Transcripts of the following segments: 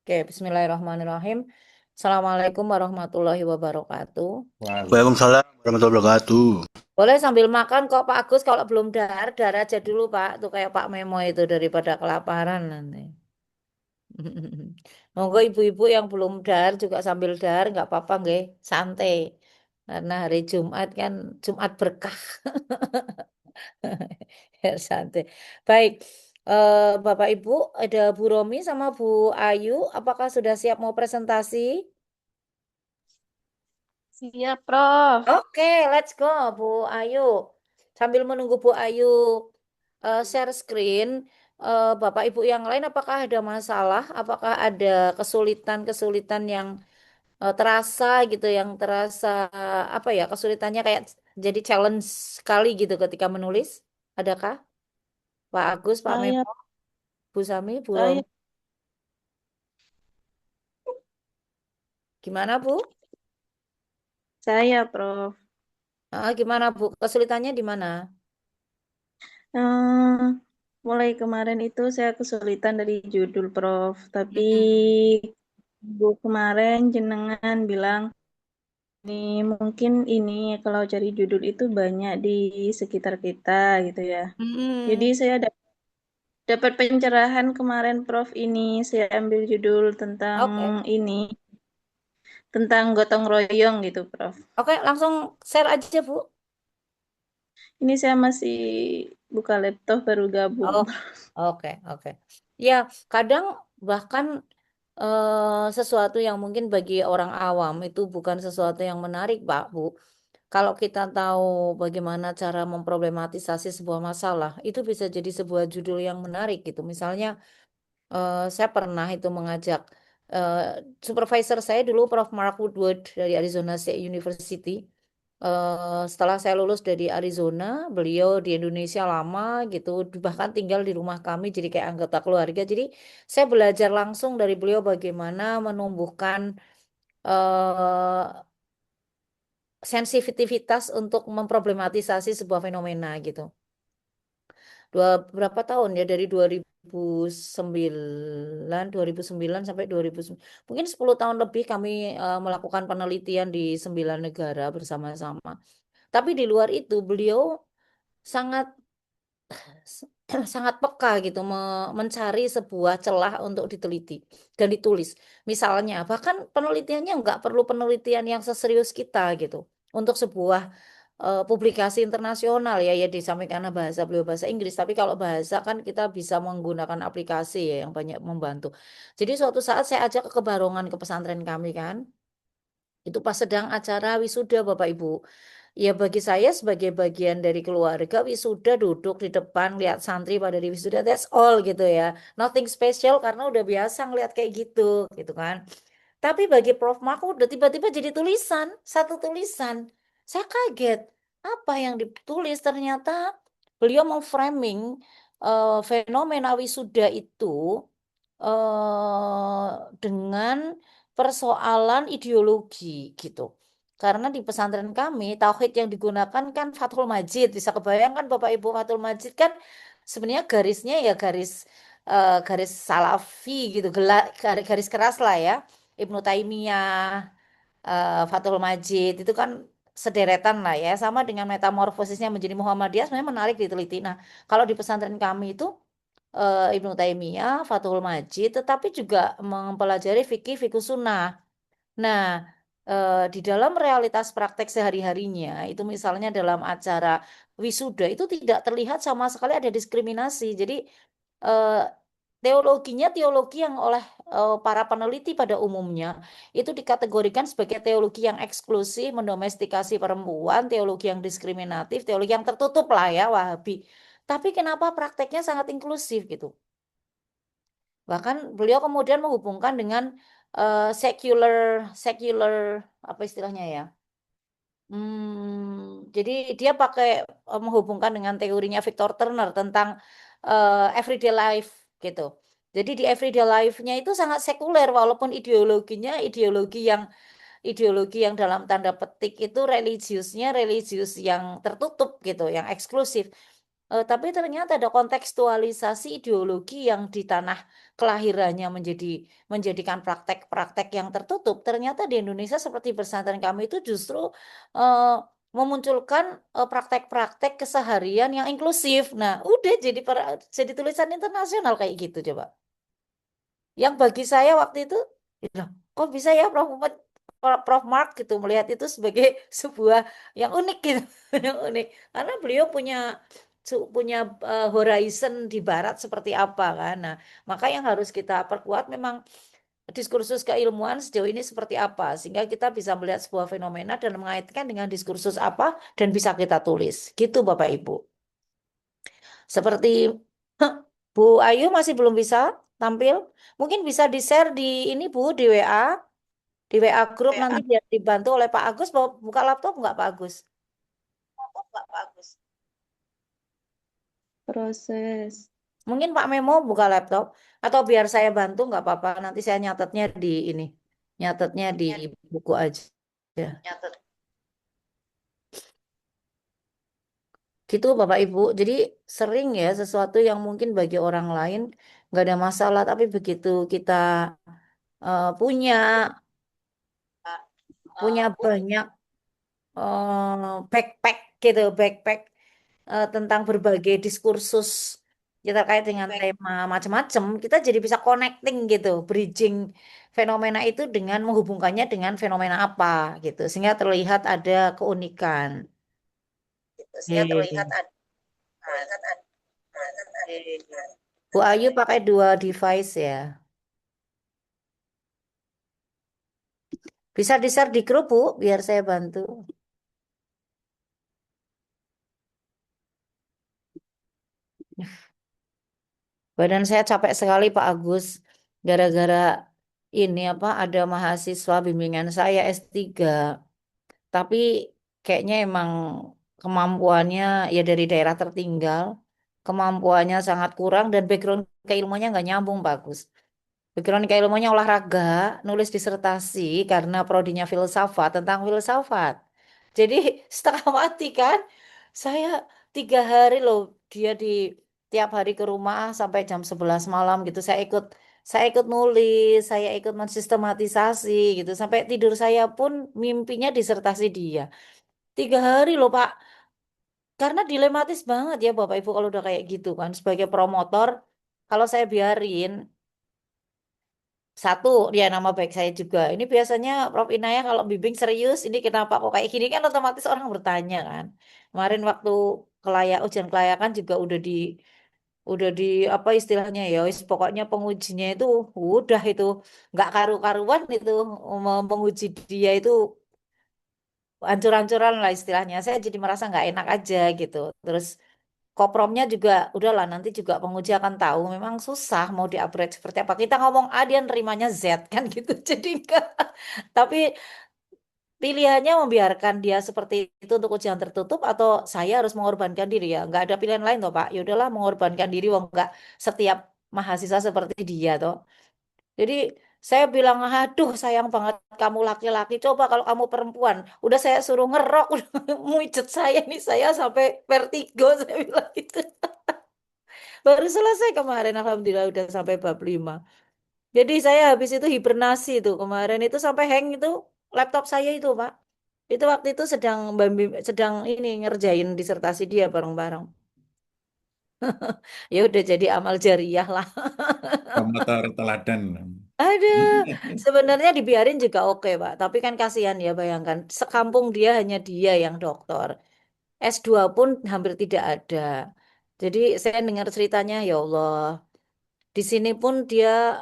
Oke, bismillahirrahmanirrahim. Assalamualaikum warahmatullahi wabarakatuh. Waalaikumsalam warahmatullahi wabarakatuh. Boleh sambil makan kok Pak Agus, kalau belum dahar, dahar aja dulu Pak. Tuh kayak Pak Memo itu daripada kelaparan nanti. Monggo ibu-ibu yang belum dahar juga sambil dahar nggak apa-apa nggih, santai. Karena hari Jumat kan Jumat berkah. Ya, santai. Baik, Bapak Ibu, ada Bu Romi sama Bu Ayu. Apakah sudah siap mau presentasi? Siap, Prof. Oke, let's go, Bu Ayu. Sambil menunggu Bu Ayu share screen, Bapak Ibu yang lain, apakah ada masalah? Apakah ada kesulitan-kesulitan yang terasa gitu, yang terasa apa ya, kesulitannya kayak jadi challenge sekali gitu ketika menulis? Adakah? Pak Agus, Pak Saya, Memo, Bu Sami, Bu Rom, saya, gimana Bu? saya, Prof. Gimana Bu? Kesulitannya di mana? Eh, mulai kemarin itu saya kesulitan dari judul, Prof. Tapi Mm-mm. bu kemarin jenengan bilang ini mungkin ini kalau cari judul itu banyak di sekitar kita gitu ya. Jadi Mm-mm. saya dapat pencerahan kemarin, Prof. Ini saya ambil judul tentang Oke. ini, tentang gotong royong gitu, Prof. Oke, langsung share aja Bu. Ini saya masih buka laptop baru gabung. Oh, oke, oke. Ya, kadang bahkan sesuatu yang mungkin bagi orang awam itu bukan sesuatu yang menarik, Pak, Bu. Kalau kita tahu bagaimana cara memproblematisasi sebuah masalah, itu bisa jadi sebuah judul yang menarik gitu. Misalnya, saya pernah itu mengajak eh, supervisor saya dulu, Prof. Mark Woodward dari Arizona State University. Setelah saya lulus dari Arizona, beliau di Indonesia lama gitu, bahkan tinggal di rumah kami jadi kayak anggota keluarga. Jadi saya belajar langsung dari beliau bagaimana menumbuhkan eh, sensitivitas untuk memproblematisasi sebuah fenomena gitu. Berapa tahun ya dari 2009 sampai 2009, mungkin 10 tahun lebih kami melakukan penelitian di 9 negara bersama-sama. Tapi di luar itu beliau sangat sangat peka gitu mencari sebuah celah untuk diteliti dan ditulis. Misalnya, bahkan penelitiannya nggak perlu penelitian yang seserius kita gitu. Untuk sebuah publikasi internasional ya, ya disampaikan karena bahasa beliau bahasa Inggris, tapi kalau bahasa kan kita bisa menggunakan aplikasi ya yang banyak membantu. Jadi suatu saat saya ajak ke Kebarongan ke pesantren kami kan, itu pas sedang acara wisuda Bapak Ibu. Ya bagi saya sebagai bagian dari keluarga wisuda duduk di depan lihat santri pada di wisuda, that's all gitu ya. Nothing special karena udah biasa ngeliat kayak gitu gitu kan. Tapi bagi Prof Mahfud udah tiba-tiba jadi tulisan, satu tulisan. Saya kaget. Apa yang ditulis ternyata beliau mau framing fenomena wisuda itu dengan persoalan ideologi gitu. Karena di pesantren kami tauhid yang digunakan kan Fathul Majid. Bisa kebayangkan Bapak Ibu, Fathul Majid kan sebenarnya garisnya ya garis salafi gitu, garis keras lah ya. Ibnu Taimiyah, Fathul Majid itu kan sederetan lah ya, sama dengan metamorfosisnya menjadi Muhammadiyah sebenarnya menarik diteliti. Nah, kalau di pesantren kami itu Ibnu Taimiyah, Fathul Majid, tetapi juga mempelajari fikih fikih sunnah. Nah, di dalam realitas praktek sehari-harinya, itu misalnya dalam acara wisuda itu tidak terlihat sama sekali ada diskriminasi. Jadi eh, teologinya teologi yang oleh para peneliti pada umumnya itu dikategorikan sebagai teologi yang eksklusif, mendomestikasi perempuan, teologi yang diskriminatif, teologi yang tertutup lah ya, Wahabi. Tapi kenapa prakteknya sangat inklusif gitu? Bahkan beliau kemudian menghubungkan dengan secular, secular apa istilahnya ya? Jadi dia pakai menghubungkan dengan teorinya Victor Turner tentang everyday life gitu. Jadi di everyday life-nya itu sangat sekuler walaupun ideologinya ideologi yang dalam tanda petik itu religiusnya religius yang tertutup gitu, yang eksklusif. Tapi ternyata ada kontekstualisasi ideologi yang di tanah kelahirannya menjadikan praktek-praktek yang tertutup. Ternyata di Indonesia seperti pesantren kami itu justru eh, memunculkan praktek-praktek keseharian yang inklusif. Nah, udah jadi tulisan internasional kayak gitu coba. Yang bagi saya waktu itu, "Loh, kok bisa ya Prof Mark gitu melihat itu sebagai sebuah yang unik gitu, yang unik. Karena beliau punya horizon di barat seperti apa kan. Nah, maka yang harus kita perkuat memang diskursus keilmuan sejauh ini seperti apa sehingga kita bisa melihat sebuah fenomena dan mengaitkan dengan diskursus apa dan bisa kita tulis. Gitu Bapak Ibu. Seperti Bu Ayu masih belum bisa tampil. Mungkin bisa di-share di ini Bu di WA, di WA grup nanti biar dibantu oleh Pak Agus. Buka laptop nggak Pak Agus? Proses. Mungkin Pak Memo buka laptop atau biar saya bantu nggak apa-apa. Nanti saya nyatetnya di ini, nyatetnya di buku aja. Ya. Gitu Bapak Ibu. Jadi sering ya sesuatu yang mungkin bagi orang lain nggak ada masalah, tapi begitu kita punya banyak backpack gitu, backpack tentang berbagai diskursus ya terkait dengan tema macam-macam, kita jadi bisa connecting gitu, bridging fenomena itu dengan menghubungkannya dengan fenomena apa gitu, sehingga terlihat ada keunikan. Eh, Bu Ayu pakai dua device ya. Bisa di-share di grup, Bu, biar saya bantu. Badan saya capek sekali Pak Agus. Gara-gara ini apa ada mahasiswa bimbingan saya S3. Tapi kayaknya emang kemampuannya ya dari daerah tertinggal. Kemampuannya sangat kurang dan background keilmuannya nggak nyambung bagus. Background keilmuannya olahraga, nulis disertasi karena prodinya filsafat tentang filsafat. Jadi setengah mati kan. Saya 3 hari loh dia di tiap hari ke rumah sampai jam 11 malam gitu. Saya ikut nulis, saya ikut mensistematisasi gitu. Sampai tidur saya pun mimpinya disertasi dia. 3 hari loh Pak. Karena dilematis banget ya Bapak Ibu kalau udah kayak gitu kan. Sebagai promotor, kalau saya biarin, satu, ya nama baik saya juga. Ini biasanya Prof Inaya kalau bimbing serius, ini kenapa kok kayak gini kan otomatis orang bertanya kan. Kemarin waktu ujian kelayakan juga udah di apa istilahnya ya, wis pokoknya pengujinya itu udah itu nggak karu-karuan itu menguji dia itu hancur-hancuran lah istilahnya. Saya jadi merasa nggak enak aja gitu. Terus kopromnya juga udahlah nanti juga penguji akan tahu memang susah mau di-upgrade seperti apa. Kita ngomong A dia nerimanya Z kan gitu. Jadi enggak. Tapi pilihannya membiarkan dia seperti itu untuk ujian tertutup atau saya harus mengorbankan diri ya. Enggak ada pilihan lain toh Pak. Ya udahlah mengorbankan diri wong enggak setiap mahasiswa seperti dia toh. Jadi saya bilang, aduh sayang banget kamu laki-laki. Coba kalau kamu perempuan, udah saya suruh ngerok, udah muijet saya nih saya sampai vertigo saya bilang gitu. Baru selesai kemarin, alhamdulillah udah sampai bab 5. Jadi saya habis itu hibernasi tuh kemarin itu sampai hang itu laptop saya itu Pak. Itu waktu itu sedang ini ngerjain disertasi dia bareng-bareng. Ya udah jadi amal jariah lah. Promotor teladan. Ada, sebenarnya dibiarin juga oke, Pak. Tapi kan kasihan ya, bayangkan. Sekampung dia hanya dia yang doktor. S2 pun hampir tidak ada. Jadi saya dengar ceritanya, ya Allah. Di sini pun dia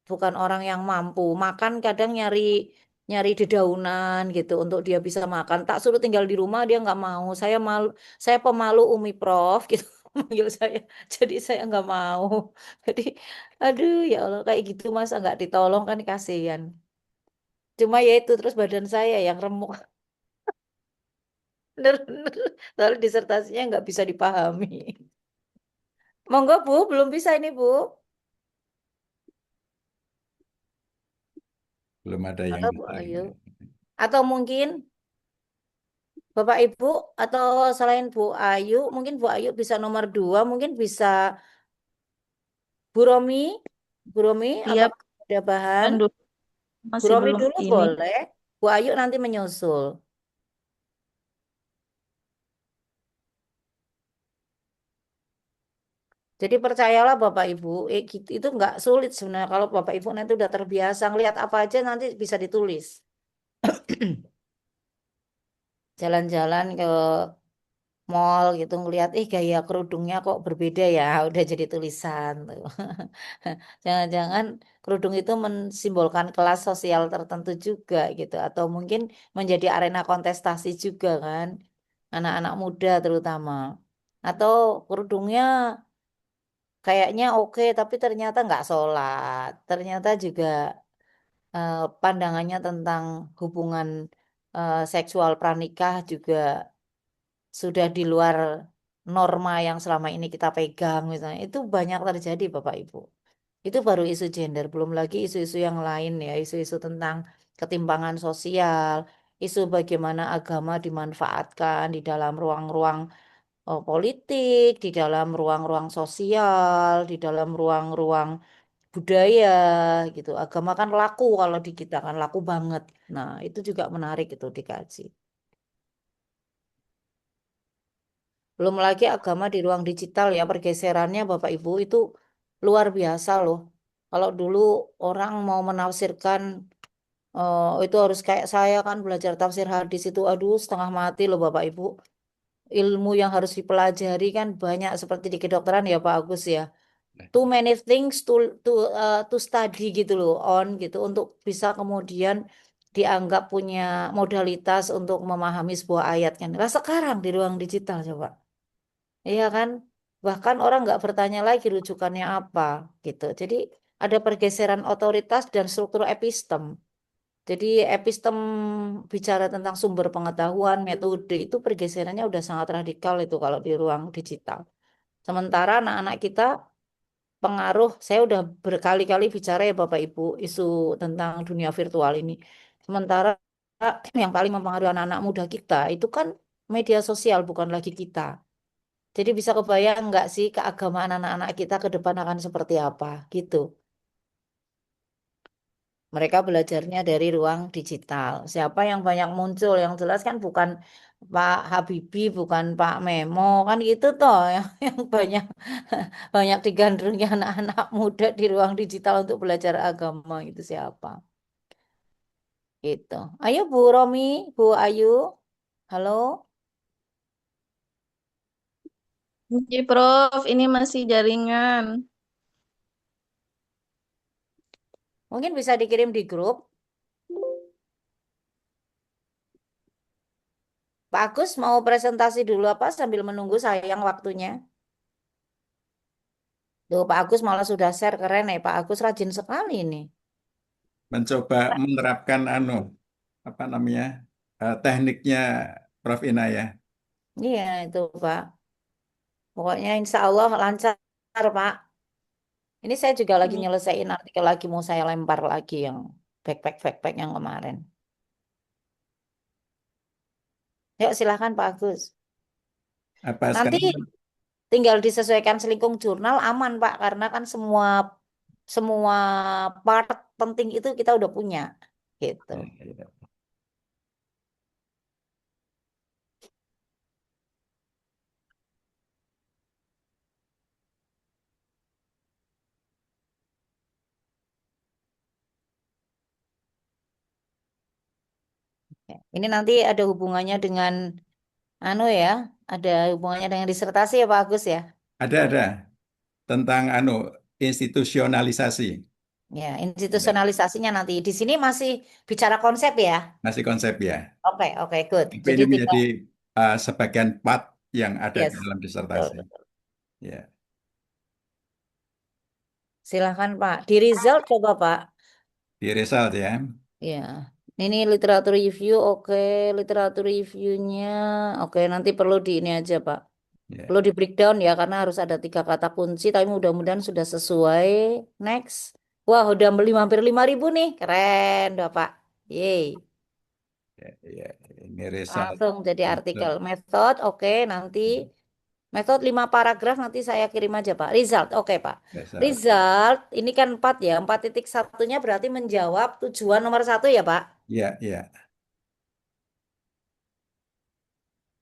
bukan orang yang mampu. Makan kadang nyari nyari dedaunan gitu untuk dia bisa makan. Tak suruh tinggal di rumah dia nggak mau. Saya malu, saya pemalu Umi Prof gitu manggil saya. Jadi saya nggak mau. Jadi aduh ya Allah kayak gitu masa nggak ditolong kan kasihan. Cuma ya itu terus badan saya yang remuk. Bener-bener. Soalnya disertasinya nggak bisa dipahami. Monggo Bu, belum bisa ini Bu. Belum ada yang Monggo Bu, bisa. ayo. Atau mungkin Bapak Ibu atau selain Bu Ayu, mungkin Bu Ayu bisa nomor 2, mungkin bisa Bu Romi, Bu Romi, Iya, apakah ada bahan? kan dulu Bu masih Romi belum dulu ini. boleh, Bu Ayu nanti menyusul. Jadi percayalah Bapak Ibu, itu nggak sulit sebenarnya kalau Bapak Ibu nanti udah terbiasa ngelihat apa aja nanti bisa ditulis. Jalan-jalan ke mall gitu ngelihat gaya kerudungnya kok berbeda ya, udah jadi tulisan tuh. Jangan-jangan kerudung itu mensimbolkan kelas sosial tertentu juga gitu atau mungkin menjadi arena kontestasi juga kan. Anak-anak muda terutama. Atau kerudungnya kayaknya oke tapi ternyata nggak sholat. Ternyata juga pandangannya tentang hubungan seksual pranikah juga sudah di luar norma yang selama ini kita pegang misalnya. Itu banyak terjadi Bapak Ibu. Itu baru isu gender, belum lagi isu-isu yang lain ya, isu-isu tentang ketimpangan sosial, isu bagaimana agama dimanfaatkan di dalam ruang-ruang politik, di dalam ruang-ruang sosial, di dalam ruang-ruang budaya gitu. Agama kan laku kalau di kita kan laku banget. Nah, itu juga menarik itu dikaji. Belum lagi agama di ruang digital ya, pergeserannya Bapak Ibu itu luar biasa loh. Kalau dulu orang mau menafsirkan itu harus kayak saya kan belajar tafsir hadis itu aduh setengah mati loh Bapak Ibu. Ilmu yang harus dipelajari kan banyak seperti di kedokteran ya Pak Agus ya. Too many things to study gitu loh on gitu untuk bisa kemudian dianggap punya modalitas untuk memahami sebuah ayat kan. Nah, sekarang di ruang digital coba. Iya kan? Bahkan orang nggak bertanya lagi rujukannya apa gitu. Jadi ada pergeseran otoritas dan struktur epistem. Jadi epistem bicara tentang sumber pengetahuan, metode itu pergeserannya udah sangat radikal itu kalau di ruang digital. Sementara anak-anak kita pengaruh, saya udah berkali-kali bicara ya Bapak Ibu isu tentang dunia virtual ini. Sementara yang paling mempengaruhi anak-anak muda kita itu kan media sosial bukan lagi kita. Jadi bisa kebayang nggak sih keagamaan anak-anak kita ke depan akan seperti apa gitu. Mereka belajarnya dari ruang digital. Siapa yang banyak muncul? Yang jelas kan bukan Pak Habibie, bukan Pak Memo, kan gitu toh yang banyak banyak digandrungi anak-anak muda di ruang digital untuk belajar agama itu siapa? Gitu. Ayo Bu Romi, Bu Ayu, halo. Oke, Prof, ini masih jaringan. Mungkin bisa dikirim di grup. Pak Agus mau presentasi dulu apa sambil menunggu sayang waktunya? Tuh, Pak Agus malah sudah share keren ya. Pak Agus rajin sekali nih. Mencoba menerapkan apa namanya, tekniknya Prof Inayah. Iya itu Pak. Pokoknya insya Allah lancar Pak. Ini saya juga lagi Ini nyelesain artikel lagi mau saya lempar lagi yang backpack yang kemarin. Yuk silahkan Pak Agus. Apa Nanti sekarang tinggal disesuaikan selingkung jurnal aman Pak karena kan semua semua part penting itu kita udah punya gitu. ya, ya. Ya. Ini nanti ada hubungannya dengan anu ya, ada hubungannya dengan disertasi ya Pak Agus ya. Ada tentang institusionalisasi. Ya, Ada. institusionalisasinya nanti. Di sini masih bicara konsep ya. Masih konsep ya. Oke, oke, good. Tapi Jadi ini tidak, menjadi sebagian part yang ada di yes, dalam betul, disertasi. betul. Ya, Silahkan Pak. Di result coba Pak. di result ya. Ya, ini literatur review, oke. Literatur reviewnya, oke. Nanti perlu di ini aja Pak. Ya. Perlu di breakdown ya, karena harus ada 3 kata kunci. Tapi mudah-mudahan sudah sesuai. Next. Wah, udah beli hampir 5.000 nih. Keren, udah Pak. Yeay. Ya, ya. Ini result Langsung jadi untuk artikel. Method, oke, nanti. Metode 5 paragraf nanti saya kirim aja Pak. Result, oke Pak. result. Result, ini kan 4 ya. 4.1-nya berarti menjawab tujuan nomor 1 ya Pak. Ya, ya.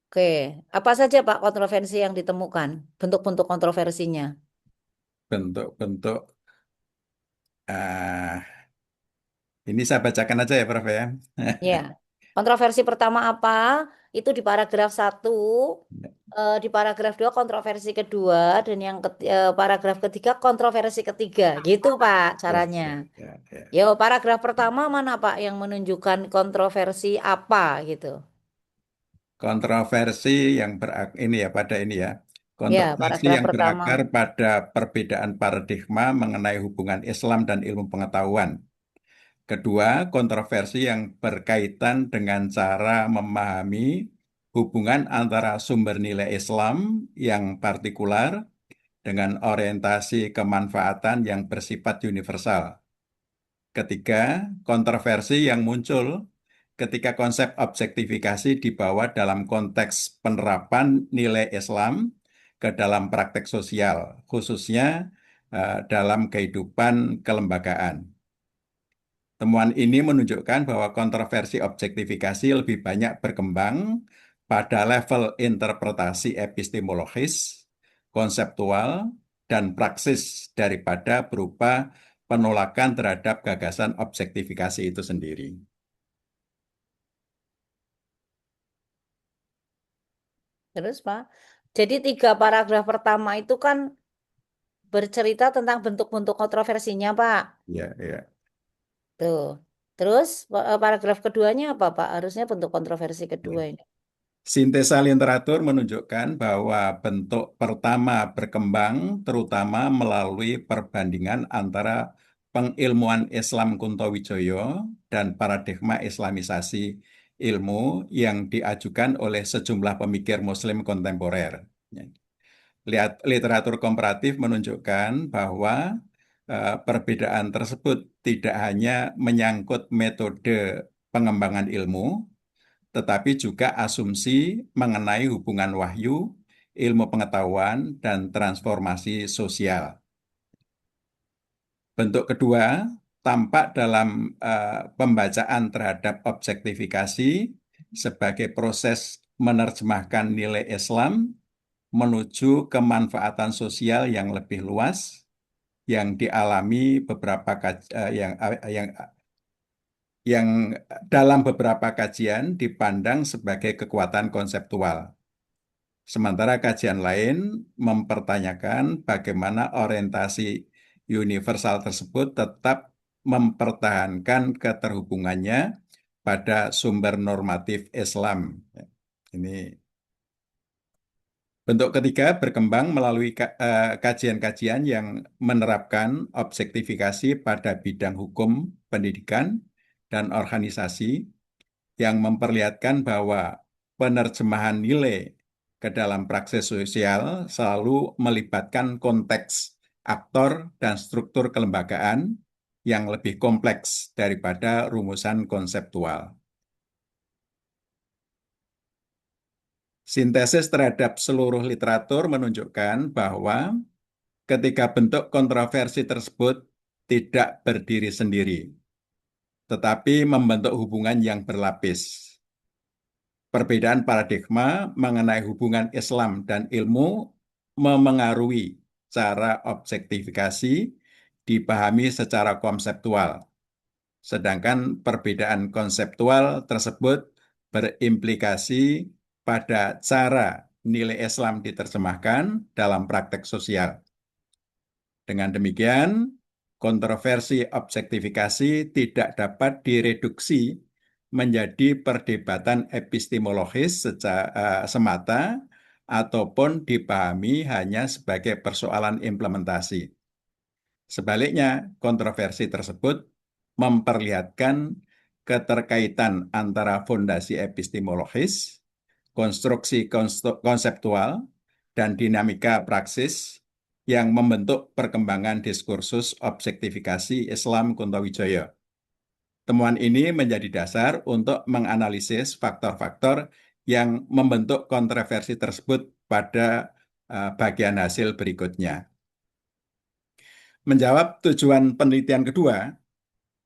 Oke, apa saja Pak kontroversi yang ditemukan? Bentuk-bentuk kontroversinya. Bentuk-bentuk ah ini saya bacakan aja ya, Prof ya. Ya, kontroversi pertama apa? Itu di paragraf 1, di paragraf 2 kontroversi kedua, dan yang paragraf ketiga kontroversi ketiga. Gitu Pak caranya. Oke, ya, ya. Yo, paragraf pertama mana Pak yang menunjukkan kontroversi apa gitu? Kontroversi yang ini ya pada ini ya. Ya, Kontroversi paragraf yang pertama. berakar pada perbedaan paradigma mengenai hubungan Islam dan ilmu pengetahuan. Kedua, kontroversi yang berkaitan dengan cara memahami hubungan antara sumber nilai Islam yang partikular dengan orientasi kemanfaatan yang bersifat universal. Ketiga, kontroversi yang muncul ketika konsep objektifikasi dibawa dalam konteks penerapan nilai Islam ke dalam praktek sosial, khususnya dalam kehidupan kelembagaan. Temuan ini menunjukkan bahwa kontroversi objektifikasi lebih banyak berkembang pada level interpretasi epistemologis, konseptual, dan praksis daripada berupa penolakan terhadap gagasan objektifikasi itu sendiri. Terus Pak. Jadi 3 paragraf pertama itu kan bercerita tentang bentuk-bentuk kontroversinya Pak. Ya, ya. Tuh. Terus paragraf keduanya apa Pak? Harusnya bentuk kontroversi Ya. kedua ini. Sintesa literatur menunjukkan bahwa bentuk pertama berkembang terutama melalui perbandingan antara pengilmuan Islam Kuntowijoyo dan paradigma Islamisasi ilmu yang diajukan oleh sejumlah pemikir Muslim kontemporer. Ya. Literatur komparatif menunjukkan bahwa perbedaan tersebut tidak hanya menyangkut metode pengembangan ilmu, tetapi juga asumsi mengenai hubungan wahyu, ilmu pengetahuan, dan transformasi sosial. Bentuk kedua tampak dalam pembacaan terhadap objektifikasi sebagai proses menerjemahkan nilai Islam menuju kemanfaatan sosial yang lebih luas yang dialami beberapa yang dalam beberapa kajian dipandang sebagai kekuatan konseptual. Sementara kajian lain mempertanyakan bagaimana orientasi universal tersebut tetap mempertahankan keterhubungannya pada sumber normatif Islam. Ini bentuk ketiga berkembang melalui kajian-kajian yang menerapkan objektifikasi pada bidang hukum, pendidikan, dan organisasi yang memperlihatkan bahwa penerjemahan nilai ke dalam praksis sosial selalu melibatkan konteks, aktor, dan struktur kelembagaan yang lebih kompleks daripada rumusan konseptual. Sintesis terhadap seluruh literatur menunjukkan bahwa ketika bentuk kontroversi tersebut tidak berdiri sendiri, tetapi membentuk hubungan yang berlapis. Perbedaan paradigma mengenai hubungan Islam dan ilmu memengaruhi cara objektifikasi dipahami secara konseptual, sedangkan perbedaan konseptual tersebut berimplikasi pada cara nilai Islam diterjemahkan dalam praktek sosial. Dengan demikian, kontroversi objektifikasi tidak dapat direduksi menjadi perdebatan epistemologis semata ataupun dipahami hanya sebagai persoalan implementasi. Sebaliknya, kontroversi tersebut memperlihatkan keterkaitan antara fondasi epistemologis, konstruksi konseptual, dan dinamika praksis yang membentuk perkembangan diskursus objektifikasi Islam Kuntowijoyo. Temuan ini menjadi dasar untuk menganalisis faktor-faktor yang membentuk kontroversi tersebut pada bagian hasil berikutnya. Menjawab tujuan penelitian kedua,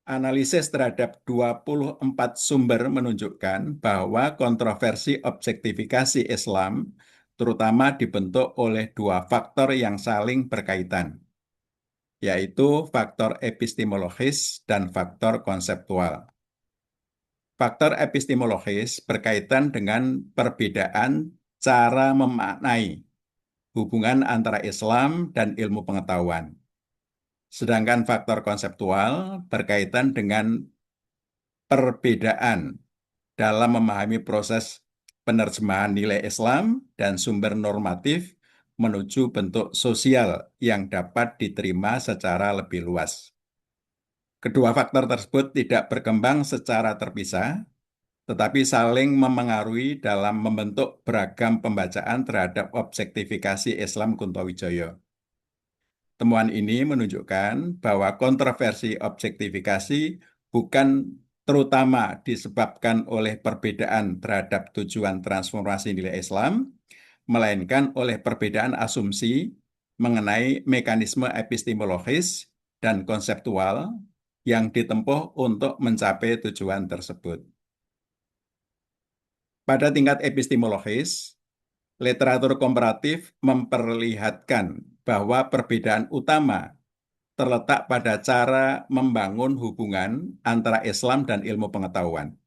analisis terhadap 24 sumber menunjukkan bahwa kontroversi objektifikasi Islam terutama dibentuk oleh dua faktor yang saling berkaitan, yaitu faktor epistemologis dan faktor konseptual. Faktor epistemologis berkaitan dengan perbedaan cara memaknai hubungan antara Islam dan ilmu pengetahuan. Sedangkan faktor konseptual berkaitan dengan perbedaan dalam memahami proses penerjemahan nilai Islam dan sumber normatif menuju bentuk sosial yang dapat diterima secara lebih luas. Kedua faktor tersebut tidak berkembang secara terpisah, tetapi saling memengaruhi dalam membentuk beragam pembacaan terhadap objektifikasi Islam Kuntowijoyo. Temuan ini menunjukkan bahwa kontroversi objektifikasi bukan terutama disebabkan oleh perbedaan terhadap tujuan transformasi nilai Islam, melainkan oleh perbedaan asumsi mengenai mekanisme epistemologis dan konseptual yang ditempuh untuk mencapai tujuan tersebut. Pada tingkat epistemologis, literatur komparatif memperlihatkan bahwa perbedaan utama terletak pada cara membangun hubungan antara Islam dan ilmu pengetahuan.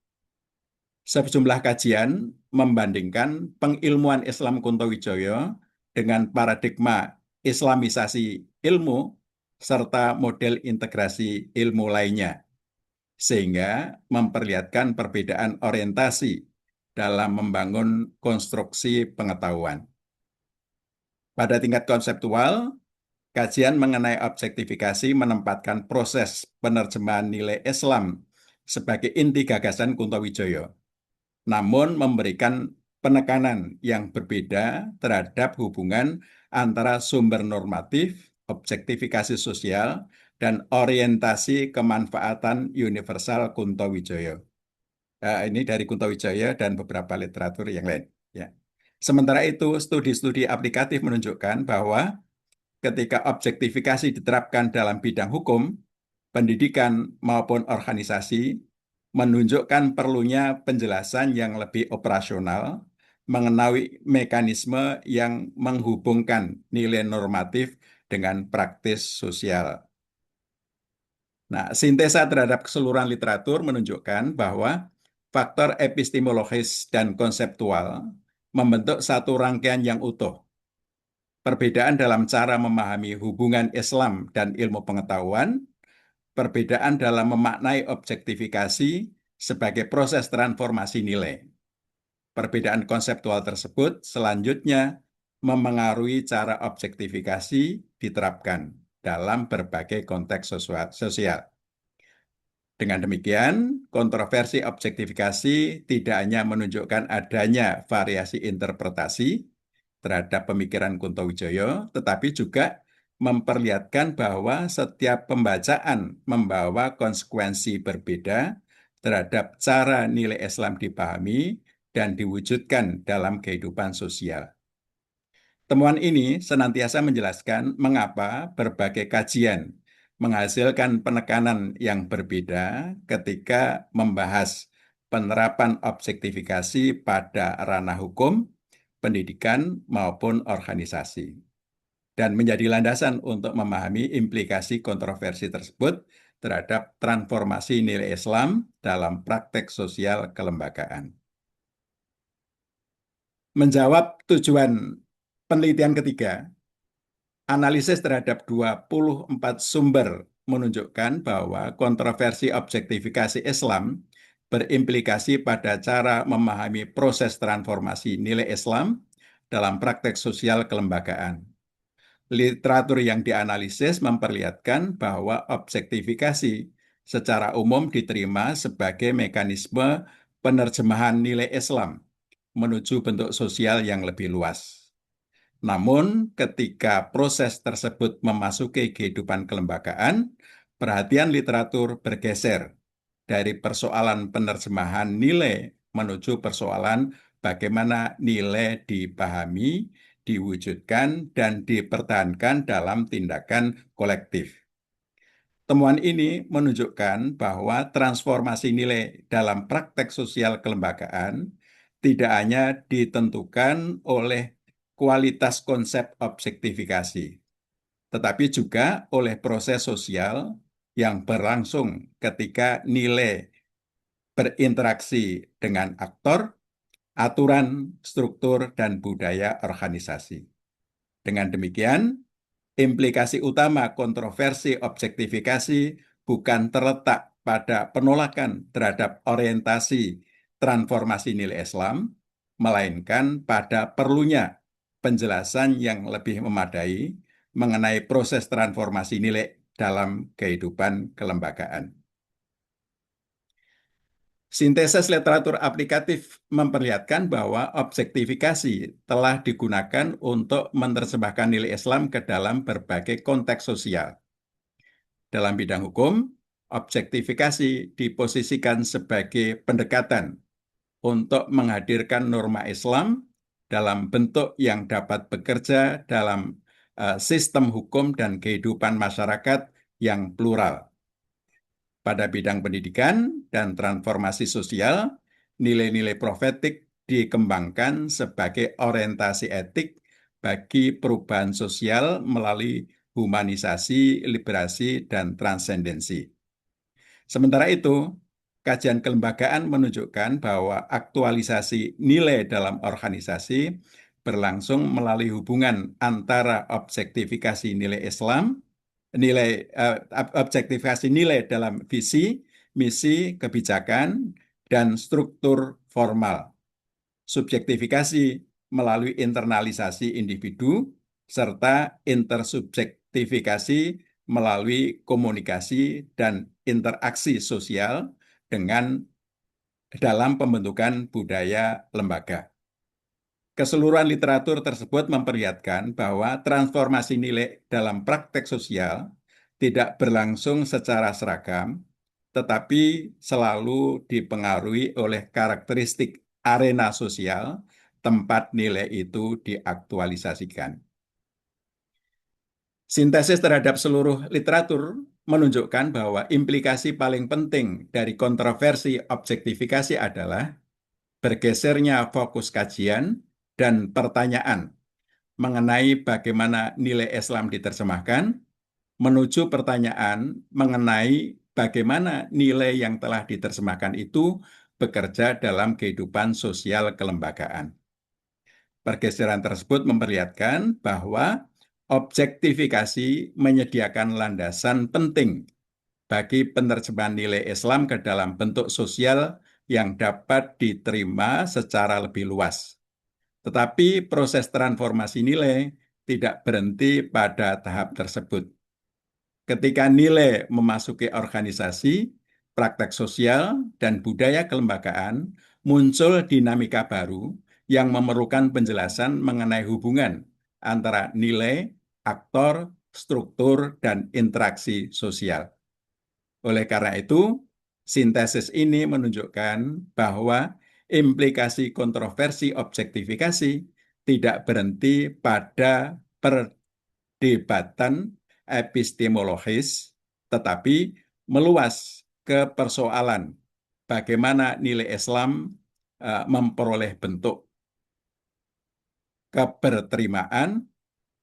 Sejumlah kajian membandingkan pengilmuan Islam Kuntowijoyo dengan paradigma Islamisasi ilmu serta model integrasi ilmu lainnya, sehingga memperlihatkan perbedaan orientasi dalam membangun konstruksi pengetahuan. Pada tingkat konseptual, kajian mengenai objektifikasi menempatkan proses penerjemahan nilai Islam sebagai inti gagasan Kuntowijoyo, namun memberikan penekanan yang berbeda terhadap hubungan antara sumber normatif, objektifikasi sosial, dan orientasi kemanfaatan universal Kuntowijoyo. Ini dari Kuntowijoyo dan beberapa literatur yang lain. Ya. Sementara itu, studi-studi aplikatif menunjukkan bahwa ketika objektifikasi diterapkan dalam bidang hukum, pendidikan maupun organisasi, menunjukkan perlunya penjelasan yang lebih operasional mengenai mekanisme yang menghubungkan nilai normatif dengan praktis sosial. Nah, sintesa terhadap keseluruhan literatur menunjukkan bahwa faktor epistemologis dan konseptual membentuk satu rangkaian yang utuh. Perbedaan dalam cara memahami hubungan Islam dan ilmu pengetahuan, perbedaan dalam memaknai objektifikasi sebagai proses transformasi nilai. Perbedaan konseptual tersebut selanjutnya memengaruhi cara objektifikasi diterapkan dalam berbagai konteks sosial. Dengan demikian, kontroversi objektifikasi tidak hanya menunjukkan adanya variasi interpretasi terhadap pemikiran Kuntowijoyo, tetapi juga memperlihatkan bahwa setiap pembacaan membawa konsekuensi berbeda terhadap cara nilai Islam dipahami dan diwujudkan dalam kehidupan sosial. Temuan ini senantiasa menjelaskan mengapa berbagai kajian menghasilkan penekanan yang berbeda ketika membahas penerapan objektifikasi pada ranah hukum, pendidikan, maupun organisasi, dan menjadi landasan untuk memahami implikasi kontroversi tersebut terhadap transformasi nilai Islam dalam praktek sosial kelembagaan. Menjawab tujuan penelitian ketiga, analisis terhadap 24 sumber menunjukkan bahwa kontroversi objektifikasi Islam berimplikasi pada cara memahami proses transformasi nilai Islam dalam praktek sosial kelembagaan. Literatur yang dianalisis memperlihatkan bahwa objektifikasi secara umum diterima sebagai mekanisme penerjemahan nilai Islam menuju bentuk sosial yang lebih luas. Namun, ketika proses tersebut memasuki kehidupan kelembagaan, perhatian literatur bergeser dari persoalan penerjemahan nilai menuju persoalan bagaimana nilai dipahami, diwujudkan, dan dipertahankan dalam tindakan kolektif. Temuan ini menunjukkan bahwa transformasi nilai dalam praktek sosial kelembagaan tidak hanya ditentukan oleh kualitas konsep objektifikasi, tetapi juga oleh proses sosial yang berlangsung ketika nilai berinteraksi dengan aktor, aturan, struktur, dan budaya organisasi. Dengan demikian, implikasi utama kontroversi objektifikasi bukan terletak pada penolakan terhadap orientasi transformasi nilai Islam, melainkan pada perlunya penjelasan yang lebih memadai mengenai proses transformasi nilai dalam kehidupan kelembagaan. Sintesis literatur aplikatif memperlihatkan bahwa objektifikasi telah digunakan untuk menerjemahkan nilai Islam ke dalam berbagai konteks sosial. Dalam bidang hukum, objektifikasi diposisikan sebagai pendekatan untuk menghadirkan norma Islam dalam bentuk yang dapat bekerja dalam sistem hukum dan kehidupan masyarakat yang plural. Pada bidang pendidikan dan transformasi sosial, nilai-nilai profetik dikembangkan sebagai orientasi etik bagi perubahan sosial melalui humanisasi, liberasi, dan transendensi. Sementara itu, kajian kelembagaan menunjukkan bahwa aktualisasi nilai dalam organisasi berlangsung melalui hubungan antara objektifikasi nilai Islam, objektifikasi nilai dalam visi, misi, kebijakan, dan struktur formal. Subjektifikasi melalui internalisasi individu, serta intersubjektifikasi melalui komunikasi dan interaksi sosial dalam pembentukan budaya lembaga. Keseluruhan literatur tersebut memperlihatkan bahwa transformasi nilai dalam praktek sosial tidak berlangsung secara seragam, tetapi selalu dipengaruhi oleh karakteristik arena sosial tempat nilai itu diaktualisasikan. Sintesis terhadap seluruh literatur menunjukkan bahwa implikasi paling penting dari kontroversi objektifikasi adalah bergesernya fokus kajian dan pertanyaan mengenai bagaimana nilai Islam diterjemahkan, menuju pertanyaan mengenai bagaimana nilai yang telah diterjemahkan itu bekerja dalam kehidupan sosial kelembagaan. Pergeseran tersebut memperlihatkan bahwa objektifikasi menyediakan landasan penting bagi penerjemahan nilai Islam ke dalam bentuk sosial yang dapat diterima secara lebih luas. Tetapi proses transformasi nilai tidak berhenti pada tahap tersebut. Ketika nilai memasuki organisasi, praktek sosial, dan budaya kelembagaan, muncul dinamika baru yang memerlukan penjelasan mengenai hubungan antara nilai, aktor, struktur, dan interaksi sosial. Oleh karena itu, sintesis ini menunjukkan bahwa implikasi kontroversi objektifikasi tidak berhenti pada perdebatan epistemologis, tetapi meluas ke persoalan bagaimana nilai Islam memperoleh bentuk keberterimaan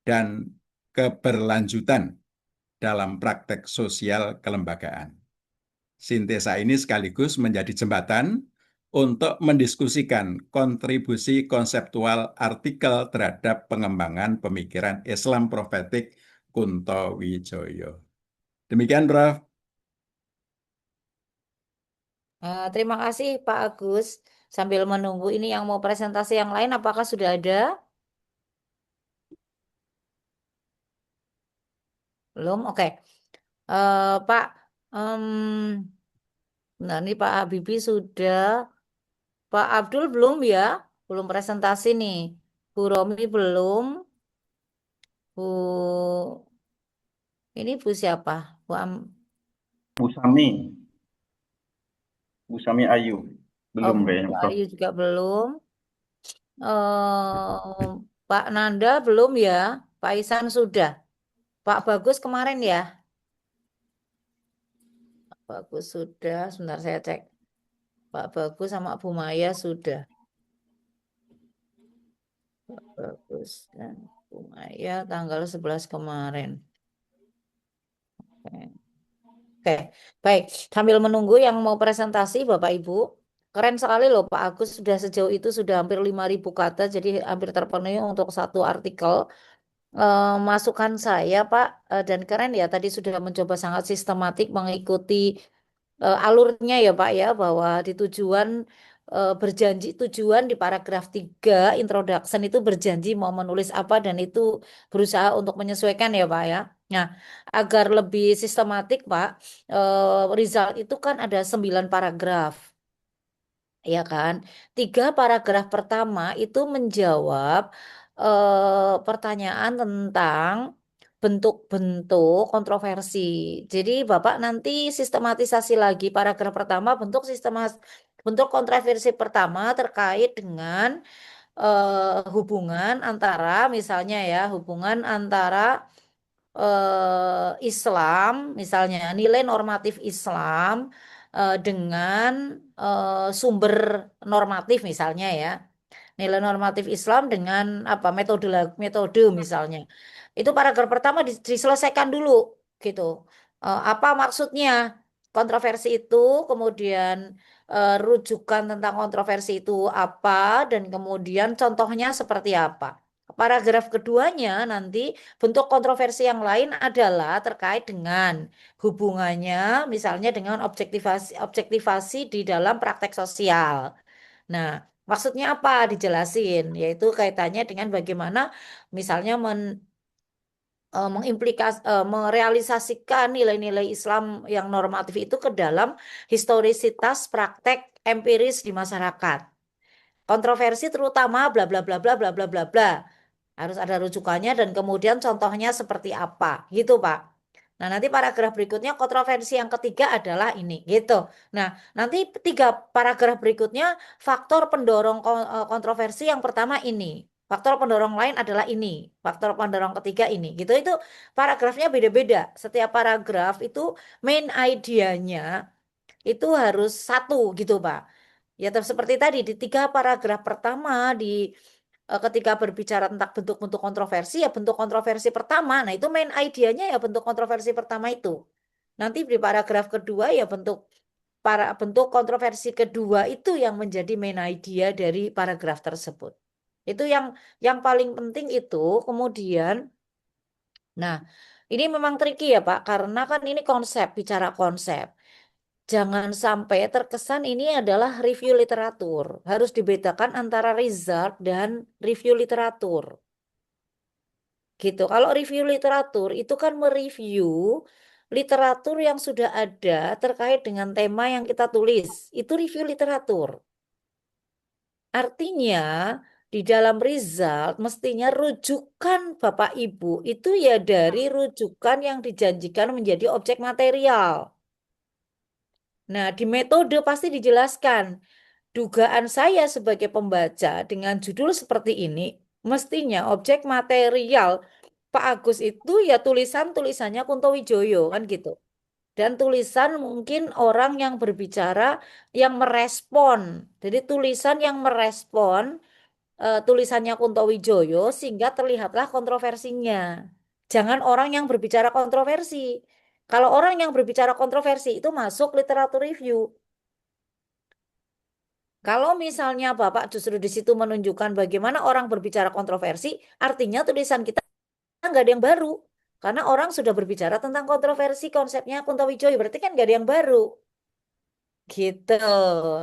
dan keberlanjutan dalam praktek sosial kelembagaan. Sintesa ini sekaligus menjadi jembatan untuk mendiskusikan kontribusi konseptual artikel terhadap pengembangan pemikiran Islam profetik Kunto Wijoyo. Demikian, Prof. Terima kasih Pak Agus. Sambil menunggu ini yang mau presentasi yang lain, apakah sudah ada? Belum? Oke. Pak, nah ini Pak Habibie sudah. Pak Abdul belum ya? Belum presentasi nih. Bu Romi belum. Ini Bu siapa? Bu Bu Sami. Bu Sami Ayu. Oh, Belum kayaknya, Bu Prof. Ayu juga belum. Eh, Pak Nanda belum ya. Pak Isan sudah. Pak Bagus kemarin ya. Pak Bagus sudah. Sebentar saya cek. Pak Bagus sama Bu Maya sudah. Pak Bagus dan Bu Maya tanggal 11 kemarin. Oke. Oke, baik. Sambil menunggu yang mau presentasi, Bapak Ibu. Keren sekali loh Pak Agus, sudah sejauh itu sudah hampir 5.000 kata, jadi hampir terpenuhi untuk satu artikel. Masukan saya Pak, dan keren ya, tadi sudah mencoba sangat sistematik mengikuti alurnya ya Pak ya, bahwa di tujuan berjanji tujuan di paragraf 3 introduction itu berjanji mau menulis apa dan itu berusaha untuk menyesuaikan ya Pak ya. Nah, agar lebih sistematik Pak, result itu kan ada 9 paragraf. Ya kan? 3 paragraf pertama itu menjawab pertanyaan tentang bentuk-bentuk kontroversi. Jadi Bapak nanti sistematisasi lagi paragraf pertama bentuk kontroversi pertama terkait dengan hubungan antara misalnya ya hubungan antara Islam, misalnya nilai normatif Islam dengan sumber normatif misalnya ya. Nilai normatif Islam dengan apa metode misalnya. Itu paragraf pertama diselesaikan dulu gitu. Apa maksudnya kontroversi itu, kemudian rujukan tentang kontroversi itu apa dan kemudian contohnya seperti apa. Paragraf keduanya nanti bentuk kontroversi yang lain adalah terkait dengan hubungannya misalnya dengan objektivasi di dalam praktek sosial. Nah, maksudnya apa? Dijelasin, yaitu kaitannya dengan bagaimana misalnya merealisasikan nilai-nilai Islam yang normatif itu ke dalam historisitas praktek empiris di masyarakat. Kontroversi terutama bla bla bla bla bla bla bla bla. Harus ada rujukannya dan kemudian contohnya seperti apa, gitu Pak. Nah, nanti paragraf berikutnya kontroversi yang ketiga adalah ini, gitu. Nah, nanti 3 paragraf berikutnya faktor pendorong kontroversi yang pertama ini. Faktor pendorong lain adalah ini. Faktor pendorong ketiga ini, gitu. Itu paragrafnya beda-beda. Setiap paragraf itu main idenya itu harus satu, gitu Pak. Ya, seperti tadi di 3 paragraf pertama ketika berbicara tentang bentuk-bentuk kontroversi ya bentuk kontroversi pertama. Nah, itu main idenya ya bentuk kontroversi pertama itu. Nanti di paragraf kedua ya bentuk kontroversi kedua itu yang menjadi main idea dari paragraf tersebut. Itu yang paling penting itu. Kemudian nah, ini memang tricky ya Pak karena kan ini konsep, bicara konsep. Jangan sampai terkesan ini adalah review literatur. Harus dibedakan antara result dan review literatur. Gitu. Kalau review literatur itu kan mereview literatur yang sudah ada terkait dengan tema yang kita tulis. Itu review literatur. Artinya di dalam result mestinya rujukan Bapak Ibu itu ya dari rujukan yang dijanjikan menjadi objek material. Nah, di metode pasti dijelaskan. Dugaan saya sebagai pembaca dengan judul seperti ini, mestinya objek material Pak Agus itu ya tulisannya Kunto Wijoyo kan gitu. Dan tulisan mungkin orang yang berbicara yang merespon. Jadi tulisan yang merespon tulisannya Kunto Wijoyo sehingga terlihatlah kontroversinya. Jangan orang yang berbicara kontroversi. Kalau orang yang berbicara kontroversi itu masuk literatur review. Kalau misalnya Bapak justru di situ menunjukkan bagaimana orang berbicara kontroversi, artinya tulisan kita nggak ada yang baru. Karena orang sudah berbicara tentang kontroversi konsepnya Kunto Wijoyo, berarti kan nggak ada yang baru. Gitu.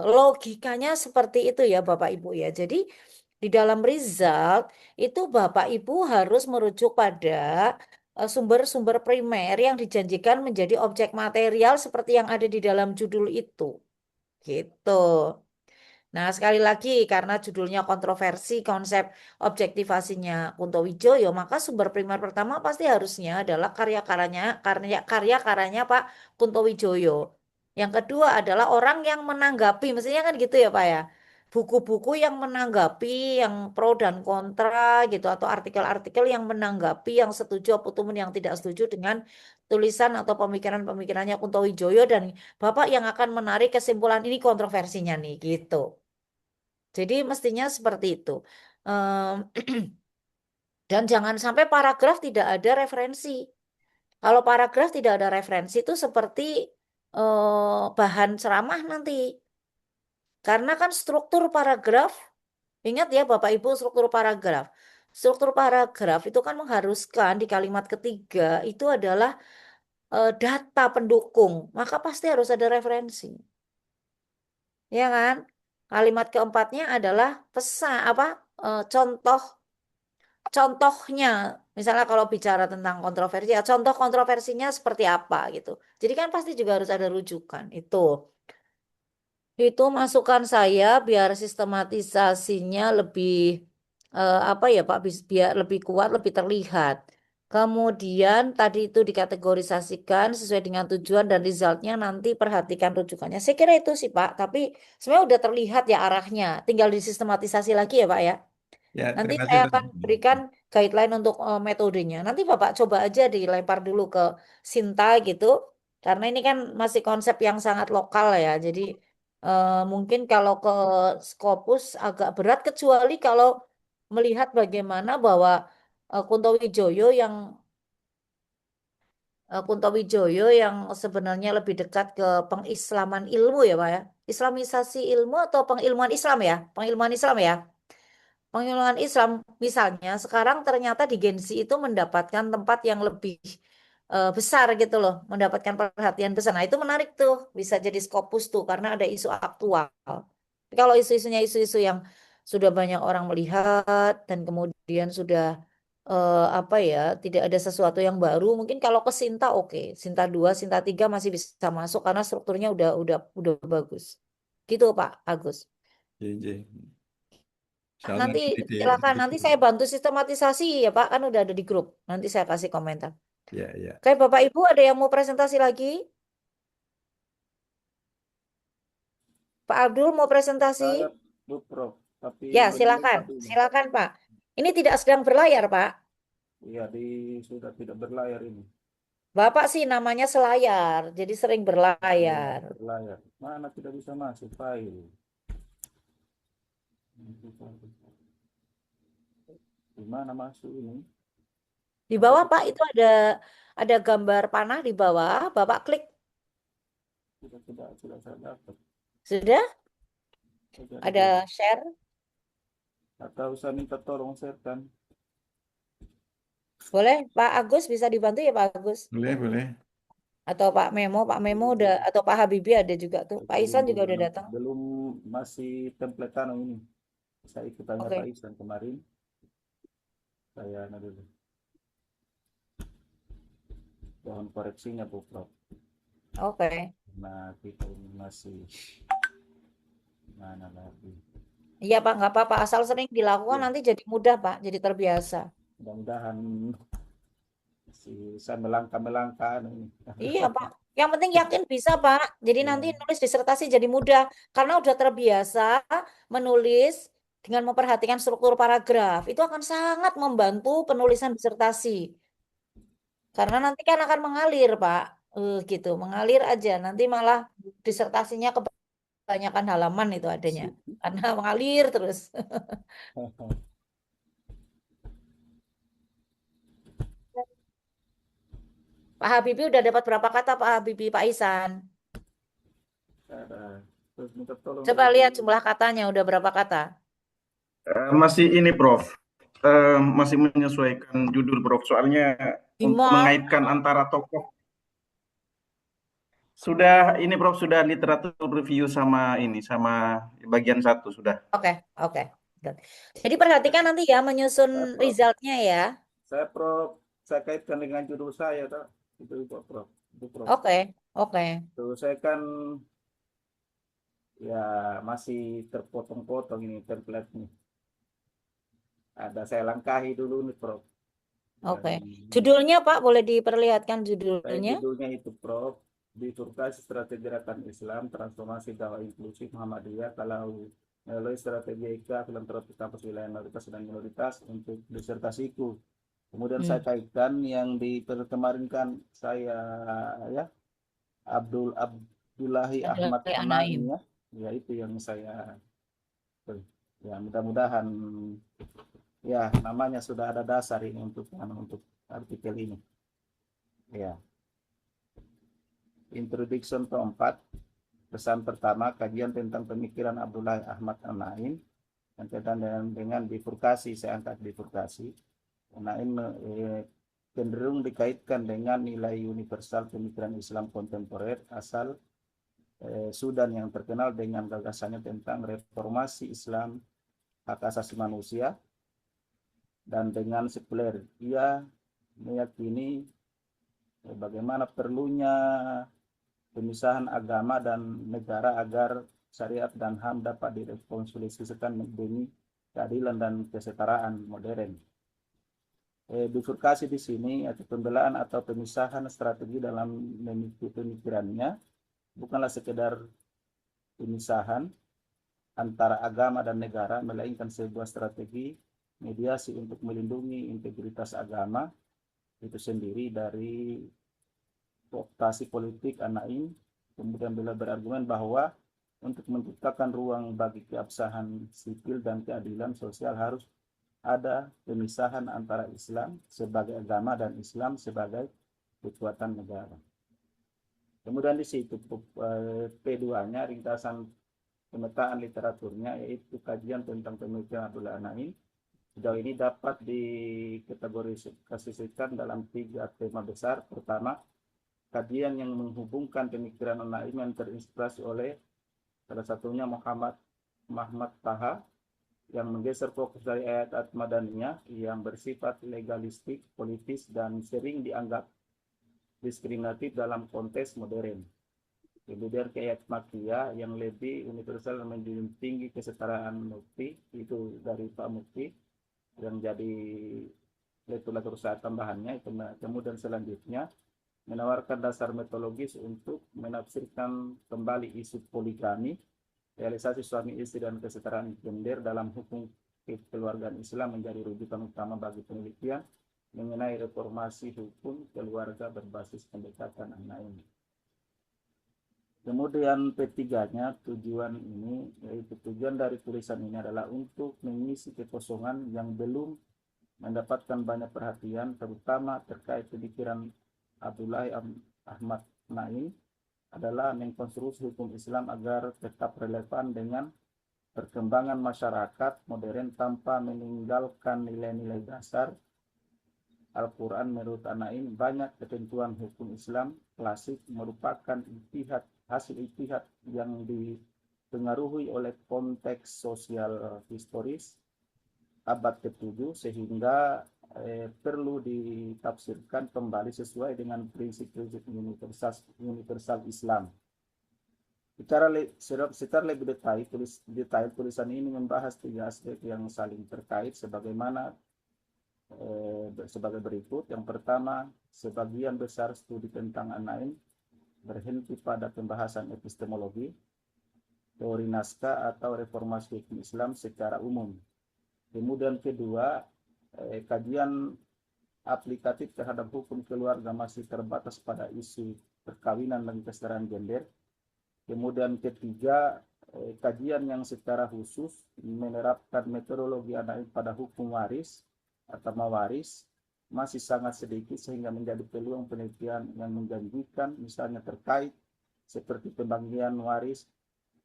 Logikanya seperti itu ya Bapak Ibu ya. Jadi di dalam result itu Bapak Ibu harus merujuk pada sumber-sumber primer yang dijanjikan menjadi objek material seperti yang ada di dalam judul itu. Gitu. Nah, sekali lagi karena judulnya kontroversi konsep objektivasinya Kunto Wijoyo, maka sumber primer pertama pasti harusnya adalah karya-karyanya Pak Kunto Wijoyo. Yang kedua adalah orang yang menanggapi, mestinya kan gitu ya Pak ya. Buku-buku yang menanggapi, yang pro dan kontra gitu, atau artikel-artikel yang menanggapi, yang setuju ataupun yang tidak setuju dengan tulisan atau pemikiran-pemikirannya Kunto Wijoyo, dan Bapak yang akan menarik kesimpulan ini kontroversinya nih gitu. Jadi mestinya seperti itu. Em, dan jangan sampai paragraf tidak ada referensi. Kalau paragraf tidak ada referensi itu seperti bahan ceramah nanti. Karena kan struktur paragraf, ingat ya Bapak Ibu, struktur paragraf. Struktur paragraf itu kan mengharuskan di kalimat ketiga itu adalah data pendukung, maka pasti harus ada referensi. Ya kan? Kalimat keempatnya adalah pesan apa contoh contohnya. Misalnya kalau bicara tentang kontroversi, ya contoh kontroversinya seperti apa gitu. Jadi kan pasti juga harus ada rujukan itu. Itu masukan saya biar sistematisasinya lebih apa ya Pak, biar lebih kuat, lebih terlihat. Kemudian tadi itu dikategorisasikan sesuai dengan tujuan dan resultnya, nanti perhatikan rujukannya. Saya kira itu sih Pak, tapi sebenarnya udah terlihat ya arahnya. Tinggal disistematisasi lagi ya Pak ya. Ya, Nanti terima kasih saya Pak. akan berikan guideline untuk metodenya. Nanti Bapak coba aja dilempar dulu ke Sinta gitu. Karena ini kan masih konsep yang sangat lokal ya. Jadi mungkin kalau ke Scopus agak berat, kecuali kalau melihat bagaimana bahwa Kunto Wijoyo yang Kunto Wijoyo yang sebenarnya lebih dekat ke pengislaman ilmu ya Pak ya. Islamisasi ilmu atau pengilmuan Islam ya? Pengilmuan Islam ya. Pengilmuan Islam misalnya sekarang ternyata di Gensi itu mendapatkan tempat yang lebih besar gitu loh, mendapatkan perhatian besar. Nah, itu menarik tuh, bisa jadi Scopus tuh karena ada isu aktual. Tapi kalau isu-isunya isu-isu yang sudah banyak orang melihat dan kemudian sudah apa ya, tidak ada sesuatu yang baru, mungkin kalau ke Sinta oke. Sinta 2, Sinta 3 masih bisa masuk karena strukturnya udah bagus. Gitu Pak Agus. Iya, iya. Insya Allah Nanti nanti silakan, nanti saya bantu sistematisasi ya Pak, kan udah ada di grup. Nanti saya kasih komentar. ya, ya. Oke, Bapak Ibu ada yang mau presentasi lagi? Pak Abdul mau presentasi? Saya Bu Prof, tapi Ya, belum silakan. lengkap ini. Silakan, Pak. Ini tidak sedang berlayar, Pak. Iya, sudah tidak berlayar ini. Bapak sih namanya selayar, jadi sering Iya, berlayar. berlayar. Mana tidak bisa masuk file. Di mana masuk ini? Di Apa bawah, Pak, kita itu ada gambar panah di bawah. Bapak klik. sudah saya dapat. Sudah? Sudah Ada di- share? Atau saya minta tolong sharekan. Boleh, Pak Agus bisa dibantu ya, Pak Agus? Boleh, boleh. Atau Pak Memo udah, atau Pak Habibie ada juga tuh. Pak Isan juga udah datang. Belum masih template ini. Saya ikut tanya Oke. Pak Isan kemarin. Saya dulu. Mohon koreksinya Bu Prof. Oke. Nah, kita ini masih mana lagi? Iya Pak, nggak apa-apa. Asal sering dilakukan Ya, nanti jadi mudah Pak, jadi terbiasa. mudah-mudahan si saya melangkah-melangkah ini. Iya Pak, yang penting yakin bisa Pak. Jadi nanti Ya, nulis disertasi jadi mudah. Karena udah terbiasa menulis dengan memperhatikan struktur paragraf. Itu akan sangat membantu penulisan disertasi. Karena nanti kan akan mengalir Pak. Gitu, mengalir aja. Nanti malah disertasinya kebanyakan halaman itu adanya. Karena mengalir terus. Pak Habibie udah dapat berapa kata Pak Habibie, Pak Isan? terus minta tolong Coba lihat jumlah katanya udah berapa kata. Masih ini Prof, masih menyesuaikan judul Prof. Soalnya untuk Gimana? mengaitkan antara tokoh. Sudah ini Prof, sudah literatur review sama bagian 1 sudah. Oke, oke. Good. Jadi perhatikan nanti ya menyusun resultnya ya. Saya Prof, saya kaitkan dengan judul saya tak? Itu Prof. Itu Prof. Oke, oke. Tuh saya kan ya masih terpotong-potong ini template-nya. Ada saya langkahi dulu nih Prof. Oke. Dan Judulnya Pak boleh diperlihatkan saya judulnya? judulnya itu Prof. bifurkasi strategi gerakan Islam, transformasi dakwah inklusif Muhammadiyah kalau melalui strategi IKA, filantropi kampus wilayah mayoritas dan minoritas untuk disertasiku. Kemudian saya kaitkan yang di kemarin kan saya ya Abdullahi Ahmad Anaim ya itu yang saya ya mudah-mudahan ya namanya sudah ada dasar ini untuk artikel ini ya. Introduction keempat, pesan pertama, kajian tentang pemikiran Abdullah Ahmad Anaim yang kaitan dengan bifurkasi, saya angkat bifurkasi. Anaim cenderung dikaitkan dengan nilai universal pemikiran Islam kontemporer asal Sudan yang terkenal dengan gagasannya tentang reformasi Islam, hak asasi manusia, dan dengan sekuler. Ia meyakini bagaimana perlunya pemisahan agama dan negara agar syariat dan HAM dapat direkonsiliasikan demi keadilan dan kesetaraan modern. Bifurkasi di sini atau pembelaan atau pemisahan strategi dalam pemikirannya bukanlah sekedar pemisahan antara agama dan negara, melainkan sebuah strategi mediasi untuk melindungi integritas agama itu sendiri dari kooptasi politik Anaim. Kemudian beliau berargumen bahwa untuk menciptakan ruang bagi keabsahan sipil dan keadilan sosial harus ada pemisahan antara Islam sebagai agama dan Islam sebagai kekuatan negara. Kemudian di situ P2-nya ringkasan pemetaan literaturnya yaitu kajian tentang pemikiran Abdullah Anaim. Sejauh ini dapat dikategorikan dalam 3 tema besar. Pertama, kajian yang menghubungkan pemikiran Anaim yang terinspirasi oleh salah satunya Muhammad Taha yang menggeser fokus dari ayat-ayat Madaniyah yang bersifat legalistik, politis, dan sering dianggap diskriminatif dalam konteks modern. Kemudian ke ayat Makkiyah yang lebih universal dan menjunjung tinggi kesetaraan mufti, itu dari Pak Mufti yang jadi literatur tambahannya. Kemudian selanjutnya menawarkan dasar metodologis untuk menafsirkan kembali isu poligami, realisasi suami istri dan kesetaraan gender dalam hukum kekeluargaan Islam menjadi rujukan utama bagi penelitian mengenai reformasi hukum keluarga berbasis pendekatan anak ini. Kemudian P3-nya tujuan ini, yaitu tujuan dari tulisan ini adalah untuk mengisi kekosongan yang belum mendapatkan banyak perhatian, terutama terkait pemikiran Abdullah Ahmad Anaim adalah mengkonstruksi hukum Islam agar tetap relevan dengan perkembangan masyarakat modern tanpa meninggalkan nilai-nilai dasar Al-Quran. Menurut Anaim, banyak ketentuan hukum Islam klasik merupakan hasil ijtihad yang dipengaruhi oleh konteks sosial historis abad ke-7 sehingga perlu ditafsirkan kembali sesuai dengan prinsip-prinsip universal Islam. Secara lebih detail tulisan ini membahas 3 aspek yang saling terkait sebagai berikut. Yang pertama, sebagian besar studi tentang Anaim berhenti pada pembahasan epistemologi, teori naskah atau reformasi hukum Islam secara umum. Kemudian kedua, kajian aplikatif terhadap hukum keluarga masih terbatas pada isu perkawinan dan kesetaraan gender. Kemudian ketiga, kajian yang secara khusus menerapkan metodologi Anaim pada hukum waris atau mawaris masih sangat sedikit sehingga menjadi peluang penelitian yang menjanjikan, misalnya terkait seperti pembagian waris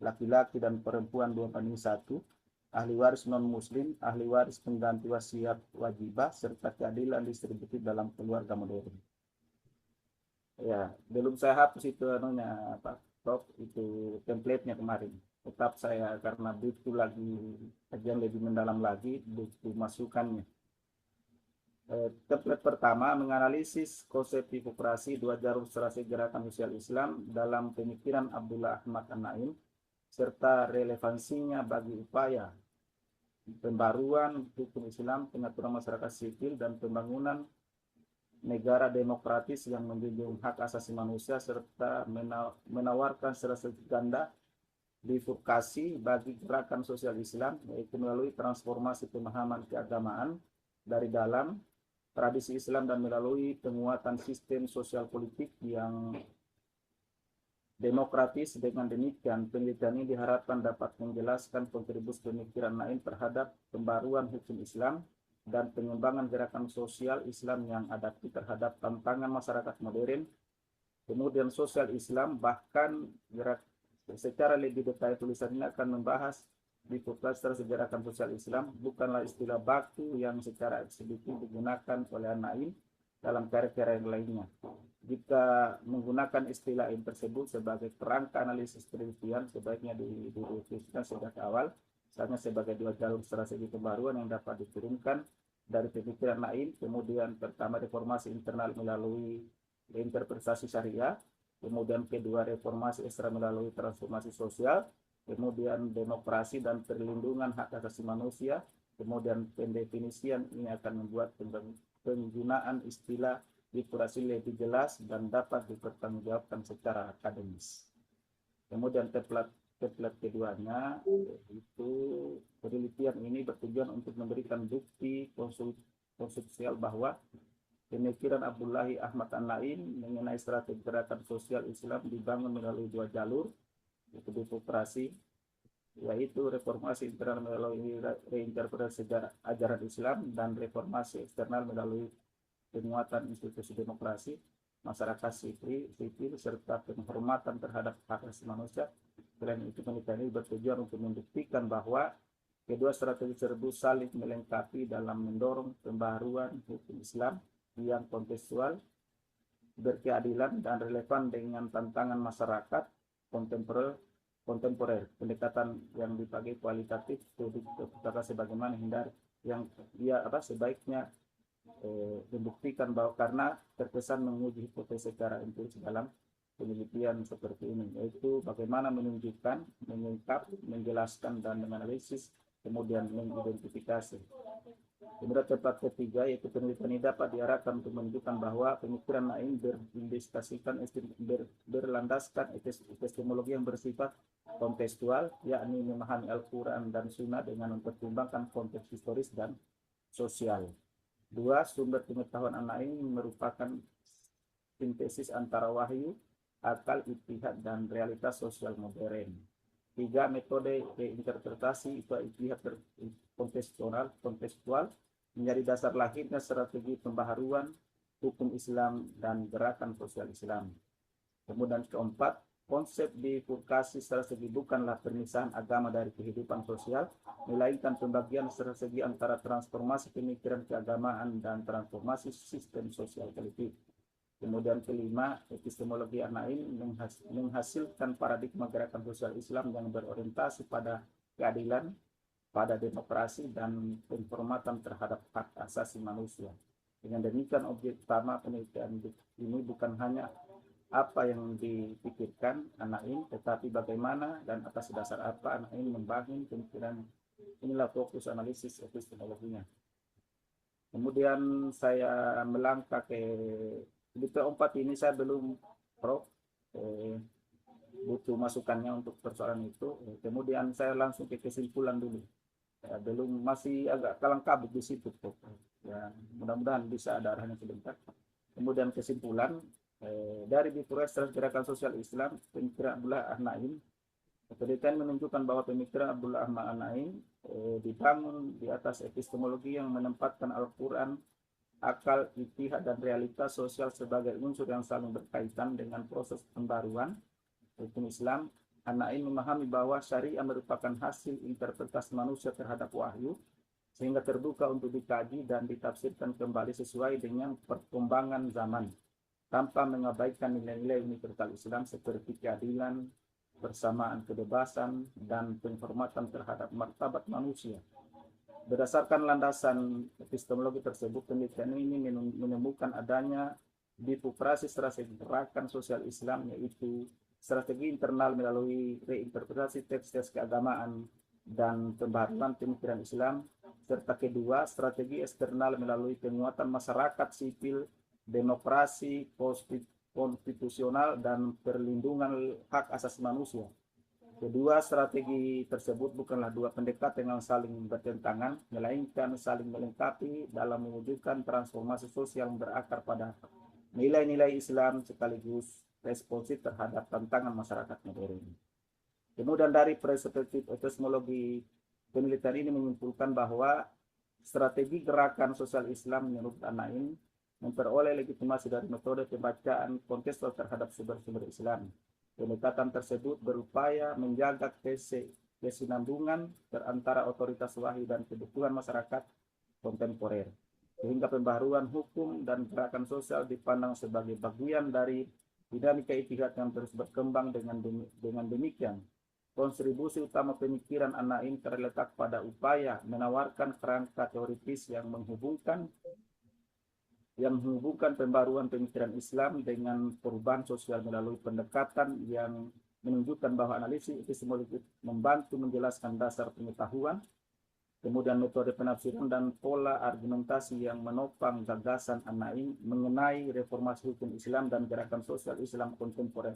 laki-laki dan perempuan 2:1, ahli waris non-muslim, ahli waris pengganti wasiat wajibah, serta keadilan distributif dalam keluarga modern. Ya, belum saya hapus itu Pak Prof, itu template-nya kemarin. Tetap saya karena butuh lagi kajian lebih mendalam lagi, butuh masukannya. Template pertama menganalisis konsep bifurkasi 2 jalur strategi gerakan sosial Islam dalam pemikiran Abdullah Ahmad Anaim serta relevansinya bagi upaya pembaruan hukum Islam, pengaturan masyarakat sipil, dan pembangunan negara demokratis yang menjunjung hak asasi manusia serta menawarkan strategi ganda bifurkasi bagi gerakan sosial Islam, yaitu melalui transformasi pemahaman keagamaan dari dalam tradisi Islam dan melalui penguatan sistem sosial politik yang demokratis. Dengan demikian, penelitian ini diharapkan dapat menjelaskan kontribusi pemikiran lain terhadap pembaruan hukum Islam dan pengembangan gerakan sosial Islam yang adaptif terhadap tantangan masyarakat modern. Kemudian sosial Islam, bahkan secara lebih detail tulisan ini akan membahas bifurkasi gerakan sosial Islam bukanlah istilah baku yang secara eksplisit digunakan oleh An-Naim dalam karya-karya yang lainnya. Jika menggunakan istilah ini tersebut sebagai kerangka analisis penelitian, sebaiknya didefinisikan sejak awal, misalnya sebagai dua jalur strategi pembaruan yang dapat diturunkan dari pemikiran Naim. Kemudian pertama, reformasi internal melalui interpretasi syariah, kemudian kedua, reformasi eksternal melalui transformasi sosial, kemudian demokrasi dan perlindungan hak asasi manusia, kemudian pendefinisian ini akan membuat penggunaan istilah bifurkasi lebih jelas dan dapat dipertanggungjawabkan secara akademis. Kemudian template keduanya, itu penelitian ini bertujuan untuk memberikan bukti konseptual bahwa pemikiran Abdullahi Ahmad An-Naim mengenai strategi gerakan sosial Islam dibangun melalui dua jalur, yaitu bifurkasi, yaitu reformasi internal melalui reinterpretasi ajaran Islam dan reformasi eksternal melalui penguatan institusi demokrasi, masyarakat sipil serta penghormatan terhadap hak asasi manusia. Selain itu, penelitian ini bertujuan untuk membuktikan bahwa kedua strategi tersebut saling melengkapi dalam mendorong pembaruan hukum Islam yang kontekstual, berkeadilan, dan relevan dengan tantangan masyarakat kontemporer. Pendekatan yang dipakai kualitatif sebagaimana hindari yang sebaiknya membuktikan bahwa karena terkesan menguji hipotesis secara empiris dalam penelitian seperti ini, yaitu bagaimana menunjukkan, mengungkap, menjelaskan, dan menganalisis, kemudian mengidentifikasi. Kemudian tempat ketiga, yaitu penelitian ini dapat diarahkan untuk menunjukkan bahwa pemikiran Naim berlandaskan epistemologi yang bersifat kontekstual, yakni memahami Al-Quran dan Sunnah dengan mempertimbangkan konteks historis dan sosial. Dua, sumber pengetahuan An-Naim merupakan sintesis antara wahyu, akal, ijtihad, dan realitas sosial modern. Tiga, metode reinterpretasi itu ijtihad kontekstual menjadi dasar lahirnya strategi pembaharuan hukum Islam dan gerakan sosial Islam. Kemudian keempat, konsep bifurkasi strategi bukanlah pemisahan agama dari kehidupan sosial, melainkan pembagian strategi antara transformasi pemikiran keagamaan dan transformasi sistem sosial politik. Kemudian kelima, epistemologi An-Naim menghasilkan paradigma gerakan sosial Islam yang berorientasi pada keadilan, pada demokrasi, dan penghormatan terhadap hak asasi manusia. Dengan demikian, objek utama penelitian ini bukan hanya apa yang dipikirkan An-Naim, tetapi bagaimana dan atas dasar apa An-Naim membangun pemikiran. Inilah fokus analisis epistemologinya. Kemudian saya melangkah ke keempat ini. Saya belum butuh masukannya untuk persoalan itu. Kemudian saya langsung ke kesimpulan dulu. Belum, masih agak kalang kabut di situ. Ya, mudah-mudahan bisa ada arahnya sebentar. Kemudian kesimpulan, dari bifurkasi gerakan sosial Islam, pemikiran Abdullah An-Naim, penelitian menunjukkan bahwa pemikiran Abdullah An-Naim dibangun di atas epistemologi yang menempatkan Al-Quran, akal, ijtihad, dan realitas sosial sebagai unsur yang saling berkaitan dengan proses pembaruan hukum Islam. An-Naim memahami bahwa syariah merupakan hasil interpretasi manusia terhadap wahyu, sehingga terbuka untuk dikaji dan ditafsirkan kembali sesuai dengan perkembangan zaman, tanpa mengabaikan nilai-nilai universal Islam seperti keadilan, persamaan kebebasan, dan penghormatan terhadap martabat manusia. Berdasarkan landasan epistemologi tersebut, penelitian ini menemukan adanya bifurkasi strategi gerakan sosial Islam, yaitu strategi internal melalui reinterpretasi teks-teks keagamaan dan pembaharuan pemikiran Islam, serta kedua, strategi eksternal melalui penguatan masyarakat sipil demokrasi konstitusional, dan perlindungan hak asasi manusia. Kedua strategi tersebut bukanlah dua pendekatan yang saling bertentangan, melainkan saling melengkapi dalam mewujudkan transformasi sosial yang berakar pada nilai-nilai Islam sekaligus responsif terhadap tantangan masyarakat modern. Kemudian dari perspektif epistemologi, penelitian ini menyimpulkan bahwa strategi gerakan sosial Islam menurut An-Naim memperoleh legitimasi dari metode pembacaan kontekstual terhadap sumber-sumber Islam. Pendekatan tersebut berupaya menjaga kesinambungan antara otoritas wahyu dan kebutuhan masyarakat kontemporer, sehingga pembaharuan hukum dan gerakan sosial dipandang sebagai bagian dari dinamika ijtihad yang terus berkembang. Dengan demikian, kontribusi utama pemikiran An-Naim terletak pada upaya menawarkan kerangka teoritis yang menghubungkan pembaruan pemikiran Islam dengan perubahan sosial melalui pendekatan yang menunjukkan bahwa analisis epistemologi membantu menjelaskan dasar pengetahuan, kemudian metode penafsiran dan pola argumentasi yang menopang gagasan An-Naim mengenai reformasi hukum Islam dan gerakan sosial Islam kontemporer.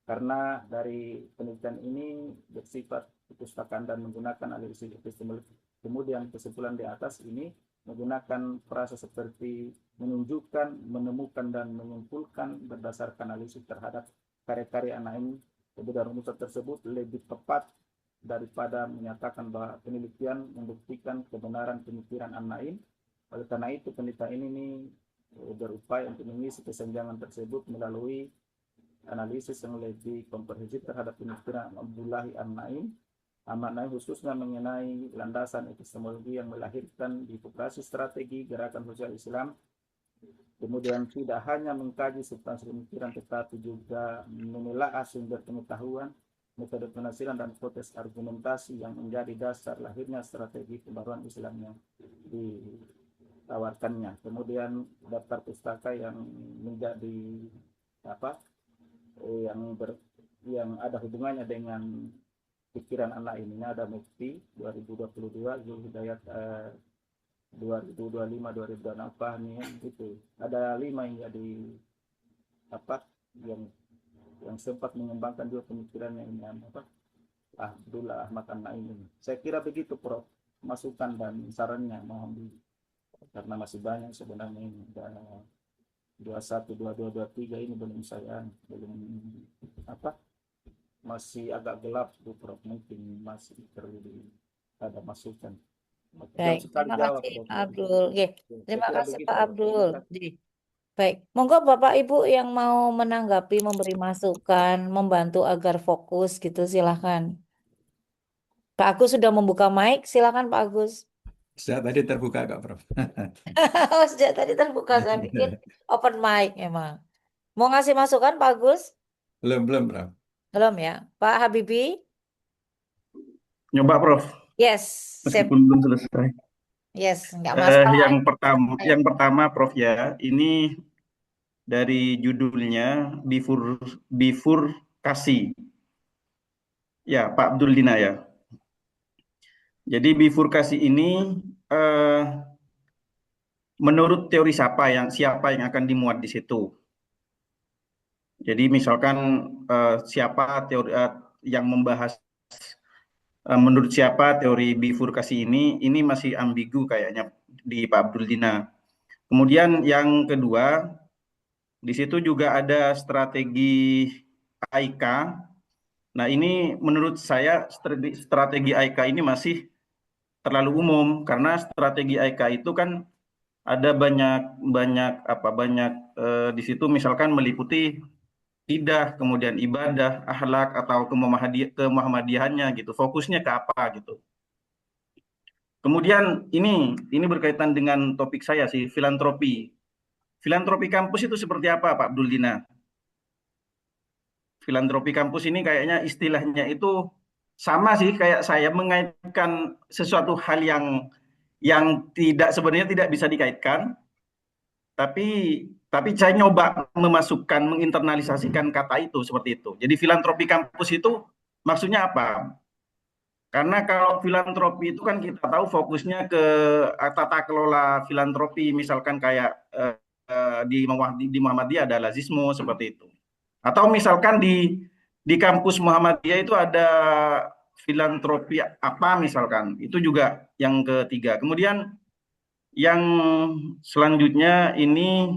Karena dari penelitian ini bersifat perpustakaan dan menggunakan analisis epistemologi. Kemudian kesimpulan di atas ini menggunakan frasa seperti menunjukkan, menemukan, dan menyimpulkan berdasarkan analisis terhadap karya-karya An-Naim. Kemudian rumusan tersebut lebih tepat daripada menyatakan bahwa penelitian membuktikan kebenaran pemikiran An-Naim. Oleh karena itu, penelitian ini berupaya untuk mengisi kesenjangan tersebut melalui analisis yang lebih komprehensif terhadap pemikiran Abdullahi An-Naim, khususnya mengenai landasan epistemologi yang melahirkan hipotesis strategi gerakan sosial Islam. Kemudian tidak hanya mengkaji substansi pemikiran, tetapi juga menelaah sumber pengetahuan, metode penafsiran, dan proses argumentasi yang menjadi dasar lahirnya strategi pembaruan Islam yang ditawarkannya. Kemudian daftar pustaka yang menjadi yang ada hubungannya dengan pikiran An-Naim ini ada Mufti 2022, Zulhidayat 2025, 2026 Fahmi, gitu. Ada 5 yang jadi yang sempat mengembangkan juga pemikirannya ini Abdullah Ahmad An-Naim ini. Saya kira begitu Prof, masukan dan sarannya mohon karena masih banyak sebenarnya ini. Dan 21, 22, 23 ini belum masih agak gelap Bu Prof, mungkin masih perlu ada masukan. Baik, terima kasih Pak Abdul. Terima kasih Pak Abdul. Baik, monggo Bapak Ibu yang mau menanggapi, memberi masukan, membantu agar fokus gitu, silahkan. Pak Agus sudah membuka mic, silahkan Pak Agus. Sejak tadi terbuka Kak Prof. Sejak tadi terbuka, saya pikir open mic emang. Mau ngasih masukan Pak Agus? Belum Prof. Belum ya. Pak Habibie? Nyoba Prof. Yes. Meskipun belum selesai. Yes, nggak masalah. Yang pertama Prof ya, ini dari judulnya bifurkasi. Ya, Pak Abdul Dina ya. Jadi bifurkasi ini menurut teori siapa yang akan dimuat di situ. Jadi misalkan siapa teori yang membahas menurut siapa teori bifurkasi ini masih ambigu kayaknya di Pak Abdul Dina. Kemudian yang kedua, di situ juga ada strategi AIK. Nah, ini menurut saya strategi AIK ini masih terlalu umum karena strategi AIK itu kan ada banyak di situ misalkan meliputi akidah, kemudian ibadah, akhlak atau kemuhammadiyahannya gitu. Fokusnya ke apa gitu. Kemudian ini berkaitan dengan topik saya sih, filantropi. Filantropi kampus itu seperti apa Pak Abdul Dina? Filantropi kampus ini kayaknya istilahnya itu sama sih kayak saya mengaitkan sesuatu hal yang sebenarnya tidak bisa dikaitkan, tapi saya nyoba menginternalisasikan kata itu seperti itu. Jadi filantropi kampus itu maksudnya apa? Karena kalau filantropi itu kan kita tahu fokusnya ke tata kelola filantropi, misalkan kayak di Muhammadiyah ada lazisme seperti itu. Atau misalkan di kampus Muhammadiyah itu ada filantropi apa misalkan, itu juga yang ketiga. Kemudian yang selanjutnya ini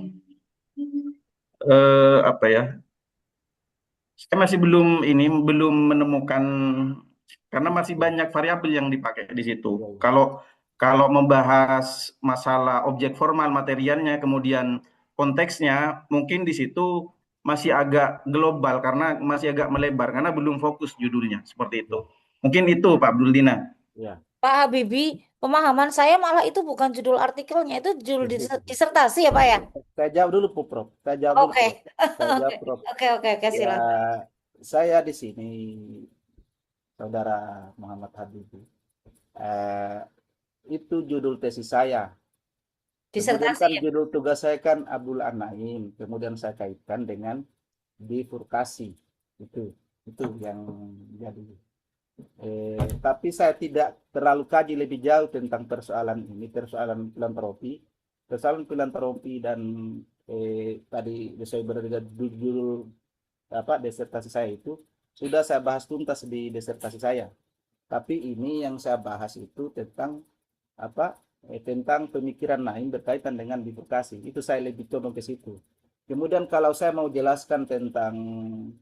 apa ya? Saya masih belum menemukan karena masih banyak variabel yang dipakai di situ. Kalau membahas masalah objek formal materialnya, kemudian konteksnya, mungkin di situ masih agak global karena masih agak melebar karena belum fokus judulnya seperti itu. Mungkin itu Pak Abdul Dina. Ya. Pak Habibie, pemahaman saya malah itu bukan judul artikelnya, itu judul disertasi ya Pak ya? Saya jawab dulu, Prof. Saya jawab dulu, Oke. Prof. Saya jawab, Prof. Oke, Ya, silakan. saya di sini, Saudara Muhammad Habibie, itu judul tesis saya. Kemudian Disertasi kan ya? judul tugas saya kan Abdul An-Naim, kemudian saya kaitkan dengan bifurkasi. Itu yang jadi. Tapi saya tidak terlalu kaji lebih jauh tentang persoalan ini, persoalan filantropi. Persoalan filantropi dan tadi saya berikan judul disertasi saya itu sudah saya bahas tuntas di disertasi saya. Tapi ini yang saya bahas itu tentang tentang pemikiran Naim berkaitan dengan bifurkasi. Itu saya lebih condong ke situ. Kemudian kalau saya mau jelaskan tentang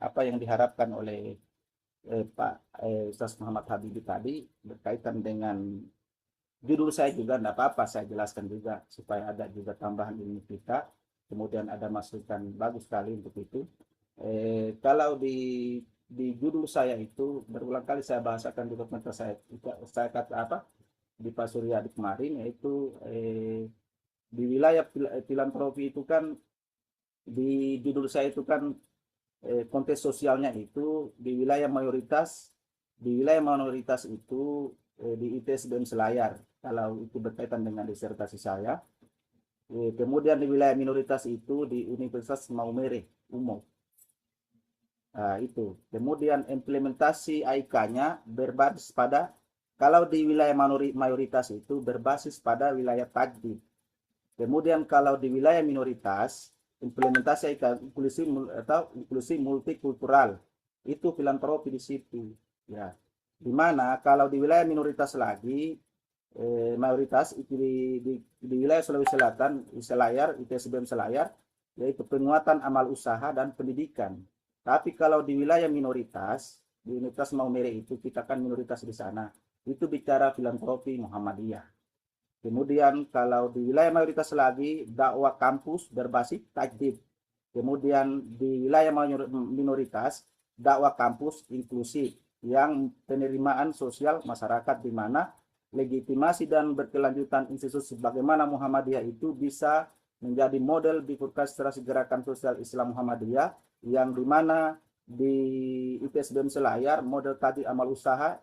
apa yang diharapkan oleh Pak Ustaz Muhammad Habibie tadi berkaitan dengan judul saya juga tidak apa-apa, saya jelaskan juga supaya ada juga tambahan ilmu kita. Kemudian ada masukan bagus sekali untuk itu. Kalau di judul saya itu berulang kali saya bahasakan di dokumenter saya kata di Pak Suryadi kemarin, yaitu di wilayah filantropi itu kan di judul saya itu kan konteks sosialnya itu di wilayah minoritas itu di ITSBM Selayar, kalau itu berkaitan dengan disertasi saya. Kemudian di wilayah minoritas itu di Universitas Maumere Umum. Nah, itu. Kemudian implementasi AIK-nya berbasis pada, kalau di wilayah mayoritas itu berbasis pada wilayah tajdid. Kemudian kalau di wilayah minoritas, implementasi AIK inklusi multikultural, itu filantropi di situ. Ya. Di mana kalau di wilayah minoritas lagi, mayoritas itu di wilayah Sulawesi Selatan, Selayar, ITSBM Selayar, yaitu penguatan amal usaha dan pendidikan. Tapi kalau di wilayah minoritas, di Universitas Maumere itu kita kan minoritas di sana, itu bicara filantropi Muhammadiyah. Kemudian kalau di wilayah mayoritas lagi, dakwah kampus berbasis tajdid. Kemudian di wilayah minoritas, dakwah kampus inklusif yang penerimaan sosial masyarakat, di mana legitimasi dan berkelanjutan institusi sebagaimana Muhammadiyah itu bisa menjadi model bifurkasi gerakan sosial Islam Muhammadiyah, yang dimana di ITSBM Selayar model tadi amal usaha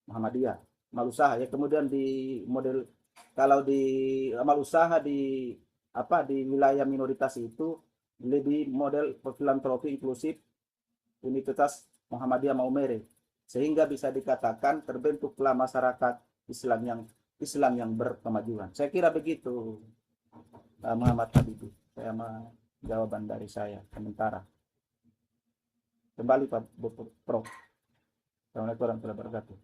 Muhammadiyah, amal usaha ya. Kemudian di model kalau di amal usaha di wilayah minoritas itu lebih model filantropi inklusif Universitas Muhammadiyah Maumere, sehingga bisa dikatakan terbentuklah masyarakat Islam yang berkemajuan. Saya kira begitu, Muhammad Habibie. Saya jawaban dari saya sementara. Kembali Pak Prof. Assalamualaikum warahmatullahi wabarakatuh.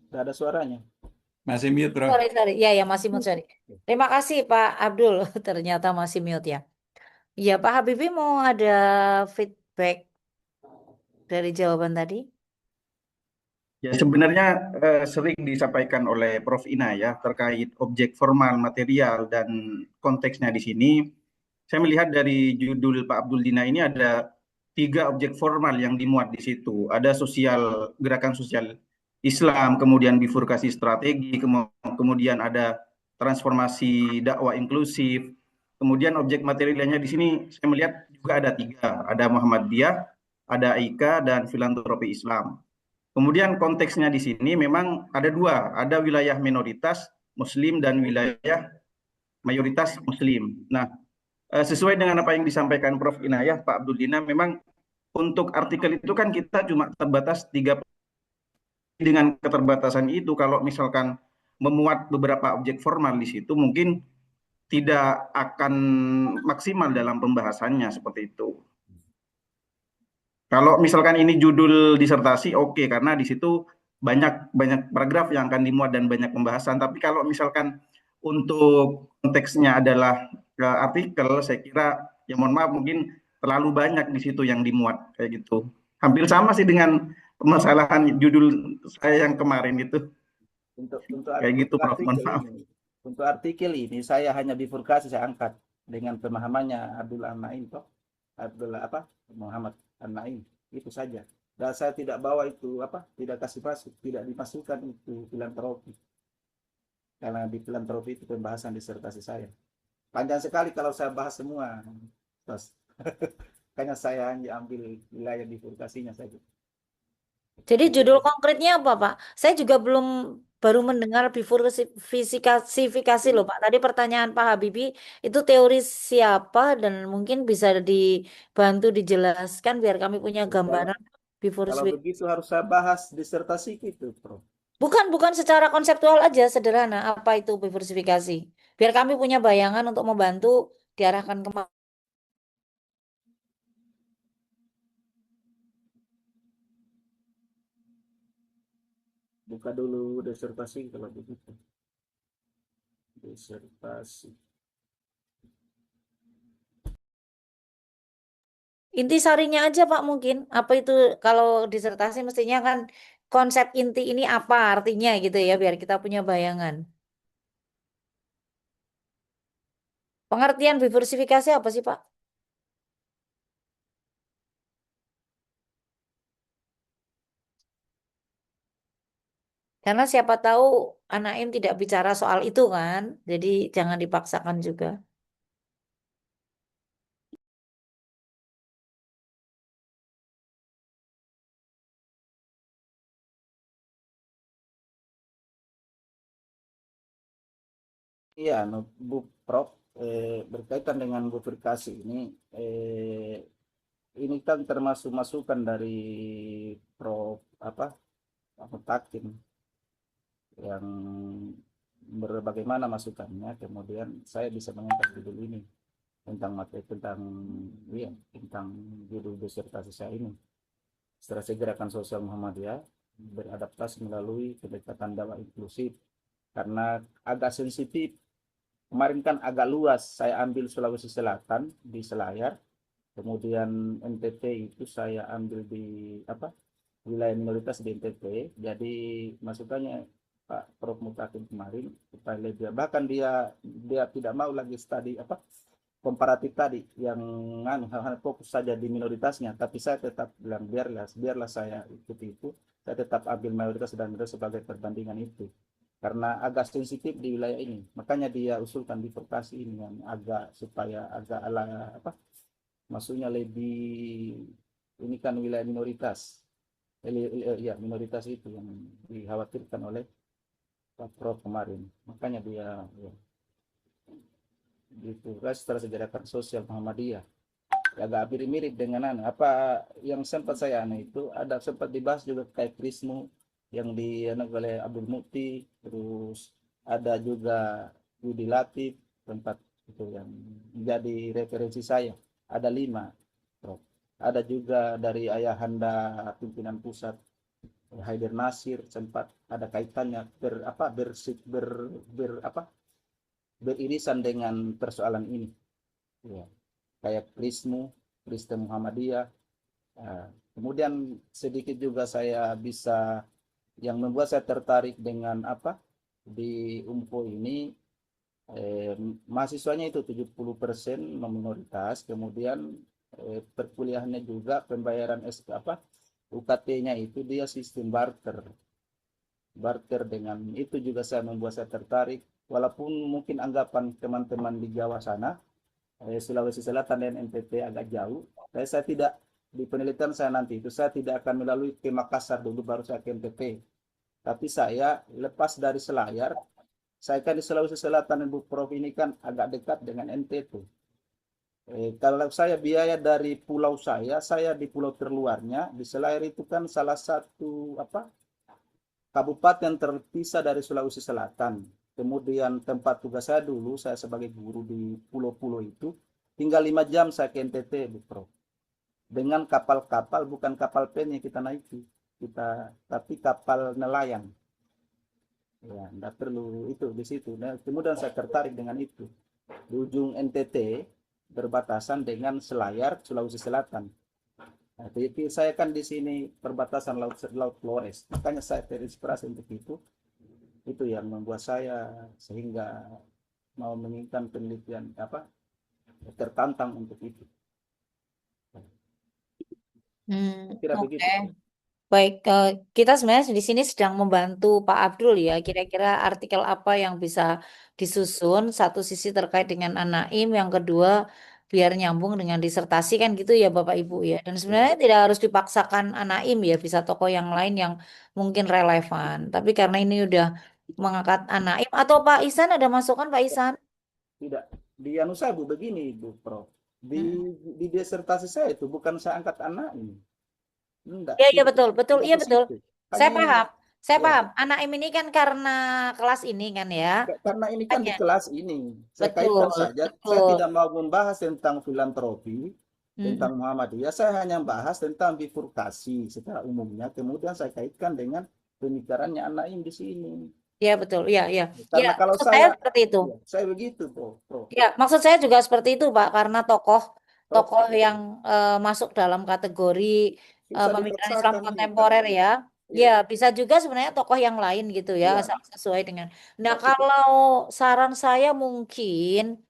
Tidak ada suaranya. Masih mute, Bro. Sorry. Ya, masih mute, sorry. Terima kasih Pak Abdul. Ternyata masih mute ya. Ya, Pak Habibie mau ada feedback dari jawaban tadi? Ya, sebenarnya sering disampaikan oleh Prof. Ina ya terkait objek formal material dan konteksnya di sini. Saya melihat dari judul Pak Abdul Dina ini ada 3 objek formal yang dimuat di situ. Ada gerakan sosial Islam, kemudian bifurkasi strategi, kemudian ada transformasi dakwah inklusif. Kemudian objek materialnya di sini saya melihat juga ada 3, ada Muhammadiyah, ada AIK, dan filantropi Islam. Kemudian konteksnya di sini memang ada 2, ada wilayah minoritas Muslim dan wilayah mayoritas Muslim. Nah, sesuai dengan apa yang disampaikan Prof. Inayah, Pak Abdul Dina, memang untuk artikel itu kan kita cuma terbatas 3. Dengan keterbatasan itu, kalau misalkan memuat beberapa objek formal di situ, mungkin tidak akan maksimal dalam pembahasannya seperti itu. Kalau misalkan ini judul disertasi, oke, karena di situ banyak paragraf yang akan dimuat dan banyak pembahasan. Tapi kalau misalkan untuk konteksnya adalah artikel, saya kira ya mohon maaf mungkin terlalu banyak di situ yang dimuat kayak gitu. Hampir sama sih dengan permasalahan judul saya yang kemarin itu. Untuk Kayak gitu, Prof. Mohon artikel maaf. ini, untuk artikel ini saya hanya bifurkasi, saya angkat dengan pemahamannya Abdul An-Naim toh, Abdul Muhammad An-Naim, itu saja. Dan saya tidak bawa itu tidak kasih masuk, tidak dimasukkan itu filantropi. Karena di filantropi itu pembahasan disertasi saya. Panjang sekali kalau saya bahas semua, terus kayaknya saya hanya ambil wilayah bifurkasinya saja. Jadi judul konkretnya apa, Pak? Saya juga baru mendengar bifurkasifikasi loh, Pak. Tadi pertanyaan Pak Habibie itu teori siapa dan mungkin bisa dibantu dijelaskan biar kami punya gambaran Kalau bifurkasifikasi. begitu harus saya bahas disertasi itu, Prof. Bukan secara konseptual aja, sederhana. Apa itu bifurkasifikasi? Biar kami punya bayangan untuk membantu diarahkan kemana. Buka dulu disertasi kalau begitu. Disertasi. Intisarinya aja Pak mungkin. Apa itu kalau disertasi mestinya kan konsep inti ini apa artinya gitu ya biar kita punya bayangan. Pengertian diversifikasi apa sih Pak? Karena siapa tahu anak Im tidak bicara soal itu kan. Jadi jangan dipaksakan juga. Iya, Bu Prof, berkaitan dengan bifurkasi ini kan termasuk masukan dari Prof Ahmad Takim yang bagaimana masukannya, kemudian saya bisa mengangkat judul ini tentang materi tentang judul disertasi saya ini, strategi gerakan sosial Muhammadiyah beradaptasi melalui pendekatan dakwah inklusif. Karena agak sensitif, kemarin kan agak luas, saya ambil Sulawesi Selatan di Selayar, kemudian NTT itu saya ambil di wilayah minoritas di NTT. Jadi masukannya Pak Prof Mutakin kemarin supaya lebih, bahkan dia tidak mau lagi studi komparatif tadi yang hal-hal fokus saja di minoritasnya, tapi saya tetap bilang biarlah saya ikuti itu, saya tetap ambil mayoritas dan minoritas sebagai perbandingan itu karena agak sensitif di wilayah ini, makanya dia usulkan bifurkasi ini yang agak supaya agak ala maksudnya lebih, ini kan wilayah minoritas, ya minoritas itu yang dikhawatirkan oleh Pak Prof kemarin, makanya dia bifurkasi strategi gerakan sosial Muhammadiyah agak mirip-mirip dengan apa yang sempat saya itu ada sempat dibahas juga kayak Krismu yang oleh Abdul Mukti, terus ada juga Yudi Latif, tempat itu yang menjadi referensi saya, ada 5, Prof. Ada juga dari ayahanda pimpinan pusat Haider Nasir, sempat ada kaitannya beririsan dengan persoalan ini, ya. Kayak Kristen Muhammadiyah. Kemudian sedikit juga saya bisa yang membuat saya tertarik dengan di UMPO ini, mahasiswanya itu 70% minoritas, kemudian perkuliahannya juga pembayaran UKT-nya itu dia sistem barter dengan itu juga saya membuat saya tertarik, walaupun mungkin anggapan teman-teman di Jawa sana, Sulawesi Selatan dan NTT agak jauh. Saya tidak, di penelitian saya nanti itu saya tidak akan melalui ke Makassar dulu baru saya ke NTT. Tapi saya lepas dari Selayar, saya kan di Sulawesi Selatan dan Bu Prof ini kan agak dekat dengan NTT. Kalau saya biaya dari pulau saya di pulau terluarnya di Selayar itu kan salah satu kabupaten terpisah dari Sulawesi Selatan. Kemudian tempat tugas saya dulu, saya sebagai guru di pulau-pulau itu, tinggal 5 jam saya ke NTT, Bu Prof. Dengan kapal-kapal, bukan kapal penny kita naiki, tapi kapal nelayan. Ya, enggak perlu itu di situ. Nah, kemudian saya tertarik dengan itu. Di ujung NTT berbatasan dengan Selayar, Sulawesi Selatan. Nah, jadi saya kan di sini perbatasan Laut Flores, makanya saya terinspirasi untuk itu. Itu yang membuat saya sehingga mau menginginkan penelitian tertantang untuk itu. Kira Oke. begitu. Baik, kita sebenarnya di sini sedang membantu Pak Abdul ya. Kira-kira artikel apa yang bisa disusun? Satu sisi terkait dengan An-Naim, yang kedua biar nyambung dengan disertasi kan gitu ya Bapak Ibu ya. Dan sebenarnya tidak harus dipaksakan An-Naim ya, bisa tokoh yang lain yang mungkin relevan. Tapi karena ini udah mengangkat An-Naim, atau Pak Ihsan ada masukan Pak Ihsan? Tidak, di Bu begini Bu Prof. Di disertasi saya itu bukan saya angkat anak ini. Enggak, Iya, iya tidak, betul, betul, tidak iya ke betul. situ. Saya Hanya ini, paham, saya ya, paham. An-Naim ini kan karena kelas ini kan ya. karena ini kan di Makanya. kelas ini. Saya Betul, kaitkan saja, saya betul. tidak mau membahas tentang filantropi, tentang Mm-mm. Muhammadiyah, saya hanya bahas tentang bifurkasi secara umumnya, kemudian saya kaitkan dengan pemikirannya An-Naim di sini. Ya betul, ya, ya. Ya, Karena kalau maksud saya seperti itu. ya, saya begitu, Bro. Ya, maksud saya juga seperti itu, Pak, karena tokoh Prof, yang masuk dalam kategori susah pemikiran Islam dipaksakan ini kontemporer kadang. ya. Ya, Iya, bisa juga sebenarnya tokoh yang lain gitu ya, iya. asal sesuai dengan. Nah, Tapi kalau saran saya mungkin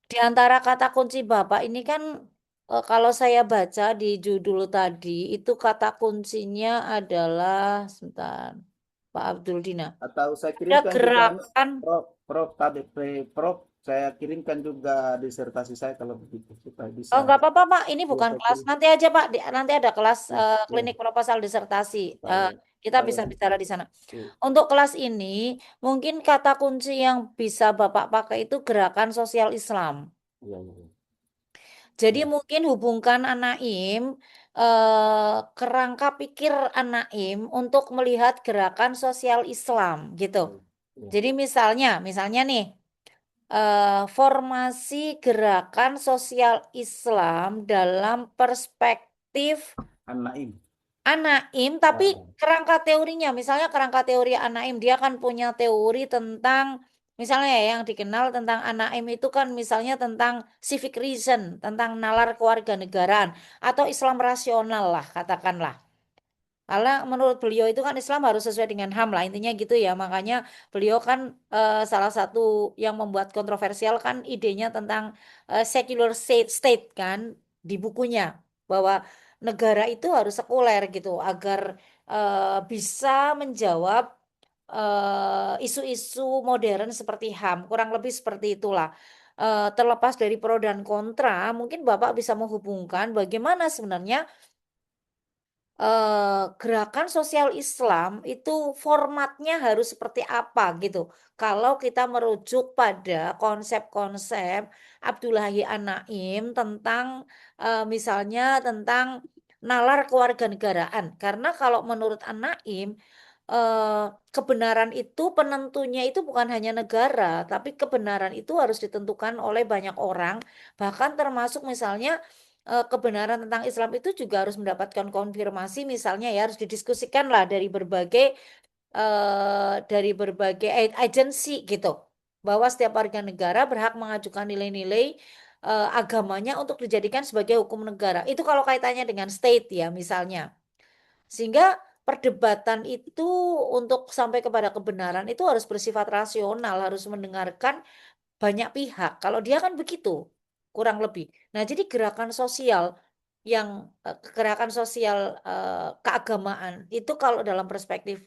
di antara kata kunci Bapak ini kan kalau saya baca di judul tadi itu kata kuncinya adalah sebentar, Pak Abdul Dina. atau saya Ada kirimkan juga ini, gerakan. Prof KBP, Prof, saya kirimkan juga disertasi saya kalau begitu supaya bisa. Oh, nggak apa-apa, Pak. Ini Ya, bukan saya kelas. kirim. Nanti aja, Pak. Nanti ada kelas Ya, ya, klinik proposal disertasi. supaya Kita supaya bisa bicara di sana. ya, Untuk kelas ini, mungkin kata kunci yang bisa Bapak pakai itu gerakan sosial Islam. ya, ya, Jadi ya, mungkin hubungkan An-Naim, kerangka pikir An-Naim untuk melihat gerakan sosial Islam, gitu. ya. Jadi misalnya nih, formasi gerakan sosial Islam dalam perspektif An-Naim. An-Naim, tapi Ah, kerangka teorinya, misalnya kerangka teori An-Naim, dia kan punya teori tentang, misalnya ya, yang dikenal tentang An-Naim itu kan misalnya tentang civic reason, tentang nalar kewarganegaraan, atau Islam rasional lah, katakanlah. Karena menurut beliau itu kan Islam harus sesuai dengan HAM lah, intinya gitu ya. Makanya beliau kan salah satu yang membuat kontroversial kan idenya tentang secular state kan di bukunya, bahwa negara itu harus sekuler gitu agar bisa menjawab isu-isu modern seperti HAM, kurang lebih seperti itulah. Terlepas dari pro dan kontra, mungkin Bapak bisa menghubungkan bagaimana sebenarnya gerakan sosial Islam itu formatnya harus seperti apa gitu. Kalau kita merujuk pada konsep-konsep Abdullahi An-Naim tentang misalnya tentang nalar kewarganegaraan. Karena kalau menurut An-Naim eh, kebenaran itu penentunya itu bukan hanya negara, tapi kebenaran itu harus ditentukan oleh banyak orang, bahkan termasuk misalnya kebenaran tentang Islam itu juga harus mendapatkan konfirmasi, misalnya ya harus didiskusikan lah dari berbagai agensi gitu, bahwa setiap warga negara berhak mengajukan nilai-nilai agamanya untuk dijadikan sebagai hukum negara. Itu kalau kaitannya dengan state ya misalnya. Sehingga perdebatan itu untuk sampai kepada kebenaran itu harus bersifat rasional, harus mendengarkan banyak pihak. Kalau dia kan begitu, kurang lebih. Nah, jadi gerakan sosial yang gerakan sosial keagamaan itu kalau dalam perspektif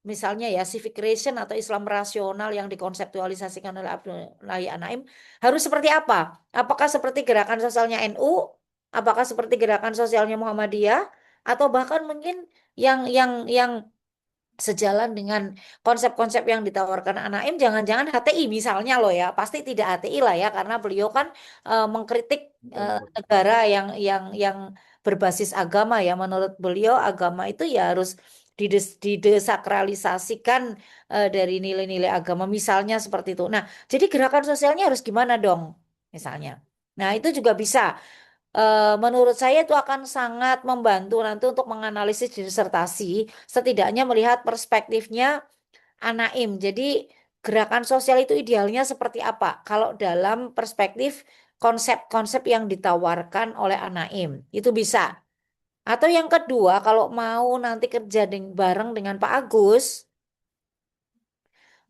misalnya ya civic reason atau Islam rasional yang dikonseptualisasikan oleh Abdullahi An-Naim harus seperti apa? Apakah seperti gerakan sosialnya NU? Apakah seperti gerakan sosialnya Muhammadiyah? Atau bahkan mungkin yang sejalan dengan konsep-konsep yang ditawarkan Anaim, jangan-jangan HTI misalnya loh ya, pasti tidak HTI lah ya, karena beliau kan mengkritik negara yang berbasis agama ya. Menurut beliau agama itu ya harus didesakralisasikan dari nilai-nilai agama, misalnya seperti itu. Nah, jadi gerakan sosialnya harus gimana dong, misalnya. Nah, itu juga bisa. Menurut saya itu akan sangat membantu nanti untuk menganalisis disertasi, setidaknya melihat perspektifnya Anaim. Jadi gerakan sosial itu idealnya seperti apa? Kalau dalam perspektif konsep-konsep yang ditawarkan oleh Anaim, itu bisa. Atau yang kedua, kalau mau nanti kerja bareng dengan Pak Agus,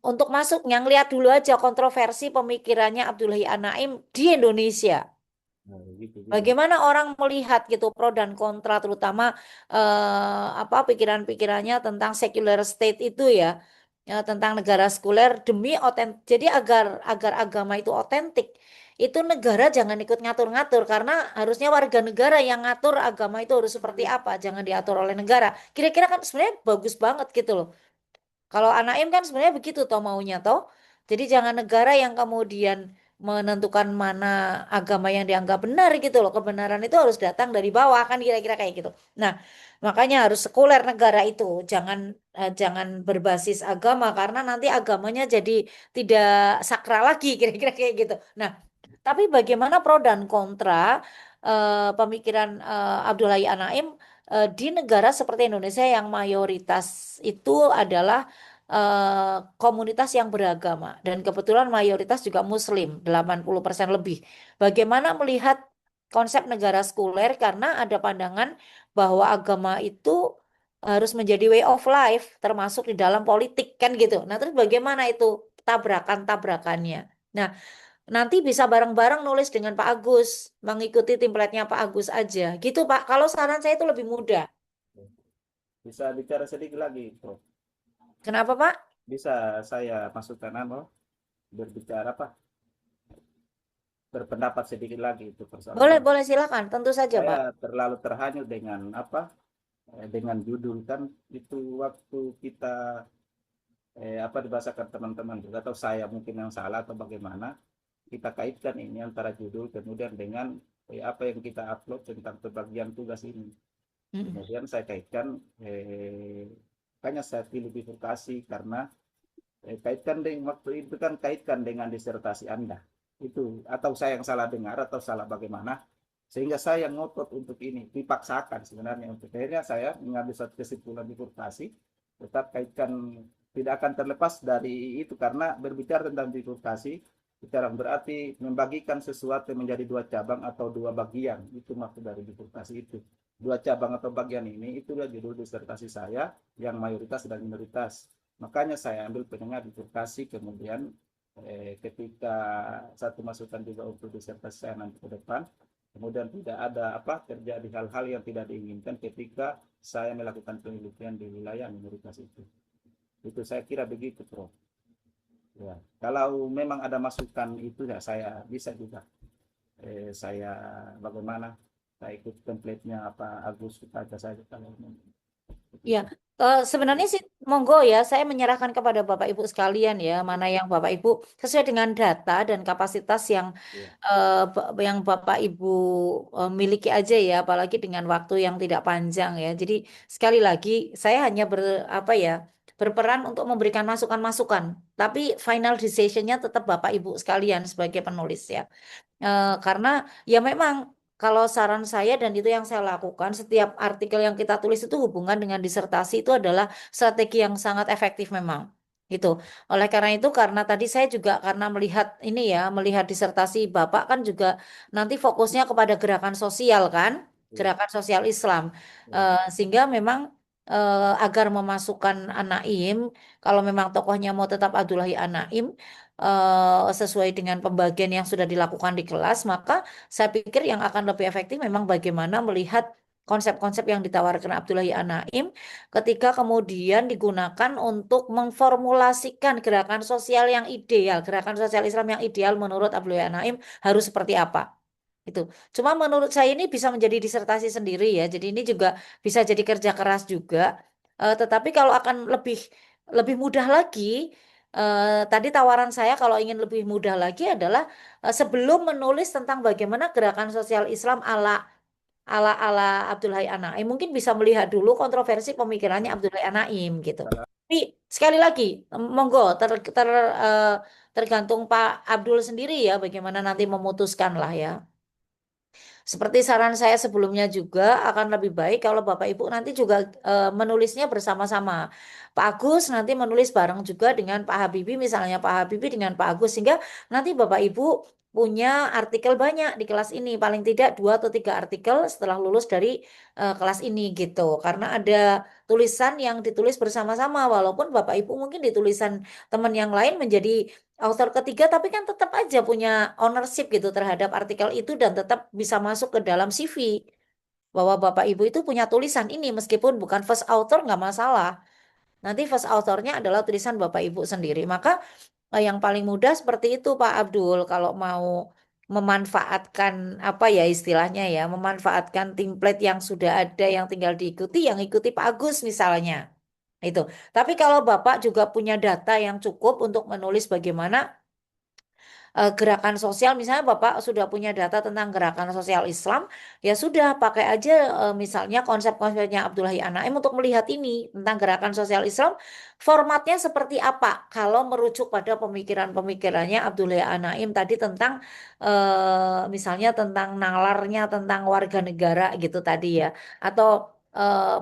untuk masuknya ngeliat dulu aja kontroversi pemikirannya Abdullahi Anaim di Indonesia. Nah, gitu. Bagaimana orang melihat gitu pro dan kontra, terutama apa pikiran-pikirannya tentang secular state itu ya, tentang negara sekuler demi otentik. Jadi agar agama itu otentik, itu negara jangan ikut ngatur-ngatur, karena harusnya warga negara yang ngatur agama itu harus seperti apa, jangan diatur oleh negara. Kira-kira kan sebenarnya bagus banget gitu loh. Kalau Anaim kan sebenarnya begitu toh maunya toh. Jadi jangan negara yang kemudian menentukan mana agama yang dianggap benar gitu loh. Kebenaran itu harus datang dari bawah kan kira-kira kayak gitu. Nah, makanya harus sekuler negara itu. Jangan berbasis agama karena nanti agamanya jadi tidak sakral lagi kira-kira kayak gitu. Nah, tapi bagaimana pro dan kontra pemikiran Abdullahi Anaim di negara seperti Indonesia yang mayoritas itu adalah komunitas yang beragama dan kebetulan mayoritas juga Muslim, 80% lebih. Bagaimana melihat konsep negara sekuler karena ada pandangan bahwa agama itu harus menjadi way of life termasuk di dalam politik kan gitu. Nah, terus bagaimana itu tabrakan-tabrakannya? Nah, nanti bisa bareng-bareng nulis dengan Pak Agus, mengikuti template-nya Pak Agus aja. Gitu, Pak. Kalau saran saya itu lebih mudah. Bisa bicara sedikit lagi, Prof. Kenapa, Pak? Bisa saya masukkan berbicara berpendapat sedikit lagi itu persoalan. Boleh silakan, tentu saja, Pak. Saya terlalu terhanyut dengan dengan judul kan itu waktu kita dibahasakan teman-teman juga atau saya mungkin yang salah atau bagaimana kita kaitkan ini antara judul kemudian dengan apa yang kita upload tentang pembagian tugas ini. Kemudian saya kaitkan makanya saya pilih bifurkasi karena kaitkan dengan waktu itu kan kaitkan dengan disertasi Anda itu, atau saya yang salah dengar atau salah bagaimana sehingga saya ngotot untuk ini dipaksakan sebenarnya untuk akhirnya saya mengambil satu kesimpulan bifurkasi tetap kaitkan tidak akan terlepas dari itu karena berbicara tentang bifurkasi bicara berarti membagikan sesuatu menjadi dua cabang atau dua bagian, itu maksud dari bifurkasi itu. Dua cabang atau bagian ini itulah judul disertasi saya yang mayoritas dan minoritas. Makanya saya ambil pendengar bifurkasi kemudian ketika satu masukan juga untuk disertasi saya nanti ke depan kemudian tidak ada terjadi hal-hal yang tidak diinginkan ketika saya melakukan penelitian di wilayah minoritas itu saya kira begitu, Prof. Ya, kalau memang ada masukan itu ya saya bisa juga saya bagaimana saya ikut template-nya Agus aja saja kalau Ya, sebenarnya sih monggo ya, saya menyerahkan kepada Bapak Ibu sekalian ya, mana yang Bapak Ibu sesuai dengan data dan kapasitas yang Bapak Ibu miliki aja ya, apalagi dengan waktu yang tidak panjang ya. Jadi sekali lagi saya hanya berperan untuk memberikan masukan-masukan, tapi final decision-nya tetap Bapak Ibu sekalian sebagai penulis ya. Karena ya memang kalau saran saya dan itu yang saya lakukan, setiap artikel yang kita tulis itu hubungan dengan disertasi itu adalah strategi yang sangat efektif memang. Gitu. Oleh karena itu, karena tadi saya juga karena melihat ini ya, melihat disertasi Bapak kan juga nanti fokusnya kepada gerakan sosial kan, gerakan sosial Islam. Sehingga memang agar memasukkan Anaim, kalau memang tokohnya mau tetap Abdullahi Anaim, sesuai dengan pembagian yang sudah dilakukan di kelas, maka saya pikir yang akan lebih efektif memang bagaimana melihat konsep-konsep yang ditawarkan Abdullahi Anaim ketika kemudian digunakan untuk memformulasikan gerakan sosial yang ideal, gerakan sosial Islam yang ideal menurut Abdullahi Anaim harus seperti apa. Itu. Cuma menurut saya ini bisa menjadi disertasi sendiri ya. Jadi ini juga bisa jadi kerja keras juga. Tetapi kalau akan lebih mudah lagi, tadi tawaran saya kalau ingin lebih mudah lagi adalah sebelum menulis tentang bagaimana gerakan sosial Islam ala ala ala Abdul Hayy An-Naim, mungkin bisa melihat dulu kontroversi pemikirannya Abdul Hayy An-Naim gitu. Tapi sekali lagi, monggo eh, tergantung Pak Abdul sendiri ya, bagaimana nanti memutuskan lah ya. Seperti saran saya sebelumnya juga akan lebih baik kalau Bapak Ibu nanti juga menulisnya bersama-sama. Pak Agus nanti menulis bareng juga dengan Pak Habibie, misalnya Pak Habibie dengan Pak Agus, sehingga nanti Bapak Ibu punya artikel banyak di kelas ini, paling tidak 2 atau 3 artikel setelah lulus dari kelas ini gitu. Karena ada tulisan yang ditulis bersama-sama, walaupun Bapak Ibu mungkin di tulisan teman yang lain menjadi author ketiga, tapi kan tetap aja punya ownership gitu terhadap artikel itu dan tetap bisa masuk ke dalam CV bahwa Bapak Ibu itu punya tulisan ini meskipun bukan first author nggak masalah. Nanti first authornya adalah tulisan Bapak Ibu sendiri. Maka yang paling mudah seperti itu Pak Abdul kalau mau memanfaatkan apa ya istilahnya ya, memanfaatkan template yang sudah ada yang tinggal diikuti, yang ikuti Pak Agus misalnya. Itu. Tapi kalau Bapak juga punya data yang cukup untuk menulis bagaimana gerakan sosial, misalnya Bapak sudah punya data tentang gerakan sosial Islam, ya sudah pakai aja misalnya konsep-konsepnya Abdul Hayy An-Naim untuk melihat ini tentang gerakan sosial Islam, formatnya seperti apa kalau merujuk pada pemikiran-pemikirannya Abdul Hayy An-Naim tadi tentang misalnya tentang nalarnya, tentang warga negara gitu tadi ya, atau eh,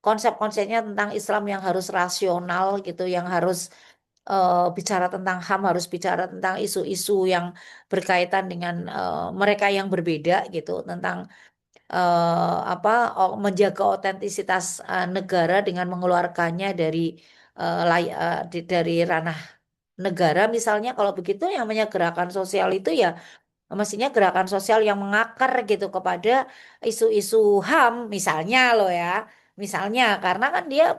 konsep-konsepnya tentang Islam yang harus rasional gitu, yang harus bicara tentang HAM, harus bicara tentang isu-isu yang berkaitan dengan mereka yang berbeda gitu, tentang apa menjaga otentisitas negara dengan mengeluarkannya dari dari ranah negara misalnya. Kalau begitu yang namanya gerakan sosial itu ya mestinya gerakan sosial yang mengakar gitu kepada isu-isu HAM misalnya loh ya. Misalnya karena kan dia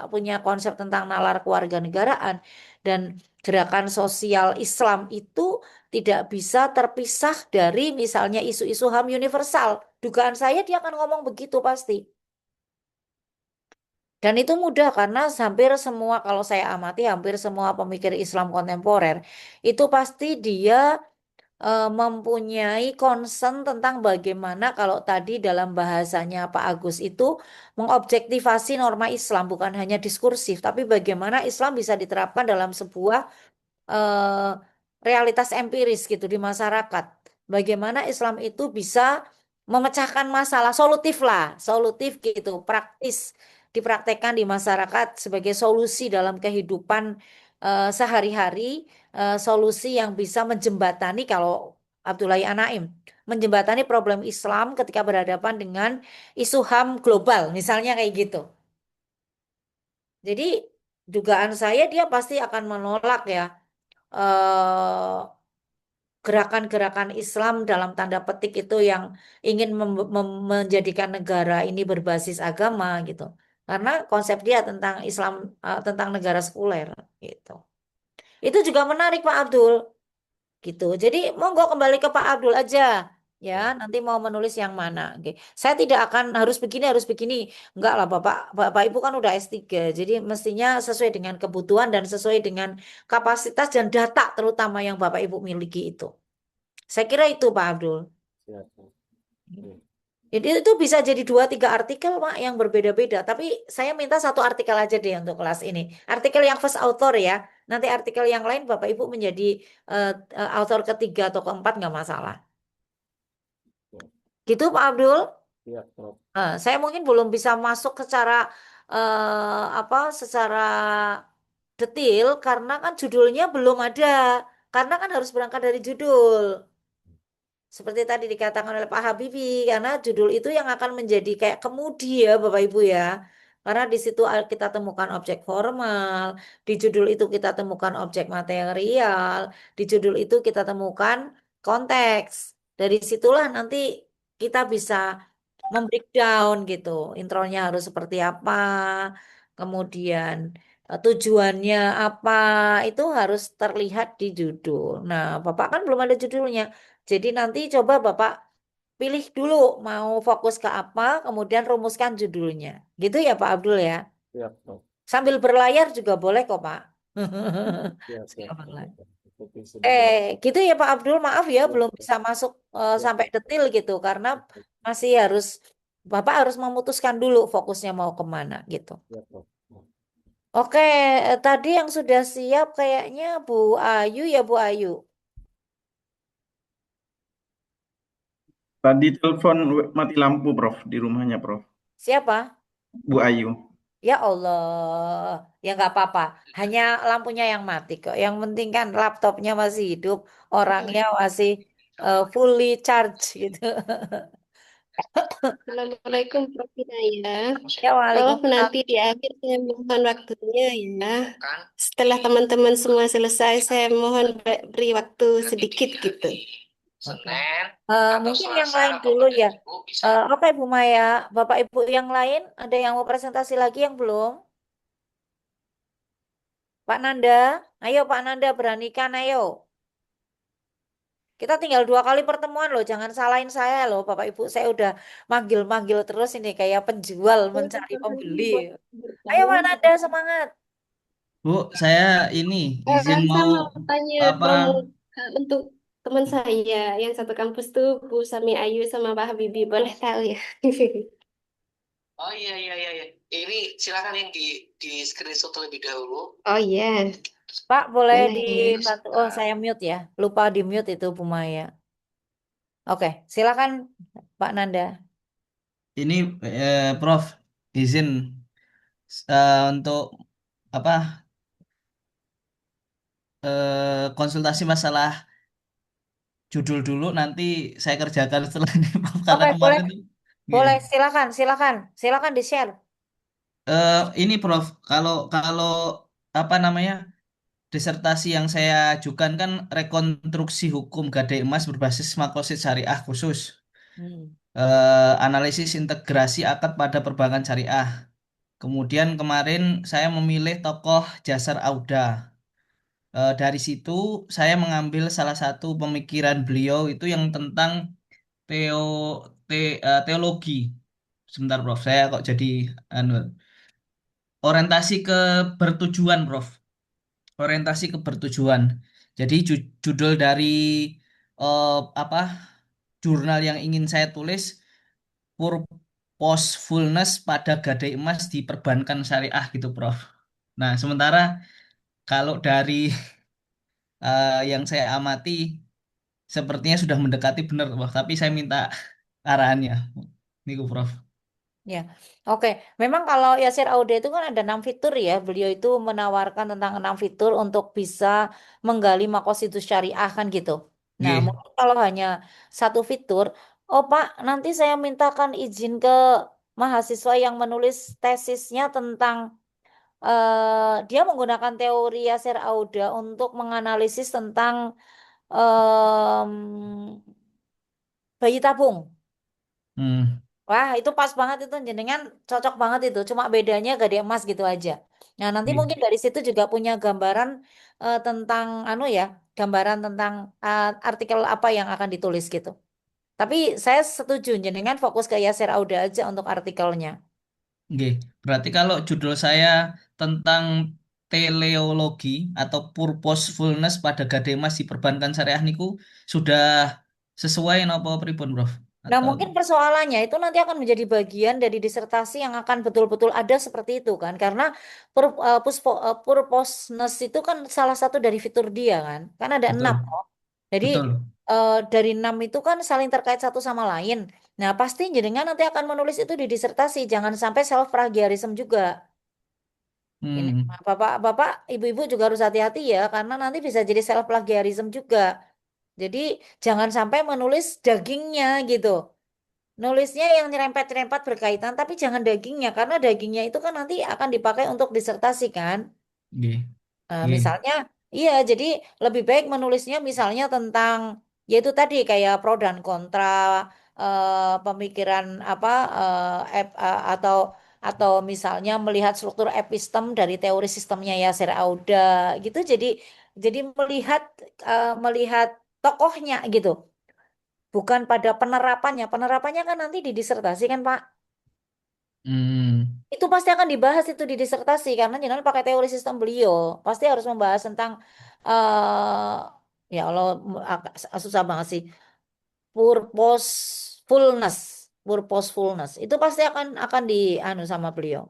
punya konsep tentang nalar kewarganegaraan dan gerakan sosial Islam itu tidak bisa terpisah dari misalnya isu-isu HAM universal. Dugaan saya dia akan ngomong begitu pasti. Dan itu mudah karena hampir semua kalau saya amati hampir semua pemikir Islam kontemporer itu pasti dia mempunyai concern tentang bagaimana kalau tadi dalam bahasanya Pak Agus itu mengobjektivasi norma Islam bukan hanya diskursif, tapi bagaimana Islam bisa diterapkan dalam sebuah eh, realitas empiris gitu di masyarakat. Bagaimana Islam itu bisa memecahkan masalah solutif lah, solutif gitu, praktis dipraktekkan di masyarakat sebagai solusi dalam kehidupan sehari-hari, solusi yang bisa menjembatani kalau Abdul Hayy An-Naim menjembatani problem Islam ketika berhadapan dengan isu HAM global, misalnya kayak gitu. Jadi dugaan saya dia pasti akan menolak ya eh, gerakan-gerakan Islam dalam tanda petik itu yang ingin menjadikan negara ini berbasis agama gitu. Karena konsep dia tentang Islam tentang negara sekuler gitu. Itu juga menarik Pak Abdul gitu. Jadi monggo kembali ke Pak Abdul aja ya, nanti mau menulis yang mana. Oke. Saya tidak akan harus begini. Enggak lah Bapak, Bapak Ibu kan udah S3. Jadi mestinya sesuai dengan kebutuhan dan sesuai dengan kapasitas dan data terutama yang Bapak Ibu miliki itu. Saya kira itu Pak Abdul. Siap. Oke. Jadi itu bisa jadi 2 3 artikel Pak yang berbeda-beda. Tapi saya minta 1 artikel aja deh untuk kelas ini. Artikel yang first author ya. Nanti artikel yang lain Bapak Ibu menjadi author ketiga atau keempat nggak masalah. Gitu Pak Abdul. Siap, Prof. Saya mungkin belum bisa masuk secara apa secara detail karena kan judulnya belum ada. Karena kan harus berangkat dari judul. Seperti tadi dikatakan oleh Pak Habibie, karena judul itu yang akan menjadi kayak kemudi ya Bapak Ibu ya. Karena di situ kita temukan objek formal, di judul itu kita temukan objek material, di judul itu kita temukan konteks. Dari situlah nanti kita bisa membreakdown gitu. Intronya harus seperti apa, kemudian tujuannya apa, itu harus terlihat di judul. Nah, Bapak kan belum ada judulnya. Jadi nanti coba Bapak pilih dulu mau fokus ke apa, kemudian rumuskan judulnya. Gitu ya Pak Abdul ya. Siap, Prof. Sambil berlayar juga boleh kok Pak. Siap, siap, Sambil Prof. berlayar. Oke, sebagai Gitu ya Pak Abdul, maaf ya siap, belum Prof. bisa masuk Siap, sampai Prof. detil gitu karena masih harus Bapak harus memutuskan dulu fokusnya mau kemana gitu. Siap, Prof. Oke, tadi yang sudah siap kayaknya Bu Ayu ya Bu Ayu. Tadi telepon mati lampu, Prof, di rumahnya, Prof. Siapa? Bu Ayu. Ya Allah, ya nggak apa-apa. Hanya lampunya yang mati kok. Yang penting kan laptopnya masih hidup, orangnya masih fully charge gitu. Assalamualaikum Prof. Hidayah. Ya Prof, Waalaikumsalam. nanti di akhir saya mohon waktunya ya. Setelah teman-teman semua selesai, saya mohon beri waktu sedikit gitu. Oke. Mungkin yang lain dulu ya. Oke Bu Maya, Bapak Ibu yang lain ada yang mau presentasi lagi yang belum? Pak Nanda, ayo Pak Nanda beranikan ayo. Kita tinggal 2 kali pertemuan loh, jangan salahin saya loh Bapak Ibu. Saya udah manggil-manggil terus ini kayak penjual Saya mencari tertarik pembeli. buat Ayo bertanya. Pak Nanda semangat. Bu, saya ini izin Saya mau mau tanya apa? promo untuk teman saya yang satu kampus tuh Bu Sami Ayu sama Pak Habibie, boleh tahu ya? Oh iya iya iya iya. Ini silakan yang di screenshot terlebih dahulu. Oh iya, Pak boleh boleh ya. dibantu. Oh saya mute ya, lupa di mute itu Bu Maya. Oke, silakan Pak Nanda. Ini Prof, izin untuk apa? Konsultasi masalah judul dulu nanti saya kerjakan setelah ini Prof. Karena Oke, boleh, kemarin tuh boleh. nggih. Silakan, silakan, silakan di share. Ini Prof, kalau kalau apa namanya? Disertasi yang saya ajukan kan rekonstruksi hukum gadai emas berbasis makosid syariah khusus. Hmm. Analisis integrasi akad pada perbankan syariah. Kemudian kemarin saya memilih tokoh Jasar Auda. Dari situ saya mengambil salah satu pemikiran beliau itu yang tentang teo teologi. Sebentar, Prof. Saya kok jadi anu, orientasi ke bertujuan, Prof. Orientasi ke bertujuan. Jadi judul dari eh, apa jurnal yang ingin saya tulis purposefulness pada gadai emas di perbankan syariah gitu, Prof. Nah, sementara kalau dari yang saya amati sepertinya sudah mendekati benar, Prof. Tapi saya minta arahannya. Niku, Prof. Ya, oke. Memang kalau Yasir Aude itu kan ada 6 fitur ya. Beliau itu menawarkan tentang 6 fitur untuk bisa menggali makosidus syariah kan gitu. Nah, Nggih. mungkin kalau hanya 1 fitur, oh Pak, nanti saya mintakan izin ke mahasiswa yang menulis tesisnya tentang dia menggunakan teori Yasir Auda untuk menganalisis tentang em, bayi tabung. Hmm, Wah, itu pas banget itu jenengan cocok banget itu. Cuma bedanya gade emas gitu aja. Nah, nanti nggih. mungkin dari situ juga punya gambaran tentang anu ya, gambaran tentang artikel apa yang akan ditulis gitu. Tapi saya setuju jenengan fokus ke Yasser Auda aja untuk artikelnya. Nggih. Berarti kalau judul saya tentang teleologi atau purposefulness pada gadai emas di perbankan syariah niku sudah sesuai napa pripun, Prof? Nah, Atau mungkin persoalannya itu nanti akan menjadi bagian dari disertasi yang akan betul-betul ada seperti itu kan. Karena purposeness itu kan salah satu dari fitur dia kan. Kan ada 6 betul, kok. Jadi betul. dari 6 itu kan saling terkait satu sama lain. Nah, pasti jenengan nanti akan menulis itu di disertasi. Jangan sampai self plagiarism juga. Ini Hmm, Bapak-bapak, ibu-ibu juga harus hati-hati ya karena nanti bisa jadi self plagiarism juga. Jadi jangan sampai menulis dagingnya gitu. Nulisnya yang nyerempet-nyerempet berkaitan, tapi jangan dagingnya, karena dagingnya itu kan nanti akan dipakai untuk disertasi kan. nggih, Nah, nggih. misalnya, iya, jadi lebih baik menulisnya misalnya tentang, yaitu tadi kayak pro dan kontra, pemikiran apa, atau misalnya melihat struktur epistem dari teori sistemnya Yasser Auda, gitu. Jadi melihat melihat tokohnya gitu. bukan pada penerapannya. Penerapannya kan nanti di disertasi kan, Pak. Hmm. Itu pasti akan dibahas itu di disertasi karena jenengan pakai teori sistem beliau. Pasti harus membahas tentang ya Allah agak susah banget sih. Purposefulness, purposefulness. Itu pasti akan di anu sama beliau.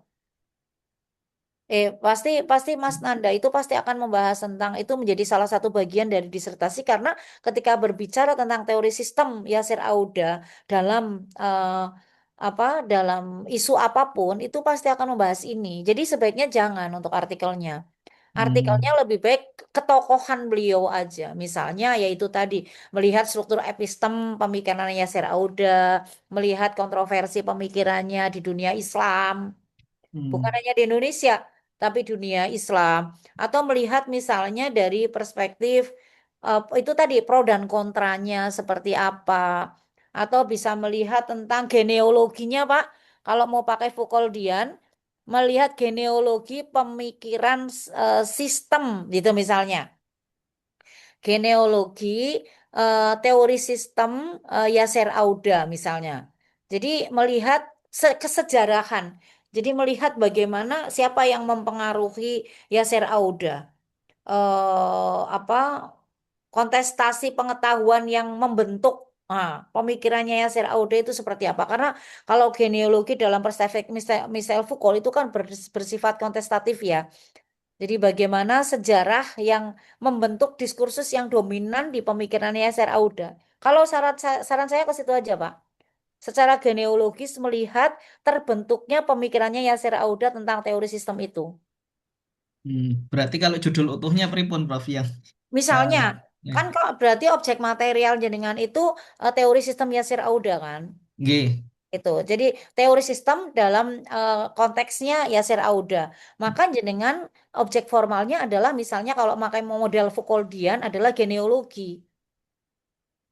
Pasti pasti Mas Nanda itu pasti akan membahas tentang itu menjadi salah satu bagian dari disertasi karena ketika berbicara tentang teori sistem Yasir Auda dalam apa dalam isu apapun itu pasti akan membahas ini. Jadi sebaiknya jangan untuk artikelnya. Artikelnya Hmm. lebih baik ketokohan beliau aja. Misalnya yaitu tadi melihat struktur epistem pemikiran Yasir Auda, melihat kontroversi pemikirannya di dunia Islam bukan Hmm. hanya di Indonesia, tapi dunia Islam, atau melihat misalnya dari perspektif itu tadi pro dan kontranya seperti apa, atau bisa melihat tentang genealoginya, Pak. Kalau mau pakai Foucauldian, melihat genealogi pemikiran sistem, gitu misalnya genealogi, teori sistem Yasser Auda misalnya. Jadi melihat kesejarahan. Jadi melihat bagaimana siapa yang mempengaruhi Yasser Auda. Apa kontestasi pengetahuan yang membentuk pemikirannya Yasser Auda itu seperti apa? Karena kalau genealogi dalam perspektif Michel Foucault itu kan bersifat kontestatif ya. Jadi bagaimana sejarah yang membentuk diskursus yang dominan di pemikiran Yasser Auda. Kalau saran saya ke situ aja, Pak. Secara genealogis melihat terbentuknya pemikirannya Yasser Auda tentang teori sistem itu. Berarti kalau judul utuhnya pripun Prof yang Misalnya, eh, ya. kan kok berarti objek material jenengan itu teori sistem Yasser Auda kan? G. Itu. Jadi teori sistem dalam konteksnya Yasser Auda. Maka jenengan objek formalnya adalah misalnya kalau pakai model Foucauldian adalah genealogi.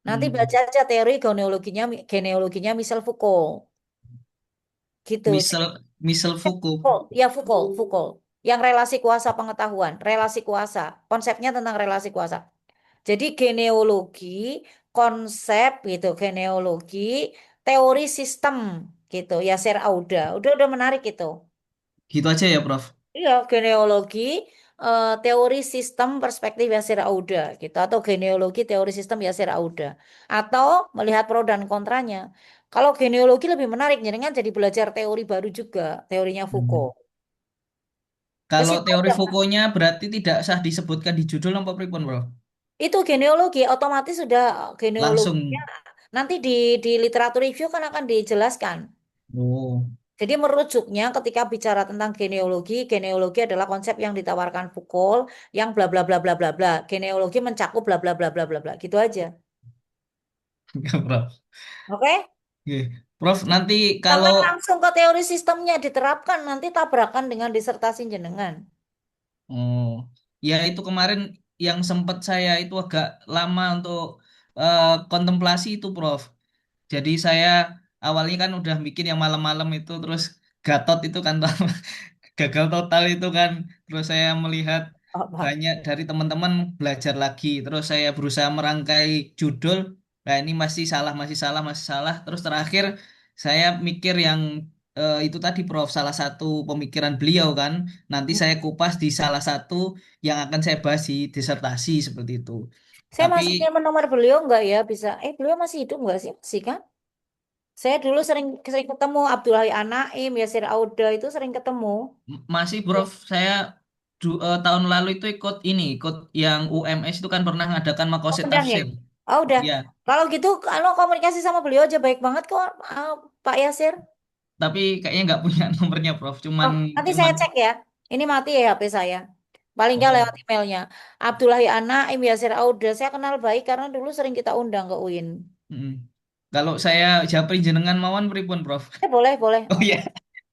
Nanti Hmm. belajar aja teori genealoginya Michel Foucault. Gitu. Jadi Misal Foucault. Foucault, ya Foucault. Yang relasi kuasa pengetahuan, relasi kuasa. Konsepnya tentang relasi kuasa. Jadi genealogi, konsep gitu, genealogi, teori sistem gitu, Yasser Auda. Udah menarik itu. Gitu aja ya Prof. Iya, genealogi, teori sistem perspektif Yasser Auda gitu, atau genealogi teori sistem Yasser Auda, atau melihat pro dan kontranya. Kalau genealogi lebih menarik, jadi kan jadi belajar teori baru juga, teorinya Hmm. Foucault. Ke Kalau situ teori aja, Pak. Foucault-nya berarti tidak usah disebutkan di judul apa pripun Prof? Itu genealogi, otomatis sudah genealoginya. Langsung. Nanti di literatur review kan akan dijelaskan. Oh. Jadi merujuknya ketika bicara tentang genealogi, genealogi adalah konsep yang ditawarkan Foucault yang bla bla bla bla bla bla. Genealogi mencakup bla bla bla bla bla bla. Gitu aja. Ya, Prof. Oke? Oke. Prof, nanti Jangan kalau langsung ke teori sistemnya diterapkan, nanti tabrakan dengan disertasi jenengan. oh, ya itu kemarin yang sempat saya itu agak lama untuk kontemplasi itu, Prof. Jadi saya awalnya kan udah bikin yang malam-malam itu, terus gatot itu kan, gagal total itu kan. Terus saya melihat Apa? banyak dari teman-teman belajar lagi. Terus saya berusaha merangkai judul. Nah ini masih salah, masih salah, masih salah. Terus terakhir saya mikir yang itu tadi Prof, salah satu pemikiran beliau kan. Nanti saya kupas di salah satu yang akan saya bahas di disertasi seperti itu. Saya Tapi masih punya nomor beliau nggak ya? Bisa. Beliau masih hidup nggak sih? Masih kan? Saya dulu sering sering ketemu Abdullahi Anaim, Yasir Auda itu sering ketemu. masih Prof, saya tahun lalu itu ikut yang UMS itu kan pernah ngadakan Oh, makoset udah ya? tafsir. Oh, udah. Ya, Kalau gitu, kalau komunikasi sama beliau aja baik banget kok, Pak Yasir. tapi kayaknya nggak punya nomornya Prof. Cuman Oh, nanti saya cuman cek ya. Ini mati ya HP saya. Paling nggak oh, lewat emailnya. Abdullahi Anaim, Yasir Auda. Saya kenal baik karena dulu sering kita undang ke UIN. mm. Kalau saya japri jenengan mawon pripun Prof. Boleh, boleh. Oh iya,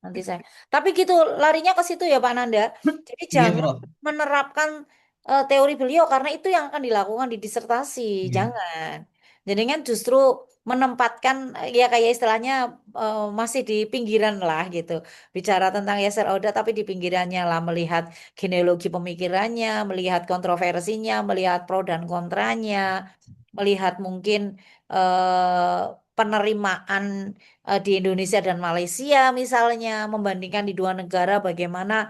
Nanti saya. Tapi gitu, larinya ke situ ya Pak Nanda. Jadi iya jangan Prof. menerapkan teori beliau karena itu yang akan dilakukan di disertasi. Iya. Jangan. Jadi kan justru menempatkan ya kayak istilahnya masih di pinggiran lah gitu. Bicara tentang Yasser Auda tapi di pinggirannya lah melihat genealogi pemikirannya, melihat kontroversinya, melihat pro dan kontranya, melihat mungkin penerimaan di Indonesia dan Malaysia misalnya membandingkan di dua negara bagaimana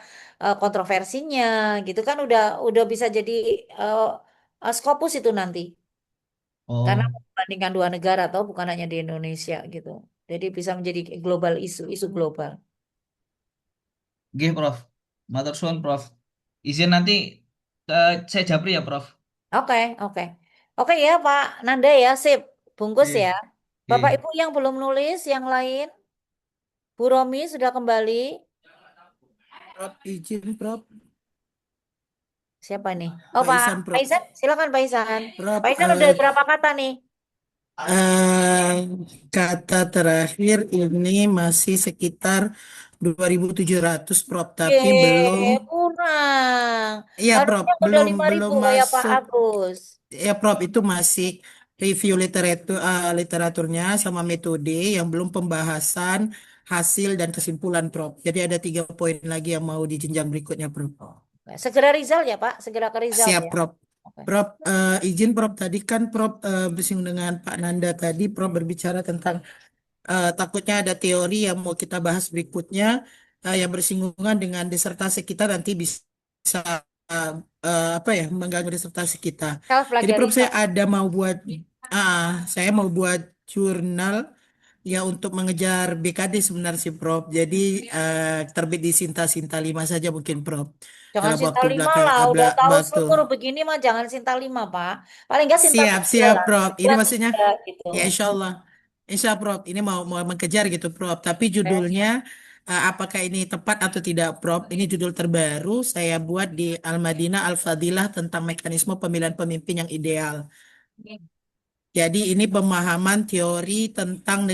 kontroversinya gitu kan udah bisa jadi Scopus itu nanti karena Oh, membandingkan dua negara atau bukan hanya di Indonesia gitu. Jadi bisa menjadi global isu global. nggih, Prof. Matur suwun, Prof. Izin nanti saya japri ya, Prof. Oke, oke. Oke ya Pak Nanda ya, sip. Bungkus Nggih, ya. Bapak nggih. Ibu yang belum nulis, yang lain, Bu Romi sudah kembali. Prof, izin Prof. Siapa nih? Oh Pak Pak Isan Prof. Isan, silakan Pak Isan. Prof, Pak Isan udah berapa kata nih? kata terakhir ini masih sekitar 2.700 Prof, tapi belum, Kurang. iya Prof, Harusnya udah belum 5.000 belum kayak Pak masuk. Agus. Ya Prof, itu masih review literaturnya sama metode yang belum pembahasan hasil dan kesimpulan Prof. Jadi ada 3 poin lagi yang mau di jenjang berikutnya Prof. Segera Rizal ya Pak, segera ke Rizal Siap ya. Prof. Oke. Prof, izin Prof, tadi kan Prof bersinggung dengan Pak Nanda tadi, Prof berbicara tentang takutnya ada teori yang mau kita bahas berikutnya yang bersinggungan dengan disertasi kita nanti bisa apa ya mengganggu disertasi kita. Self Jadi Prof, plagiarism. saya mau buat jurnal ya untuk mengejar BKD sebenarnya sih Prof. Jadi terbit di Sinta 5 saja mungkin Prof. Jangan Dalam Sinta waktu 5 belakang lah, abla udah tahu batu. struktur begini mah jangan Sinta 5 Pak. Paling enggak Sinta Siap, 3 siap, lah. Prof. Ini 2, maksudnya, 3 gitu. ya insya Allah. Insya Allah, Prof. Ini mau mengejar gitu, Prof. Tapi Oke. judulnya, apakah ini tepat atau tidak, Prof? Ini judul terbaru saya buat di Al-Madinah Al-Fadilah tentang mekanisme pemilihan pemimpin yang ideal. Jadi ini pemahaman teori tentang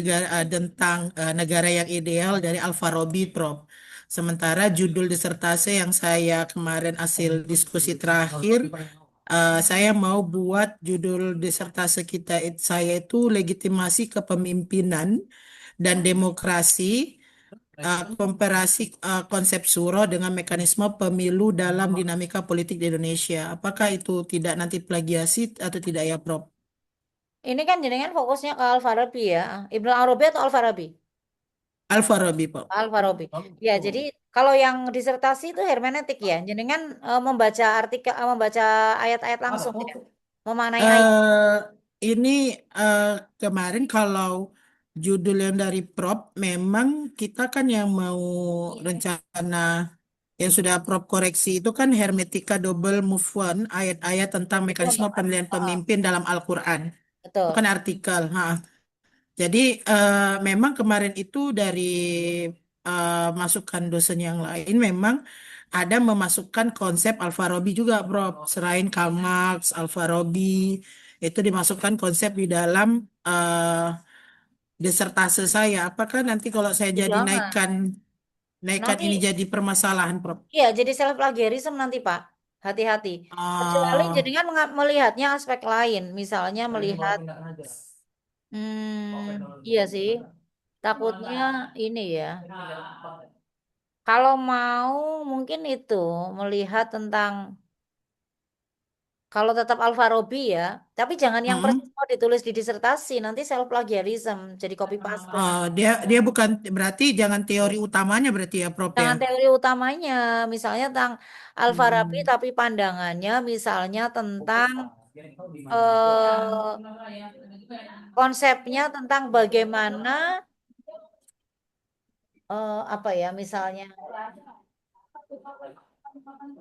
negara yang ideal dari Al-Farabi, Prof. Sementara judul disertasi yang saya kemarin hasil diskusi terakhir, saya mau buat judul disertasi saya itu legitimasi kepemimpinan dan demokrasi, komparasi konsep suro dengan mekanisme pemilu dalam dinamika politik di Indonesia. Apakah itu tidak nanti plagiasi atau tidak ya, Prof? Ini kan jenengan fokusnya ke Al-Farabi ya. Ibnu Arabi atau Al-Farabi? Al-Farabi, Prof. Al-Farabi. Ya, jadi kalau yang disertasi itu hermeneutik ya. Jenengan membaca artikel, membaca ayat-ayat langsung ya. Memaknai ayat. eh ini eh, kemarin kalau judul yang dari Prof, memang kita kan yang mau rencana yang sudah Prof koreksi itu kan Hermetika Double Move One, ayat-ayat tentang mekanisme pemilihan pemimpin dalam Al-Quran. Itu Betul. kan artikel. Ha. Jadi memang kemarin itu dari masukan dosen yang lain memang ada memasukkan konsep Al-Farabi juga, Prof. Selain Karl Marx, Al-Farabi itu dimasukkan konsep di dalam disertase saya. Apakah nanti kalau saya jadi Jangan. naikkan ini Nanti, jadi permasalahan, Prof? iya jadi self plagiarism nanti Pak. Hati-hati. Kecuali Ah, jenengan melihatnya aspek lain. Misalnya melihat, iya sih. Takutnya ini ya. Kalau mau mungkin itu melihat tentang kalau tetap Al-Farabi ya, tapi jangan yang persis mm-mm. mau ditulis di disertasi, nanti self plagiarism, jadi copy paste. Dia bukan berarti jangan teori utamanya berarti ya, Prof ya. Jangan teori utamanya, misalnya tentang Al-Farabi Hmm. tapi pandangannya misalnya tentang eh, konsepnya tentang bagaimana apa ya misalnya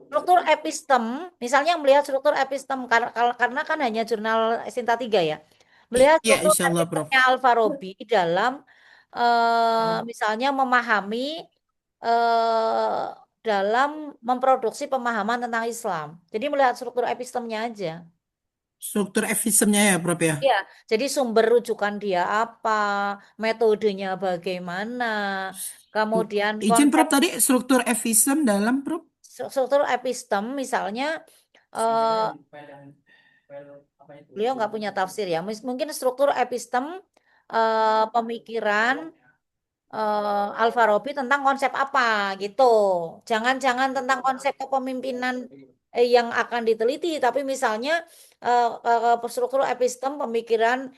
struktur epistem, misalnya melihat struktur epistem karena kan hanya jurnal Sinta 3 ya. Melihat Iya, struktur insya Allah, Prof. epistemnya Al-Farabi dalam misalnya memahami eh, dalam memproduksi pemahaman tentang Islam. Jadi melihat struktur epistemnya aja. Struktur efisiennya ya, Prof ya. Ya, jadi sumber rujukan dia apa, metodenya bagaimana, kemudian Izin konsep Prof tadi struktur efisien dalam Prof. struktur epistem misalnya eh, beliau nggak punya tafsir ya. Mungkin struktur epistem pemikiran Al-Farabi tentang konsep apa gitu. Jangan-jangan tentang konsep kepemimpinan yang akan diteliti, tapi misalnya struktur epistem pemikiran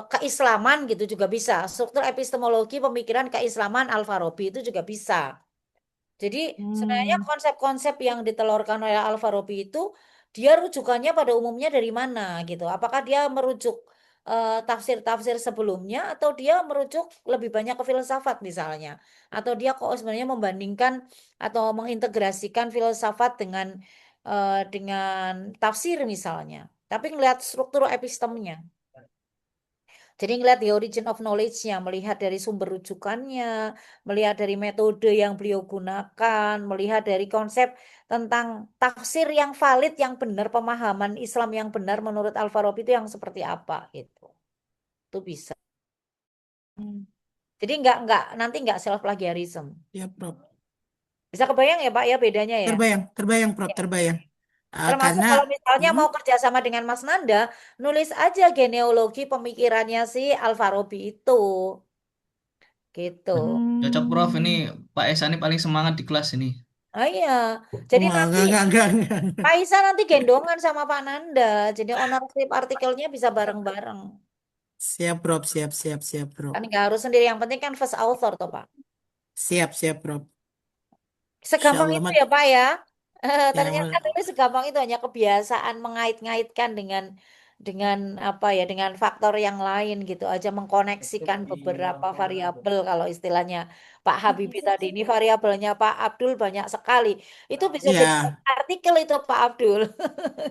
keislaman gitu juga bisa. Struktur epistemologi pemikiran keislaman Al-Farabi itu juga bisa. Jadi sebenarnya konsep-konsep yang ditelurkan oleh Al-Farabi itu dia rujukannya pada umumnya dari mana gitu. Apakah dia merujuk tafsir-tafsir sebelumnya atau dia merujuk lebih banyak ke filsafat misalnya. Atau dia kok sebenarnya membandingkan atau mengintegrasikan filsafat dengan tafsir misalnya. Tapi ngelihat struktur epistemnya. Jadi ngelihat the origin of knowledge-nya, melihat dari sumber rujukannya, melihat dari metode yang beliau gunakan, melihat dari konsep tentang tafsir yang valid, yang benar, pemahaman Islam yang benar menurut Al-Farabi itu yang seperti apa gitu. Itu bisa. Jadi nanti nggak self plagiarism. Ya, Prof. Bisa kebayang ya Pak ya bedanya ya? Terbayang, Prof, terbayang. Termasuk Karena kalau misalnya mau kerjasama dengan Mas Nanda, nulis aja genealogi pemikirannya si Al-Farabi itu. Gitu. Cocok Prof, ini Pak Esa ini paling semangat di kelas ini. Oh iya, jadi Wah, nanti enggak. Pak Isa nanti gendongan sama Pak Nanda. Jadi ownership artikelnya bisa bareng-bareng. Siap, Prof, siap, Prof. Kan nggak harus sendiri. Yang penting kan first author toh Pak. Siap, Prof. Segampang Insyaallah, itu Mat. ya Pak ya. Ya, Ternyata dulu segampang itu hanya kebiasaan mengait-ngaitkan dengan apa ya, dengan faktor yang lain gitu aja, mengkoneksikan beberapa variabel kalau istilahnya Pak Habibie tadi. Ini variabelnya Pak Abdul banyak sekali. Itu bisa jadi ya, artikel itu Pak Abdul.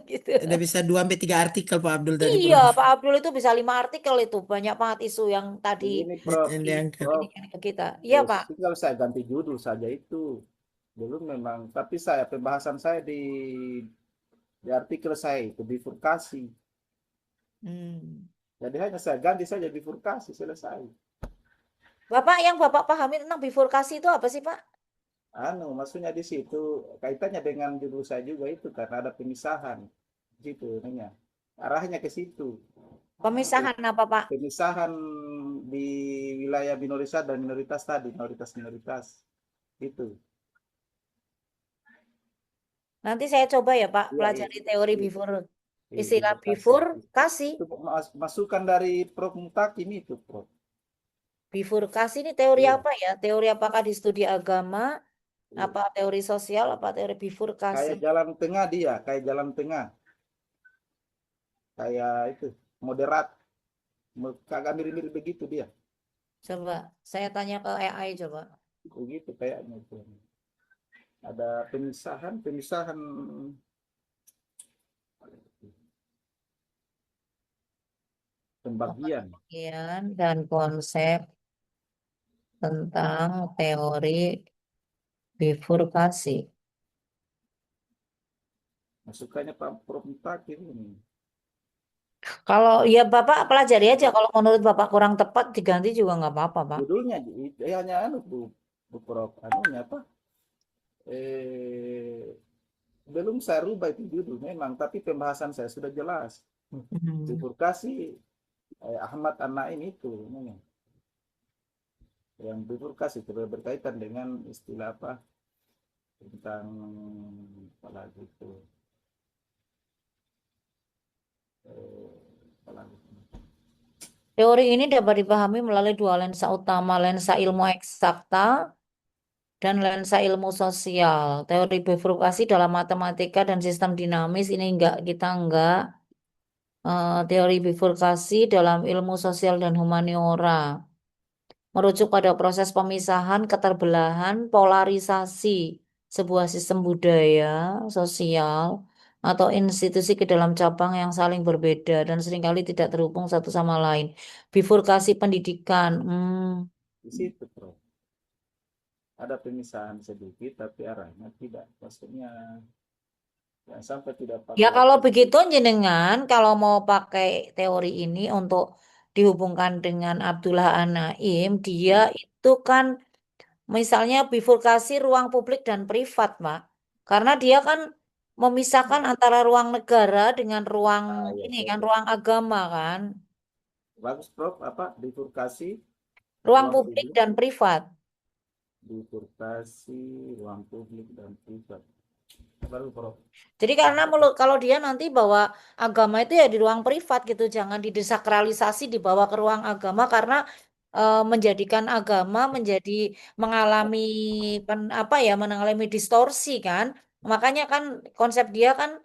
Gitu. udah bisa 2 sampai 3 artikel Pak Abdul tadi, Iya, Prof. Pak Abdul itu bisa 5 artikel itu. Banyak banget isu yang tadi Begini, Prof. Yang diangkat. Prof, ke kita. Iya, Pak. tinggal saya ganti judul saja itu. Dulu memang, tapi pembahasan saya di artikel saya itu bifurkasi. Jadi hanya saya ganti saja bifurkasi, selesai. Bapak yang Bapak pahami tentang bifurkasi itu apa sih, Pak? Maksudnya di situ kaitannya dengan judul saya juga itu karena ada pemisahan di situ namanya. Arahnya ke situ. Pemisahan apa, Pak? Pemisahan di wilayah minoritas dan minoritas tadi, minoritas itu. Nanti saya coba ya, Pak, pelajari teori istilah bifurkasi. Itu masukan dari Prof. Mutakin itu, Prof. Bifurkasi ini teori apa ya? Teori apakah di studi agama, apa teori sosial, apa teori bifurkasi? Kayak jalan tengah dia, kayak jalan tengah. Kayak itu, moderat. Kagak mirip-mirip begitu dia. Coba, saya tanya ke AI coba. Begitu kayaknya itu. Ada pemisahan pembagian dan konsep tentang teori bifurkasi. Masukannya Pak Prof. Mutakin ini. Kalau ya Bapak pelajari aja, kalau menurut Bapak kurang tepat diganti juga nggak apa-apa, Pak. Judulnya hanya Bu Prof. Apa? Belum saya rubah itu judul memang, tapi pembahasan saya sudah jelas. Bifurkasi Ahmad An-Naim itu yang bifurkasi itu berkaitan dengan istilah apa tentang apa lagi itu Teori ini dapat dipahami melalui dua lensa utama, lensa ilmu eksakta dan lensa ilmu sosial. Teori bifurkasi dalam matematika dan sistem dinamis ini kita enggak. Teori bifurkasi dalam ilmu sosial dan humaniora. Merujuk pada proses pemisahan, keterbelahan, polarisasi sebuah sistem budaya, sosial, atau institusi ke dalam cabang yang saling berbeda dan seringkali tidak terhubung satu sama lain. Bifurkasi pendidikan. Di situ, Prof. Ada pemisahan sedikit, tapi arahnya tidak. Maksudnya yang sampai tidak pakai. Ya kalau begitu jenengan, kalau mau pakai teori ini untuk dihubungkan dengan Abdullah An-Naim, dia itu kan misalnya bifurkasi ruang publik dan privat, Pak. Karena dia kan memisahkan antara ruang negara dengan ruang ruang agama kan. Bagus, Prof. Apa? Bifurkasi ruang publik dan privat. Bifurkasi ruang publik dan privat. baru Prof. Jadi karena kalau dia nanti bawa agama itu ya di ruang privat gitu, jangan didesakralisasi dibawa ke ruang agama karena menjadikan agama menjadi mengalami mengalami distorsi kan. Makanya kan konsep dia kan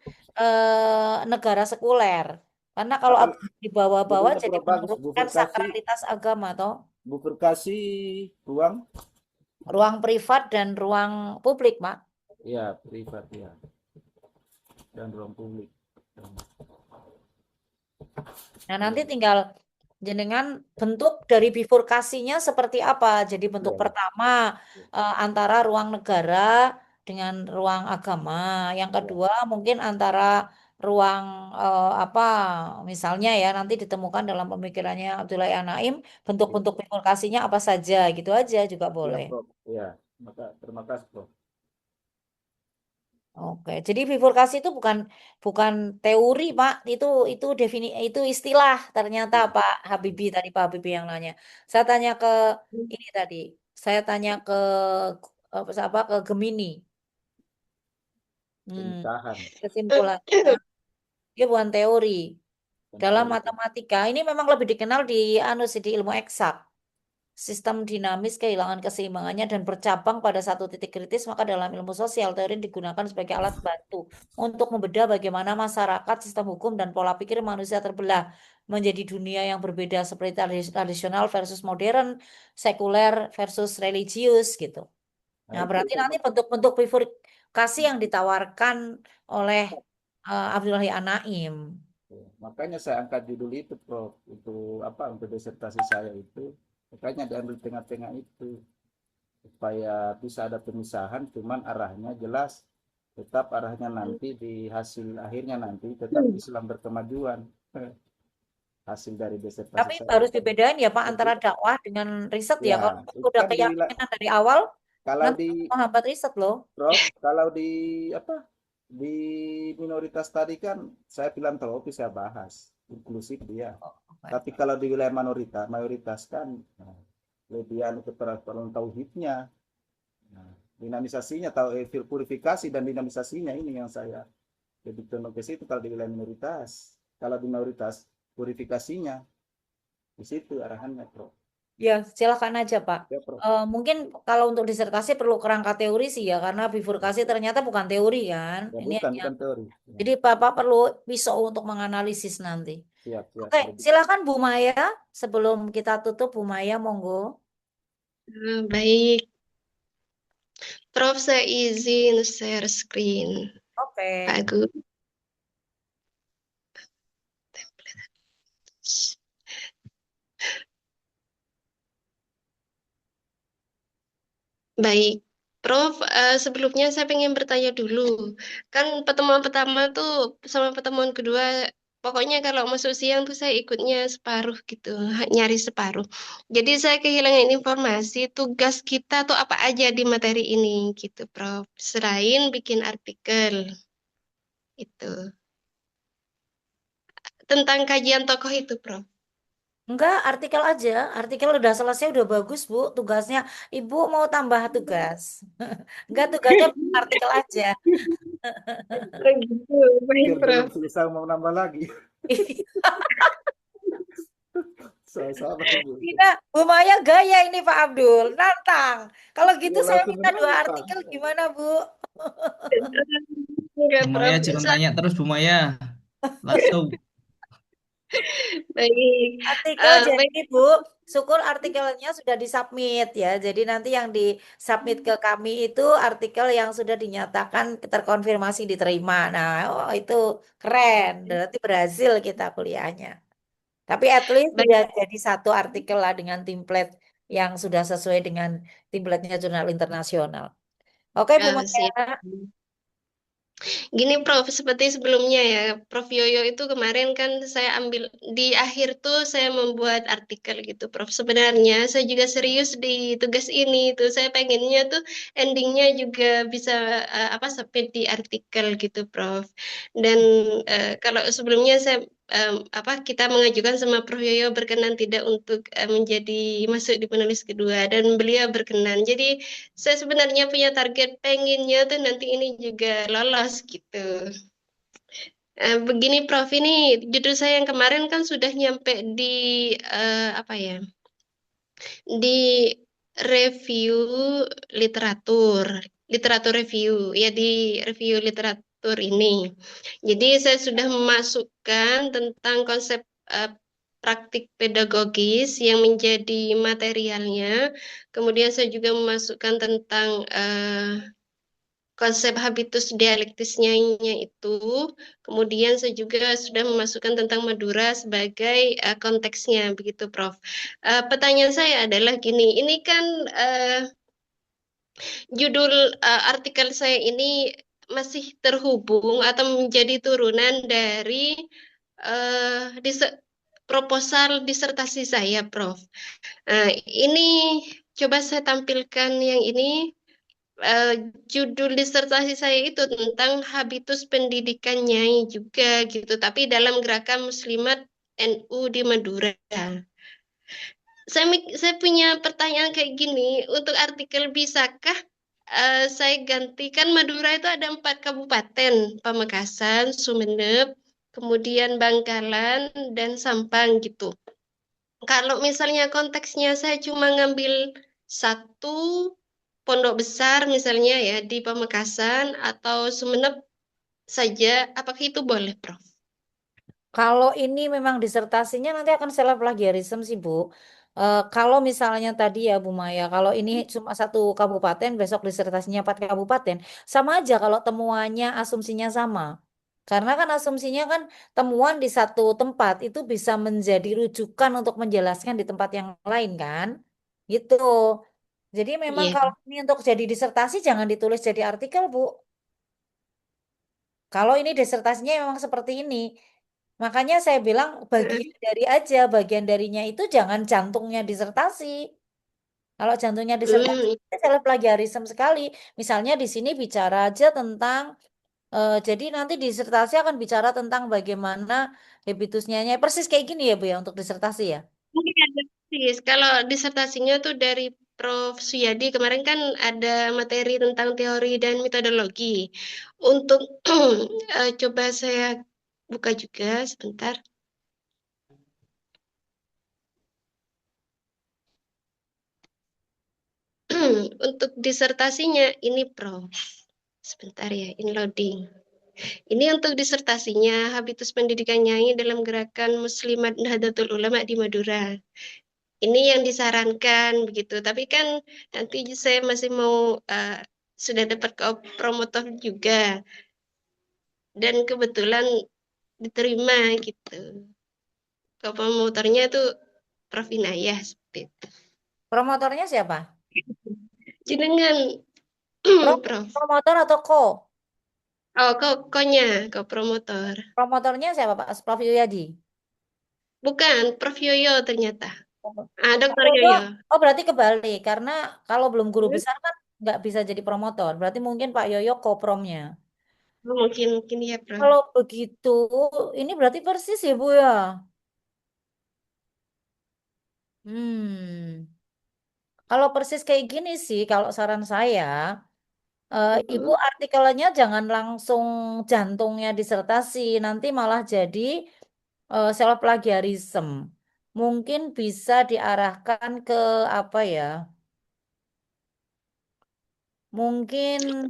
negara sekuler. Karena kalau Apa dibawa-bawa judulnya jadi Prof bagus, menurunkan sakralitas agama toh. bufurkasi ruang Ruang privat dan ruang publik, Mak. ya privat ya dan ruang publik. Nah, nanti tinggal jenengan bentuk dari bifurkasinya seperti apa. Jadi bentuk Ya. pertama antara ruang negara dengan ruang agama. Yang kedua mungkin antara ruang misalnya ya nanti ditemukan dalam pemikirannya Abdullah An-Naim bentuk-bentuk bifurkasinya apa saja gitu aja juga Ya, boleh. Prof. Ya, terima kasih, Prof. Oke, jadi bifurkasi itu bukan teori, Pak. Itu istilah ternyata Pak Habibie tadi Pak Habibie yang nanya. Saya tanya ke ini tadi. Saya tanya ke ke Gemini. Pemisahan. Kesimpulannya dia bukan teori. Dalam teori. matematika ini memang lebih dikenal di di ilmu eksak. Sistem dinamis kehilangan keseimbangannya dan bercabang pada satu titik kritis, maka dalam ilmu sosial teori digunakan sebagai alat bantu untuk membedah bagaimana masyarakat, sistem hukum, dan pola pikir manusia terbelah menjadi dunia yang berbeda seperti tradisional versus modern, sekuler versus religius gitu. Nah, berarti nanti bentuk-bentuk bifurkasi yang ditawarkan oleh Abdullah An-Naim. Makanya saya angkat judul itu, Prof. Untuk disertasi saya itu. Makanya diambil tengah-tengah itu supaya bisa ada pemisahan, cuman arahnya jelas, tetap arahnya nanti di hasil akhirnya nanti tetap Islam berkemajuan. Hasil dari disertasi Tapi saya. harus dibedain ya Pak antara dakwah dengan riset ya. Kalau udah kan keyakinan dari awal, kalau nanti menghambat riset loh. Prof, kalau di minoritas tadi kan saya filantropi saya bahas inklusif dia. Tapi kalau di wilayah mayoritas kan lebih keterangan tauhidnya, dinamisasinya, purifikasi dan dinamisasinya ini yang saya lebih condong ke situ kalau di wilayah minoritas. Kalau di mayoritas purifikasinya di situ arahannya, Prof. Ya, silakan aja Pak. Ya, Prof. Mungkin kalau untuk disertasi perlu kerangka teori sih ya, karena bifurkasi ternyata bukan teori kan. Ya, Ini bukan teori. Ya. Jadi Bapak perlu pisau untuk menganalisis nanti. Siap. Oke, silakan Bu Maya. Sebelum kita tutup, Bu Maya, monggo. Baik. Prof, saya izin share screen. Oke. Pak Agus. Baik, Prof, sebelumnya saya ingin bertanya dulu. Kan pertemuan pertama tuh sama pertemuan kedua, pokoknya kalau masuk siang tuh saya ikutnya separuh gitu, nyari separuh. Jadi saya kehilangan informasi tugas kita tuh apa aja di materi ini gitu, Prof. Selain bikin artikel itu. Tentang kajian tokoh itu, Prof. Enggak, artikel aja. Artikel udah selesai, udah bagus, Bu. Tugasnya, Ibu mau tambah tugas. Enggak, tugasnya artikel aja. Gitu, baik, Prof. Selesai mau nambah lagi. Tidak, Bu Maya gaya ini Pak Abdul, nantang. Kalau gitu saya minta 2 artikel gimana, Bu? Bu Maya jangan tanya terus, Bu Maya. Langsung. Baik. Artikel jadi Bu, syukur artikelnya sudah disubmit ya. Jadi nanti yang disubmit ke kami itu artikel yang sudah dinyatakan terkonfirmasi diterima. Nah, itu keren. Berarti berhasil kita kuliahnya. Tapi at least sudah jadi 1 artikel lah dengan template yang sudah sesuai dengan template-nya jurnal internasional. Oke, Bu Maya. Gini Prof, seperti sebelumnya ya, Prof Yoyo itu kemarin kan saya ambil di akhir tuh saya membuat artikel gitu Prof. Sebenarnya saya juga serius di tugas ini tuh, saya pengennya tuh endingnya juga bisa submit di artikel gitu Prof. Dan kalau sebelumnya saya kita mengajukan sama Prof Yoyo berkenan tidak untuk menjadi masuk di penulis kedua dan beliau berkenan. Jadi saya sebenarnya punya target pengennya tuh nanti ini juga lolos gitu. Begini Prof, ini judul saya yang kemarin kan sudah nyampe di apa ya? Di review literatur, literatur review, ya di review literatur ini. Jadi saya sudah memasukkan tentang konsep praktik pedagogis yang menjadi materialnya. Kemudian saya juga memasukkan tentang konsep habitus dialektisnya itu. Kemudian saya juga sudah memasukkan tentang Madura sebagai konteksnya, begitu Prof. Pertanyaan saya adalah gini, ini kan judul artikel saya ini masih terhubung atau menjadi turunan dari proposal disertasi saya, Prof. Ini coba saya tampilkan yang ini. Judul disertasi saya itu tentang habitus pendidikan Nyai juga gitu, tapi dalam gerakan Muslimat NU di Madura. Saya punya pertanyaan kayak gini, untuk artikel bisakah saya gantikan Madura itu ada 4 kabupaten, Pamekasan, Sumeneb, kemudian Bangkalan, dan Sampang gitu. Kalau misalnya konteksnya saya cuma ngambil satu pondok besar misalnya ya di Pamekasan atau Sumeneb saja, apakah itu boleh, Prof? Kalau ini memang disertasinya nanti akan self plagiarism sih, Bu. Kalau misalnya tadi ya Bu Maya, kalau ini cuma satu kabupaten, besok disertasinya 4 kabupaten, sama aja kalau temuannya asumsinya sama. Karena kan asumsinya kan temuan di satu tempat itu bisa menjadi rujukan untuk menjelaskan di tempat yang lain kan, gitu. Jadi memang Iya. kalau ini untuk jadi disertasi jangan ditulis jadi artikel, Bu. Kalau ini disertasinya memang seperti ini. Makanya saya bilang bagian dari aja, bagian darinya itu jangan jantungnya disertasi. Kalau jantungnya disertasi, itu saya plagiarisme sekali. Misalnya di sini bicara aja tentang, jadi nanti disertasi akan bicara tentang bagaimana habitusnya. Persis kayak gini ya Bu ya untuk disertasi ya. Mungkin ada sih. Kalau disertasinya tuh dari Prof. Suyadi kemarin kan ada materi tentang teori dan metodologi. Untuk coba saya buka juga sebentar. Untuk disertasinya ini Prof. Sebentar ya, ini loading. Ini untuk disertasinya habitus pendidikan Nyai dalam gerakan Muslimat Nahdlatul Ulama di Madura. Ini yang disarankan begitu. Tapi kan nanti saya masih mau sudah dapat promotor juga dan kebetulan diterima gitu. Promotornya tuh Prof. Inayah seperti itu. Promotornya siapa? Jenengan Prof. Promotor atau ko? Oh, promotor. Promotornya siapa Pak? Prof. Yuyadi? Bukan, Prof. Yoyo ternyata. Dr. Yoyo. Yoyo. Oh berarti kebalik. Karena kalau belum guru besar kan nggak bisa jadi promotor. Berarti mungkin Pak Yoyo kopromnya. Mungkin ya, Prof. Kalau begitu, ini berarti persis ya Bu ya? Hmm. Kalau persis kayak gini sih, kalau saran saya, Ibu artikelnya jangan langsung jantungnya disertasi, nanti malah jadi self plagiarism. Mungkin bisa diarahkan ke apa ya? Mungkin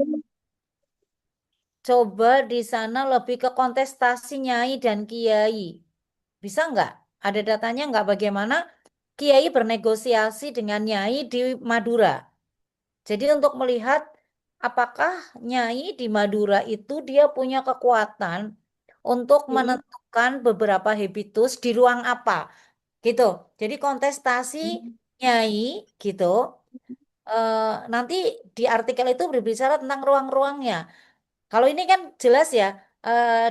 coba di sana lebih ke kontestasi nyai dan kiai. Bisa nggak? Ada datanya nggak bagaimana kiai bernegosiasi dengan nyai di Madura? Jadi untuk melihat apakah nyai di Madura itu dia punya kekuatan untuk menentukan beberapa habitus di ruang apa, gitu. Jadi kontestasi nyai, gitu. Nanti di artikel itu berbicara tentang ruang-ruangnya. Kalau ini kan jelas ya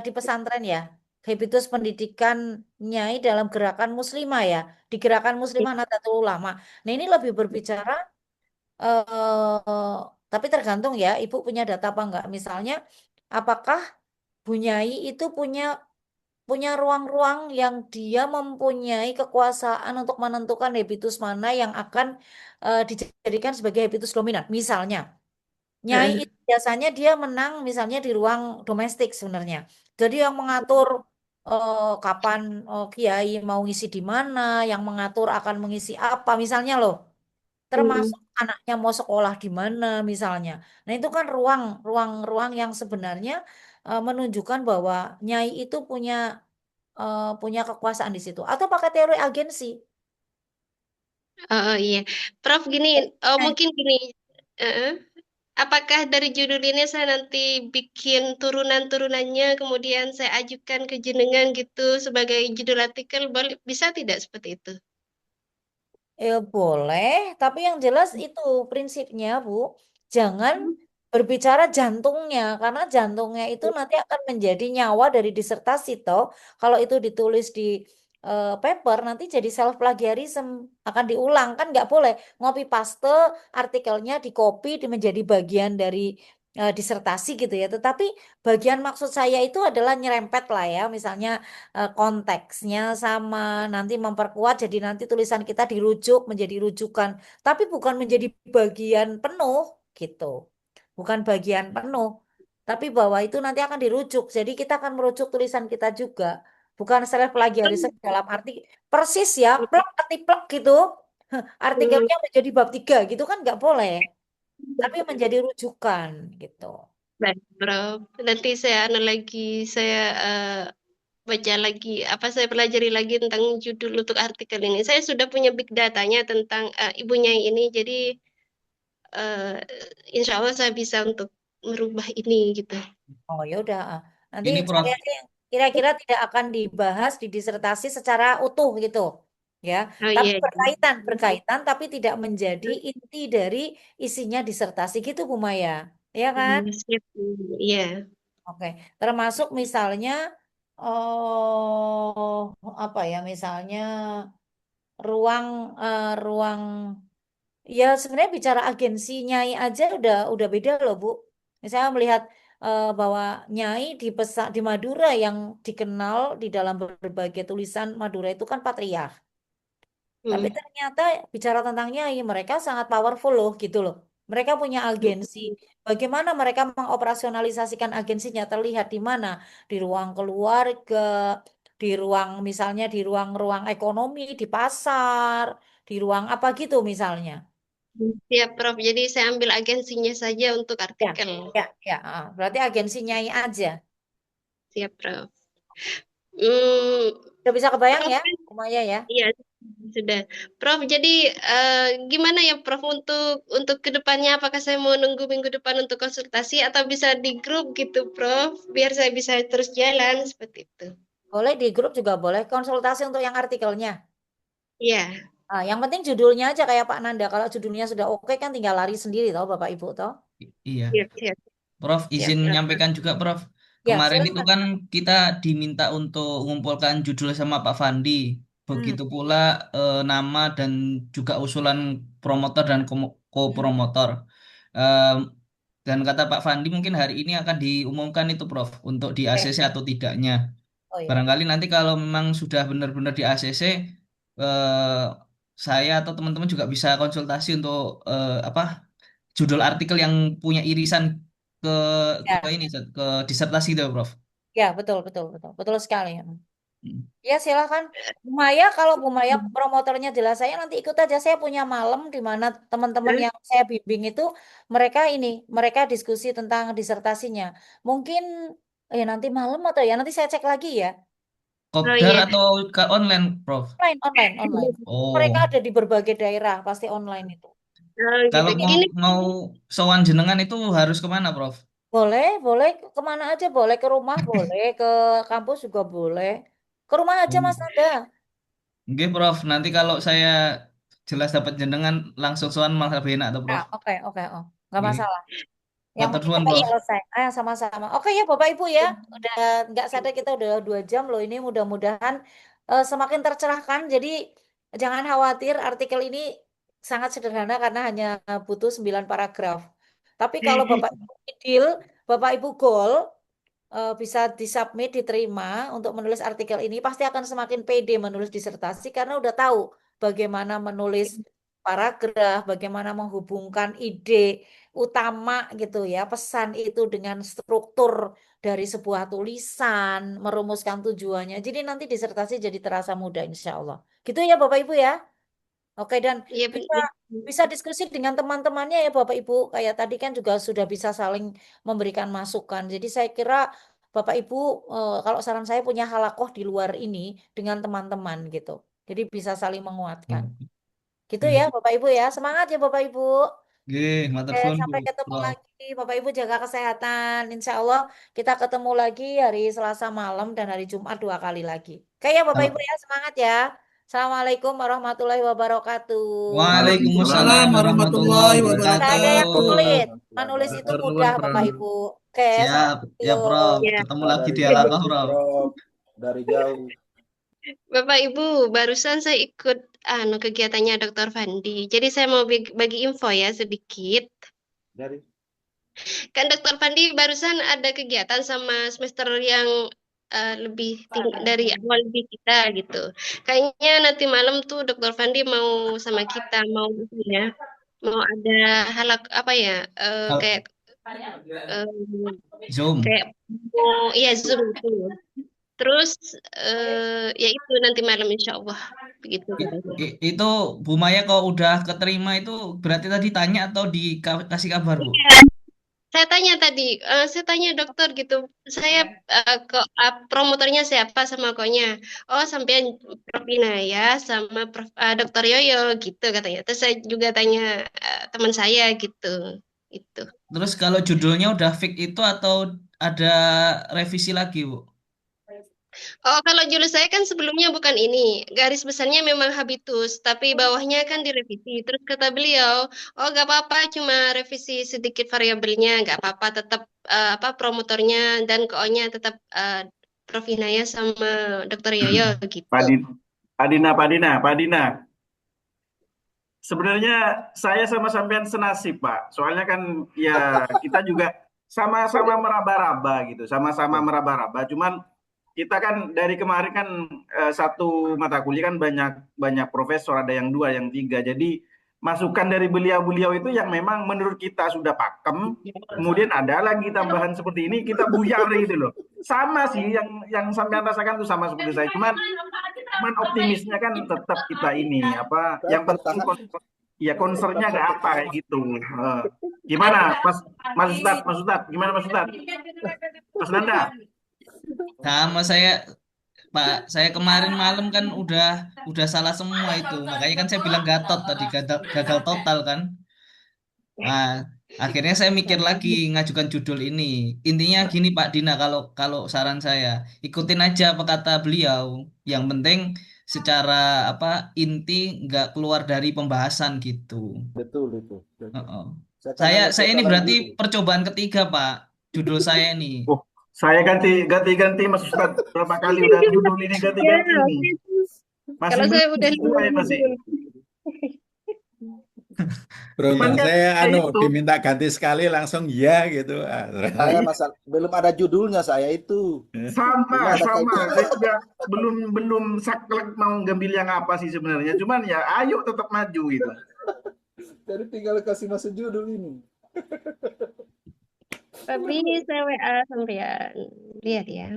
di pesantren ya, habitus pendidikan nyai dalam gerakan muslimah ya, di gerakan muslimah Nahdlatul Ulama. Nah ini lebih berbicara tapi tergantung ya, Ibu punya data apa enggak? Misalnya, apakah Bu Nyai itu punya punya ruang-ruang yang dia mempunyai kekuasaan untuk menentukan habitus mana yang akan dijadikan sebagai habitus dominan. Misalnya, nyai itu biasanya dia menang misalnya di ruang domestik sebenarnya. Jadi yang mengatur kapan kiai mau ngisi di mana, yang mengatur akan mengisi apa, misalnya loh. Termasuk anaknya mau sekolah di mana misalnya. Nah, itu kan ruang-ruang yang sebenarnya menunjukkan bahwa nyai itu punya kekuasaan di situ. Atau pakai teori agensi. Oh iya, Prof gini, mungkin gini, eh, apakah dari judul ini saya nanti bikin turunan-turunannya, kemudian saya ajukan ke jenengan gitu sebagai judul artikel, boleh bisa tidak seperti itu? Boleh, tapi yang jelas itu prinsipnya, Bu, jangan berbicara jantungnya, karena jantungnya itu nanti akan menjadi nyawa dari disertasi, toh. Kalau itu ditulis di paper, nanti jadi self plagiarism, akan diulang, kan nggak boleh. Ngopi paste artikelnya di copy menjadi bagian dari disertasi gitu ya. Tetapi bagian maksud saya itu adalah nyerempet lah ya, misalnya konteksnya sama, nanti memperkuat jadi nanti tulisan kita dirujuk menjadi rujukan, tapi bukan menjadi bagian penuh gitu, bukan bagian penuh, tapi bahwa itu nanti akan dirujuk, jadi kita akan merujuk tulisan kita juga, bukan self plagiarisme dalam arti persis ya plek ketiplek gitu artikelnya menjadi bab 3 gitu kan nggak boleh, tapi menjadi rujukan gitu. Baik, Prof. Nanti saya lagi, saya baca lagi, saya pelajari lagi tentang judul untuk artikel ini. Saya sudah punya big datanya tentang ibunya ini, jadi eh, insya Allah saya bisa untuk merubah ini gitu. Oh ya udah, nanti Ini Prof, cari aja yang kira-kira tidak akan dibahas di disertasi secara utuh gitu, ya. Oh Tapi iya, berkaitan, tapi tidak menjadi inti dari isinya disertasi gitu, Bu Maya, ya kan? siap. Iya. Oke, termasuk misalnya, apa ya, misalnya ruang, ya sebenarnya bicara agensi nyai aja udah beda loh Bu. Misalnya melihat bahwa nyai di Madura yang dikenal di dalam berbagai tulisan Madura itu kan patriark. Tapi ternyata bicara tentang nyai mereka sangat powerful loh gitu loh. Mereka punya agensi. Bagaimana mereka mengoperasionalisasikan agensinya terlihat di mana? Di ruang keluarga, di ruang misalnya di ruang-ruang ekonomi, di pasar, di ruang apa gitu misalnya. Siap, Prof. Jadi saya ambil agensinya saja untuk Ya, artikel. ya. Berarti agensi nyai aja. Siap, Prof. Hmm, Udah bisa kebayang Prof, ya, Umaya ya? iya sudah. Prof, jadi gimana ya, Prof, untuk kedepannya? Apakah saya mau nunggu minggu depan untuk konsultasi atau bisa di grup gitu, Prof? Biar saya bisa terus jalan seperti itu. Boleh di grup juga boleh. Konsultasi untuk yang artikelnya. Iya, Yang penting judulnya aja kayak Pak Nanda. Kalau judulnya sudah oke kan tinggal lari sendiri tau Bapak Ibu tau. iya. siap, siap, Prof, siap, izin Prof. menyampaikan juga, Prof. Ya, Kemarin itu silakan. kan kita diminta untuk mengumpulkan judul sama Pak Fandi. Hmm, Begitu pula nama dan juga usulan promotor dan hmm. co-promotor. Em, dan kata Pak Fandi mungkin hari ini akan diumumkan itu, Prof, untuk di Oke. ACC atau tidaknya. Oh ya. Barangkali nanti kalau memang sudah benar-benar di ACC, eh, saya atau teman-teman juga bisa konsultasi untuk apa judul artikel yang punya irisan ke Ya, ini ke disertasi itu, Prof. ya betul betul betul betul sekali. Hmm. Ya silakan Bu Maya, kalau Bu Maya promotornya jelas saya nanti ikut aja, saya punya malam di mana teman-teman yang saya bimbing itu mereka diskusi tentang disertasinya. Mungkin nanti malam atau ya nanti saya cek lagi ya. Oh Kopdar iya. atau ke online, Prof? Online. Mereka Oh, ada di berbagai daerah, pasti online itu. Oh gitu. kalau mau Gini, mau sowan jenengan itu harus kemana, Prof? Boleh, boleh kemana aja, boleh ke rumah, boleh ke kampus juga boleh. Ke rumah aja Oh. Mas Nanda. Oke, Prof. Nanti kalau saya jelas dapat jenengan langsung sowan malah lebih enak tuh, Ya, Prof. oke, oke, oh, nggak Oke. masalah. Yang Matur penting suwun, cepat Prof. selesai. Sama-sama. Oke ya Bapak Ibu ya. Udah nggak sadar kita udah 2 jam loh ini. Mudah-mudahan semakin tercerahkan. Jadi jangan khawatir artikel ini sangat sederhana karena hanya butuh 9 paragraf. Tapi kalau Bapak Ibu deal, Bapak Ibu goal, bisa disubmit, diterima untuk menulis artikel ini, pasti akan semakin pede menulis disertasi karena udah tahu bagaimana menulis paragraf, bagaimana menghubungkan ide utama gitu ya, pesan itu dengan struktur dari sebuah tulisan, merumuskan tujuannya. Jadi nanti disertasi jadi terasa mudah insya Allah. Gitu ya Bapak Ibu ya. Oke, dan Iya bisa betul. bisa diskusi dengan teman-temannya ya Bapak Ibu. Kayak tadi kan juga sudah bisa saling memberikan masukan. Jadi saya kira Bapak Ibu kalau saran saya punya halakoh di luar ini dengan teman-teman gitu. Jadi bisa saling menguatkan. Gitu ya Oke. Bapak Ibu ya. Semangat ya Bapak Ibu. Oke, matur Oke, suwun, sampai ketemu Prof. lagi. Bapak Ibu jaga kesehatan. Insya Allah kita ketemu lagi hari Selasa malam dan hari Jumat 2 kali lagi. Oke ya Bapak Ibu ya, semangat ya. Assalamualaikum warahmatullahi wabarakatuh. Waalaikumsalam Waalaikumsalam warahmatullahi warahmatullahi Tidak ada yang wabarakatuh. sulit. wabarakatuh. Menulis itu Matur nuwun, mudah Prof. Bapak Ibu. Oke, Siap, ya Prof. assalamualaikum. Ya. Ketemu Wah, lagi dari di jauh halakoh, nih, Prof. Prof. Dari jauh. Bapak Ibu, barusan saya ikut kegiatannya Dr. Fandi. Jadi saya mau bagi info ya sedikit. Dari Kan Dr. Fandi barusan ada kegiatan sama semester yang lebih tinggi dari awal lebih kita gitu. Kayaknya nanti malam tuh Dr. Fandi mau sama kita ya, mau ada halak apa ya, Hal- kayak eh, Zoom. kayak mau iya Zoom itu. Terus ya itu nanti malam insya Allah begitu. Itu Bu Maya kalau udah keterima itu berarti tadi tanya atau dikasih kabar, Bu? Saya tanya tadi, saya tanya dokter gitu, saya kok promotornya siapa sama koknya? Oh, sampean Prof Inaya sama Prof Dokter Yoyo gitu katanya. Terus saya juga tanya teman saya gitu, itu. Terus kalau judulnya udah fix itu atau ada revisi lagi, Bu? Oh, kalau judul saya kan sebelumnya bukan ini, garis besarnya memang habitus, tapi bawahnya kan direvisi. Terus kata beliau, oh gak apa-apa, cuma revisi sedikit variabelnya, gak apa-apa, tetap apa promotornya dan KO-nya tetap Prof Inaya sama Dokter Yoyo gitu. Pak Dina. Sebenarnya saya sama sampean senasib, Pak. Soalnya kan ya kita juga sama-sama meraba-raba gitu, sama-sama meraba-raba. Cuman kita kan dari kemarin kan satu mata kuliah kan banyak profesor, ada yang 2, yang 3. Jadi masukan dari beliau-beliau itu yang memang menurut kita sudah pakem, kemudian ada lagi tambahan seperti ini, kita buyar gitu loh. Sama sih yang sampean rasakan tuh sama seperti saya. Cuman optimisnya kan tetap kita ini apa yang penting ya concernnya nggak apa kayak gitu. Gimana Mas Ustadz, gimana Mas Ustadz? Mas Nanda? Sama saya, Pak. Saya kemarin malam kan udah salah semua itu. Makanya kan saya bilang gatot tadi, gagal total kan. Nah, akhirnya saya mikir lagi ngajukan judul ini. Intinya gini Pak Dina, kalau saran saya, ikutin aja apa kata beliau. Yang penting secara apa inti nggak keluar dari pembahasan gitu. betul itu. Betul. Heeh. Saya Saya karena saya ini salah berarti judul. percobaan ketiga Pak. Judul saya ini. Oh, saya ganti Mas Ustadz berapa kali udah judul ini ganti Ya, ini. Masih kalau saya udah sesuai masih. Bro, Cuman kan saya itu diminta ganti sekali langsung ya gitu. Saya belum ada judulnya saya itu. sama. Gimana Saya juga belum saklek mau ngambil yang apa sih sebenarnya. Cuman ya ayo tetap maju gitu. Jadi tinggal kasih masuk judul ini. tapi saya WA sampean lihat ya.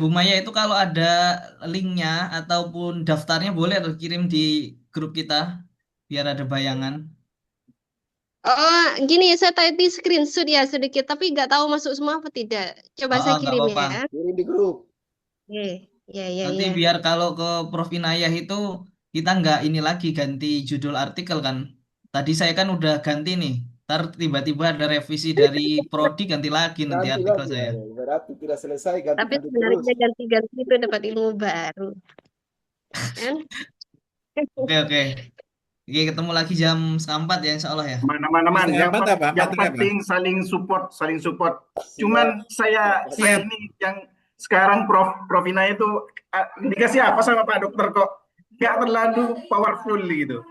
Bu Maya itu kalau ada linknya ataupun daftarnya boleh atau kirim di grup kita biar ada bayangan. Oh, gini saya tadi screenshot ya sedikit, tapi nggak tahu masuk semua apa tidak. Coba saya Nggak kirim apa-apa. ya. Kirim di grup. Ya. Nanti biar kalau ke Prof Inayah itu kita nggak ini lagi ganti judul artikel kan. Tadi saya kan udah ganti nih. Ntar tiba-tiba ada revisi dari Prodi ganti lagi nanti Ganti artikel lagi. saya. Berarti tidak selesai Tapi ganti-ganti terus. sebenarnya ganti-ganti itu dapat ilmu baru, kan? Oke. Oke, ketemu lagi jam 4 ya insya Allah ya. Mana-mana yang Materi apa? penting saling support. Cuman saya ini yang sekarang Prof Inaya itu dikasih apa sama Pak Dokter kok nggak terlalu powerful gitu.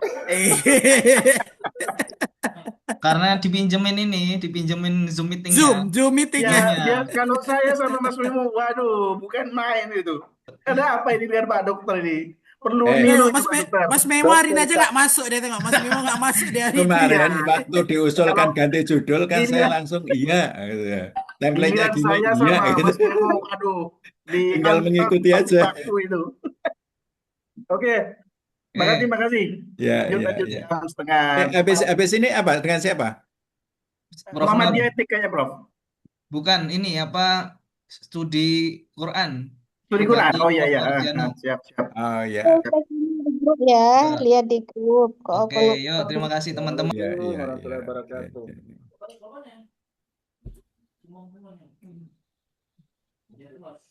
Karena dipinjemin Zoom meetingnya. Zoom meetingnya. Ya, Zoom-nya. kalau saya sama Mas Memo, waduh, bukan main itu. Ada apa ini dengan Pak Dokter ini? Perlu niru Tengok itu Pak Dokter. Mas Memo hari ini aja nggak masuk dia, tengok Mas Memo nggak masuk dia hari ini. Kemarin Iya. waktu diusulkan Kalau ganti judul kan saya giliran langsung iya gitu ya. Template-nya giliran gini saya iya sama gitu. Mas Memo, aduh, Tinggal mengikuti diantar aja. baku itu. Oke, Oke. makasih. Ya, Lanjut ya. jam setengah Habis ini apa? Dengan siapa? Prof Nur. Muhammadiyah Etik kayaknya, Prof. Bukan ini apa studi Quran. Studi Quran. Ganti Oh iya, Prof iya. Mardiano. Siap. Oh ya. Di grup ya, lihat di grup. Kok Oke, kalau yuk terima kasih teman-teman. Ya, Assalamualaikum ya, warahmatullahi ya. wabarakatuh. Ya, ya.